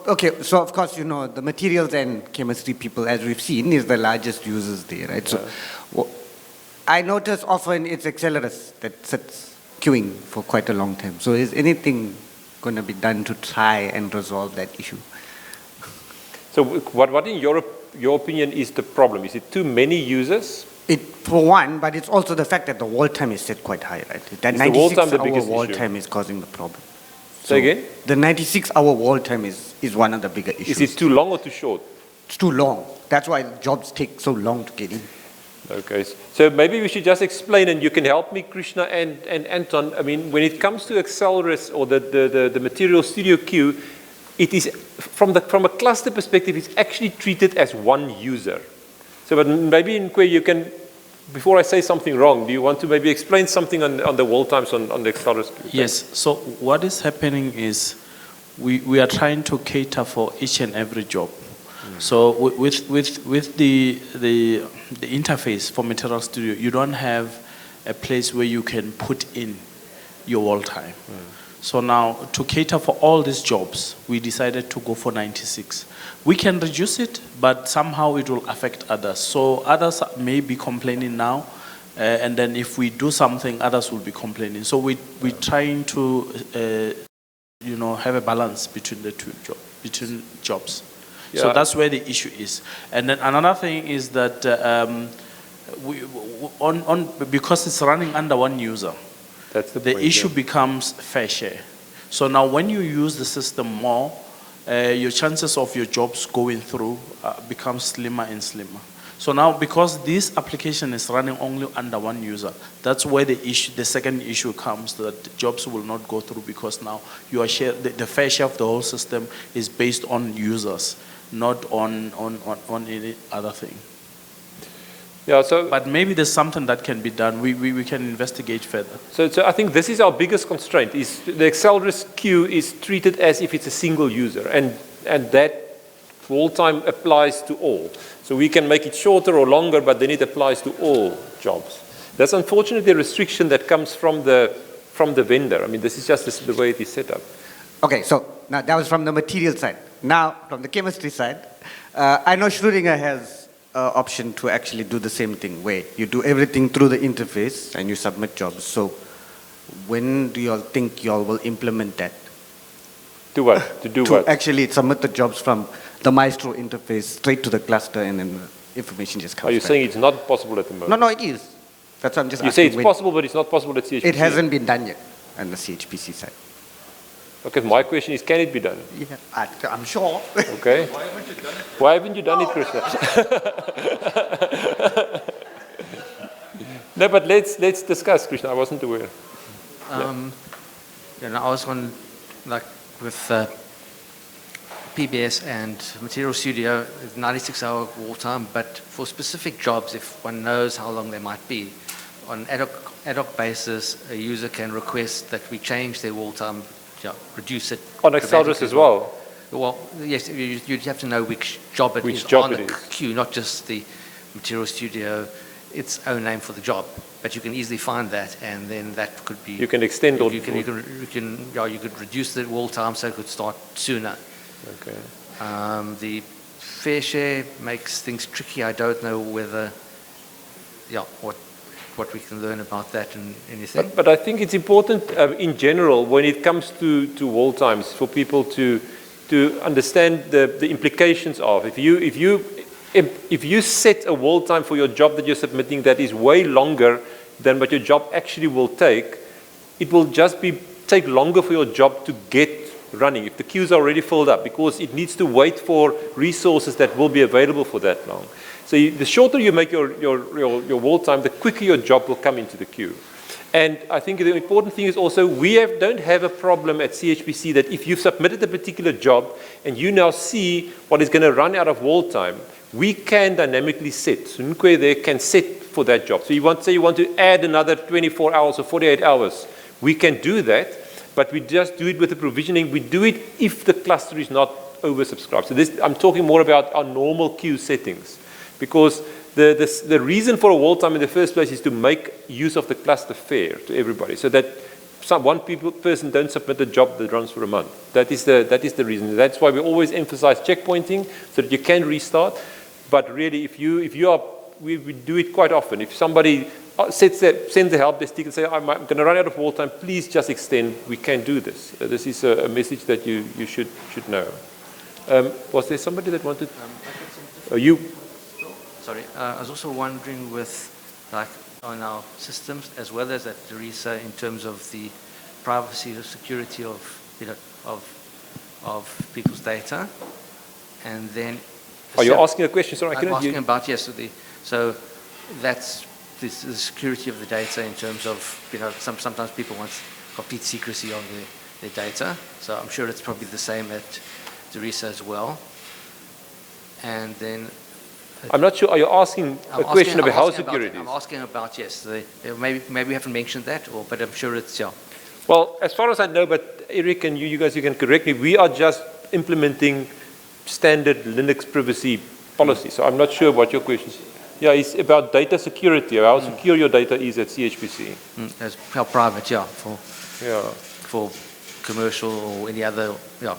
Speaker 19: okay, so of course, the materials and chemistry people, as we've seen, is the largest users there, right? So, I notice often it's Accelerus that sits queuing for quite a long time. So is anything going to be done to try and resolve that issue?
Speaker 9: So what in your opinion is the problem? Is it too many users?
Speaker 19: For one, but it's also the fact that the wall time is set quite high, right? That 96-hour wall time is causing the problem.
Speaker 9: Say again?
Speaker 19: The 96-hour wall time is one of the bigger issues.
Speaker 9: Is it too long or too short?
Speaker 19: It's too long. That's why jobs take so long to get in.
Speaker 9: Okay, so maybe we should just explain, and you can help me, Krishna and Anton. I mean, when it comes to Accelerus or the Material Studio queue, it is from a cluster perspective, it's actually treated as one user. So, but maybe Ingwe, you can, before I say something wrong, do you want to maybe explain something on the wall times on the Accelerus queue?
Speaker 17: Yes. So what is happening is we are trying to cater for each and every job. So with the interface for Material Studio, you don't have a place where you can put in your wall time. So now, to cater for all these jobs, we decided to go for 96. We can reduce it, but somehow it will affect others. So others may be complaining now, and then if we do something, others will be complaining. So we're trying to, have a balance between the between jobs.
Speaker 9: Yeah.
Speaker 17: So that's where the issue is. And then another thing is that because it's running under one user,
Speaker 9: that's
Speaker 17: the issue becomes fair share. So now when you use the system more, your chances of your jobs going through become slimmer and slimmer. So now, because this application is running only under one user, that's where the second issue comes, that jobs will not go through, because now you are the fair share of the whole system is based on users, not on any other thing.
Speaker 9: Yeah,
Speaker 17: but maybe there's something that can be done. We can investigate further.
Speaker 9: So I think this is our biggest constraint, is the Accelerus queue is treated as if it's a single user, and that wall time applies to all. So we can make it shorter or longer, but then it applies to all jobs. That's unfortunately a restriction that comes from the vendor. I mean, this is just the way it is set up.
Speaker 19: Okay, so now that was from the material side. Now, from the chemistry side, I know Schrödinger has option to actually do the same thing, where you do everything through the interface and you submit jobs. So when do you all think you all will implement that?
Speaker 9: To what? To do what?
Speaker 19: To actually submit the jobs from the Maestro interface straight to the cluster, and then the information just comes
Speaker 9: Are you
Speaker 19: back.
Speaker 9: saying it's not possible at the moment?
Speaker 19: No, it is. That's what I'm just
Speaker 9: asking. You say it's possible, but it's not possible at CHPC?
Speaker 19: It hasn't been done yet on the CHPC side.
Speaker 9: Okay, my question is, can it be done?
Speaker 19: Yeah, I'm sure.
Speaker 9: Okay.
Speaker 19: Why haven't you done it?
Speaker 9: Why haven't you done it, Krishna? No, but let's discuss, Krishna. I wasn't aware.
Speaker 20: I was on, with PBS and Material Studio, 96-hour wall time, but for specific jobs, if one knows how long they might be, on ad hoc basis, a user can request that we change their wall time, reduce it.
Speaker 9: On Accelerus as well?
Speaker 20: Well, yes, you'd have to know which job it is on the queue, not just the Material Studio, its own name for the job. But you can easily find that, and then that could be...
Speaker 9: You can extend or...
Speaker 20: You could reduce the wall time so it could start sooner.
Speaker 9: Okay.
Speaker 20: The fair share makes things tricky. I don't know whether, what we can learn about that and anything.
Speaker 9: But I think it's important in general when it comes to wall times for people to understand the implications of if you set a wall time for your job that you're submitting that is way longer than what your job actually will take, it will just take longer for your job to get running if the queues are already filled up, because it needs to wait for resources that will be available for that long. So the shorter you make your wall time, the quicker your job will come into the queue. And I think the important thing is also don't have a problem at CHPC that if you've submitted a particular job and you now see what is going to run out of wall time, we can dynamically set. So Ingwe there can set for that job. So you want to add another 24 hours or 48 hours. We can do that, but we just do it with the provisioning. We do it if the cluster is not oversubscribed. So I'm talking more about our normal queue settings, because the reason for a wall time in the first place is to make use of the cluster fair to everybody, so that one person don't submit a job that runs for a month. That is the reason. That's why we always emphasize checkpointing, so that you can restart. But really, we do it quite often. If somebody sends a help desk ticket and say, I'm going to run out of wall time, please just extend. We can do this. This is a message that you should know. Was there somebody that wanted? You.
Speaker 20: Sorry, I was also wondering on our systems as well as at Teresa in terms of the privacy or security of people's data, and then.
Speaker 9: Are you asking a question? Sorry, I
Speaker 20: I'm asking about so that's the security of the data in terms of sometimes people want complete secrecy on their data. So I'm sure it's probably the same at Teresa as well. And then.
Speaker 9: I'm not sure. Are you asking a question about how secure it is?
Speaker 20: I'm asking about, yes. Maybe we haven't mentioned that, but I'm sure it's, yeah.
Speaker 9: Well, as far as I know, but Eric and you guys, you can correct me, we are just implementing standard Linux privacy policy. So I'm not sure what your question is. Yeah, it's about data security, how secure your data is at CHPC.
Speaker 20: As how private, yeah, for commercial or any other, yeah.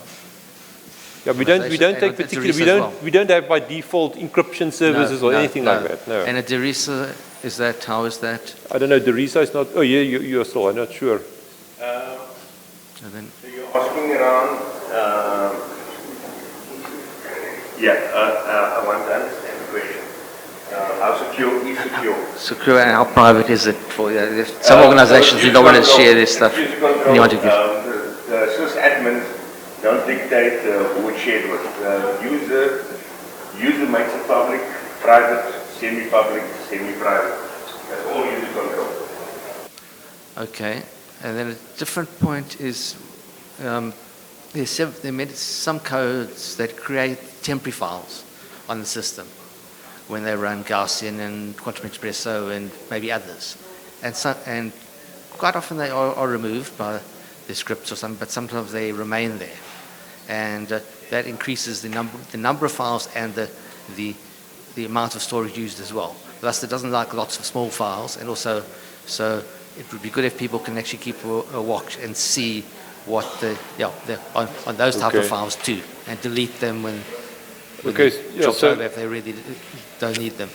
Speaker 9: Yeah, we don't take particular. We don't have by default encryption services or anything like that. No.
Speaker 20: And at Derisa, how is that?
Speaker 9: I don't know. Derisa is not. Oh yeah, you're still. I'm not sure.
Speaker 12: So you're asking around. I want to understand the question. How secure is secure?
Speaker 20: Secure and how private is it for some organizations who don't want to share their stuff?
Speaker 12: The sysadmins don't dictate who it's shared with. User makes it public, private, semi-public, semi-private. That's all user control.
Speaker 20: Okay, and then a different point is there's some codes that create temporary files on the system when they run Gaussian and Quantum Espresso and maybe others, and quite often they are removed by the scripts or something, but sometimes they remain there. And that increases the number of files and the amount of storage used as well. Thus, it doesn't like lots of small files, and also, so it would be good if people can actually keep a watch and see what on those type of files too, and delete them when if they really don't need them.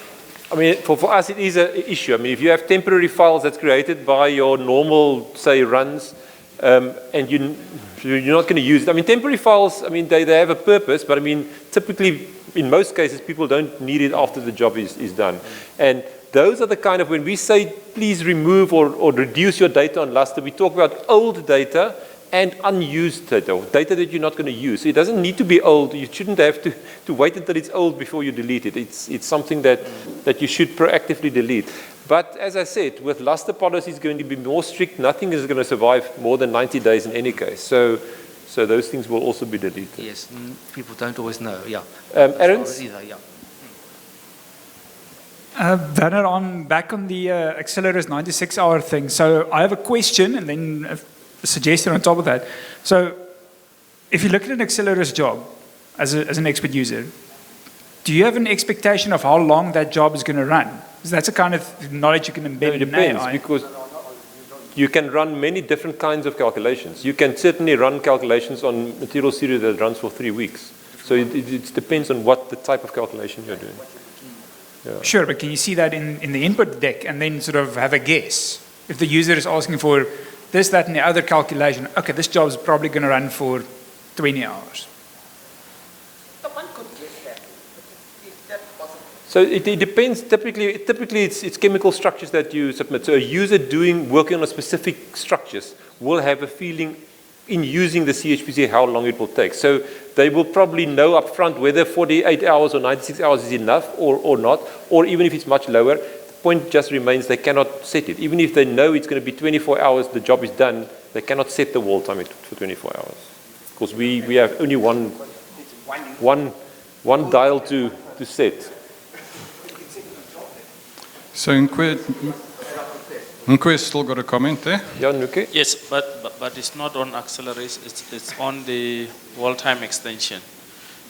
Speaker 9: I mean, for us, it is an issue. I mean, if you have temporary files that's created by your normal, say, runs, and you're not going to use it. I mean, temporary files, I mean, they have a purpose, but I mean, typically, in most cases, people don't need it after the job is done. And those are the kind of, when we say, please remove or reduce your data on Lustre, we talk about old data and unused data, or data that you're not going to use. It doesn't need to be old. You shouldn't have to wait until it's old before you delete it. It's something that you should proactively delete. But as I said, with Lustre policy is going to be more strict. Nothing is going to survive more than 90 days in any case. So those things will also be deleted.
Speaker 20: Yes, people don't always know. Yeah.
Speaker 9: Aaron's?
Speaker 21: Werner, back on the Accelerator's 96-hour thing. So I have a question and then a suggestion on top of that. So if you look at an Accelerator's job as an expert user, do you have an expectation of how long that job is going to run? Because that's a kind of knowledge you can embed in
Speaker 9: depends,
Speaker 21: AI.
Speaker 9: because you can run many different kinds of calculations. You can certainly run calculations on material series that runs for 3 weeks. So it depends on what the type of calculation you're doing. Yeah.
Speaker 21: Sure, but can you see that in the input deck and then sort of have a guess? If the user is asking for this, that, and the other calculation, okay, this job is probably going to run for 20 hours.
Speaker 9: So it depends. Typically it's chemical structures that you submit. So a user working on specific structures will have a feeling in using the CHPC how long it will take. So they will probably know up front whether 48 hours or 96 hours is enough or not, or even if it's much lower. The point just remains they cannot set it. Even if they know it's going to be 24 hours, the job is done, they cannot set the wall time for 24 hours. Because we have only one dial to set.
Speaker 8: So Ingwe still got a comment there?
Speaker 9: Yeah, Nuke?
Speaker 2: Yes, but it's not on acceleration, it's on the wall time extension.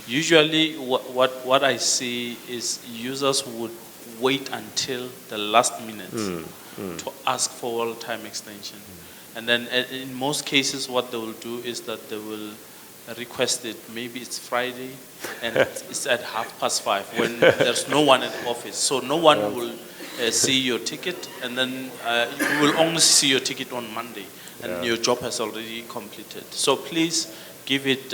Speaker 2: Usually what I see is users would wait until the last minute to ask for wall time extension. And then in most cases what they will do is that they will request it, maybe it's Friday and it's at 5:30 when there's no one at the office. So no one will see your ticket, and then you will only see your ticket on Monday, and your job has already completed. So please give it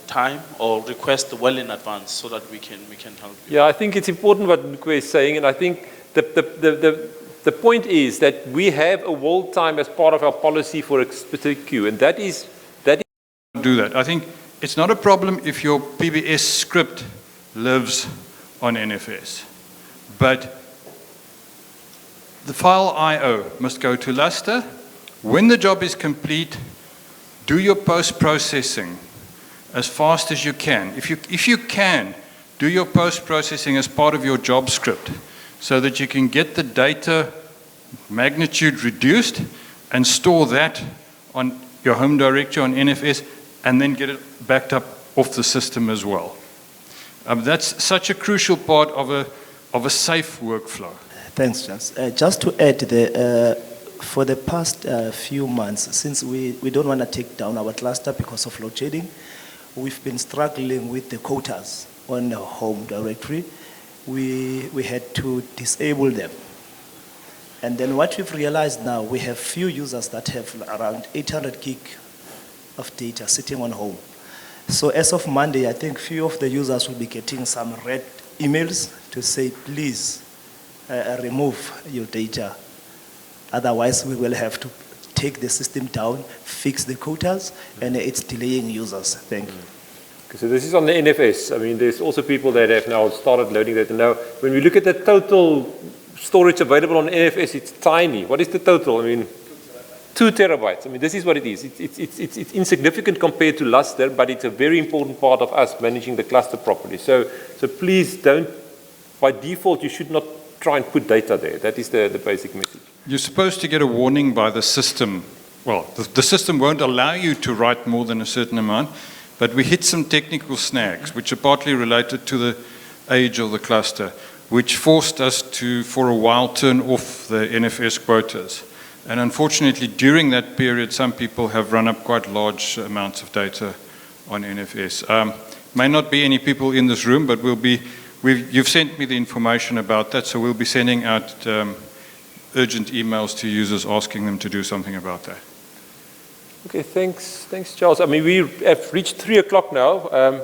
Speaker 2: time or request well in advance so that we can help you.
Speaker 9: Yeah, I think it's important what Ingwe is saying, and I think the point is that we have a wall time as part of our policy for a specific queue, and that is
Speaker 8: do that. I think it's not a problem if your PBS script lives on NFS, but the file I/O must go to Luster. When the job is complete, do your post-processing as fast as you can. If you can, do your post-processing as part of your job script so that you can get the data magnitude reduced and store that on your home directory on NFS and then get it backed up off the system as well. That's such a crucial part of a safe workflow.
Speaker 17: Thanks, Jans. Just to add, for the past few months, since we don't want to take down our cluster because of load shedding, we've been struggling with the quotas on the home directory. We had to disable them. And then what we've realized now, we have few users that have around 800 gig of data sitting on home. So as of Monday, I think few of the users will be getting some red emails to say, please remove your data. Otherwise, we will have to take the system down, fix the quotas, and it's delaying users. Thank you.
Speaker 9: Okay, so this is on the NFS. I mean, there's also people that have now started loading that. And now, when we look at the total storage available on NFS, it's tiny. What is the total? I mean, 2 terabytes. I mean, this is what it is. It's insignificant compared to Luster, but it's a very important part of us managing the cluster properly. So please don't, by default, you should not try and put data there. That is the basic message.
Speaker 8: You're supposed to get a warning by the system. Well, the system won't allow you to write more than a certain amount, but we hit some technical snags, which are partly related to the age of the cluster, which forced us to, for a while, turn off the NFS quotas. And unfortunately, during that period, some people have run up quite large amounts of data on NFS. May not be any people in this room, but you've sent me the information about that, so we'll be sending out urgent emails to users asking them to do something about that.
Speaker 9: Okay, thanks, Charles. I mean, we have reached 3 o'clock now.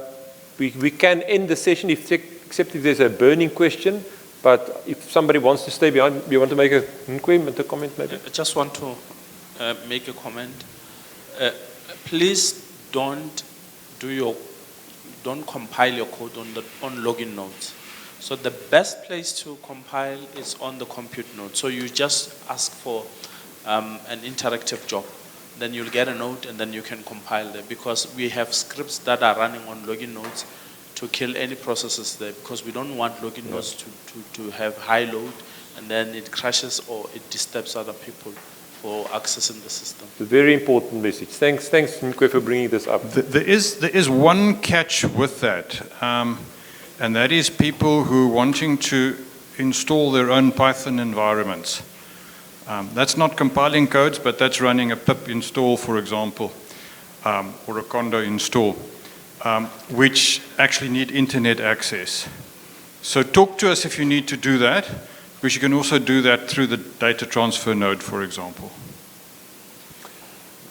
Speaker 9: We can end the session except if there's a burning question. But if somebody wants to stay behind, you want to make a comment maybe?
Speaker 2: I just want to make a comment. Please don't compile your code on login nodes. So the best place to compile is on the compute node. So you just ask for an interactive job. Then you'll get a node and then you can compile there, because we have scripts that are running on login nodes to kill any processes there, because we don't want login nodes to have high load and then it crashes or it disturbs other people for accessing the system.
Speaker 9: It's a very important message. Thanks, Ingwe, for bringing this up.
Speaker 8: There is one catch with that, and that is people who are wanting to install their own Python environments. That's not compiling codes, but that's running a pip install, for example, or a condo install. which actually need internet access. So talk to us if you need to do that, because you can also do that through the data transfer node, for example.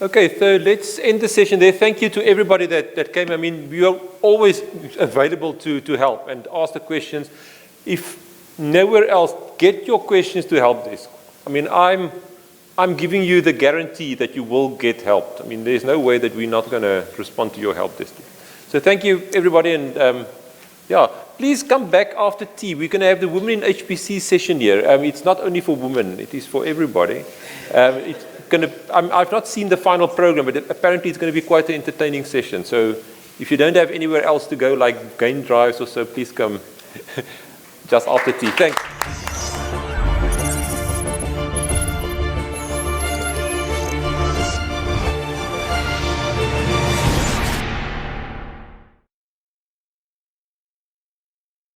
Speaker 9: Okay, so let's end the session there. Thank you to everybody that came. I mean, we are always available to help and ask the questions. If nowhere else, get your questions to help desk. I mean, I'm giving you the guarantee that you will get helped. I mean, there's no way that we're not going to respond to your help desk. So thank you, everybody, and yeah, please come back after tea. We're going to have the Women in HPC session here. It's not only for women, it is for everybody. It's I've not seen the final program, but apparently it's going to be quite an entertaining session. So if you don't have anywhere else to go, like game drives or so, please come just after tea. Thanks.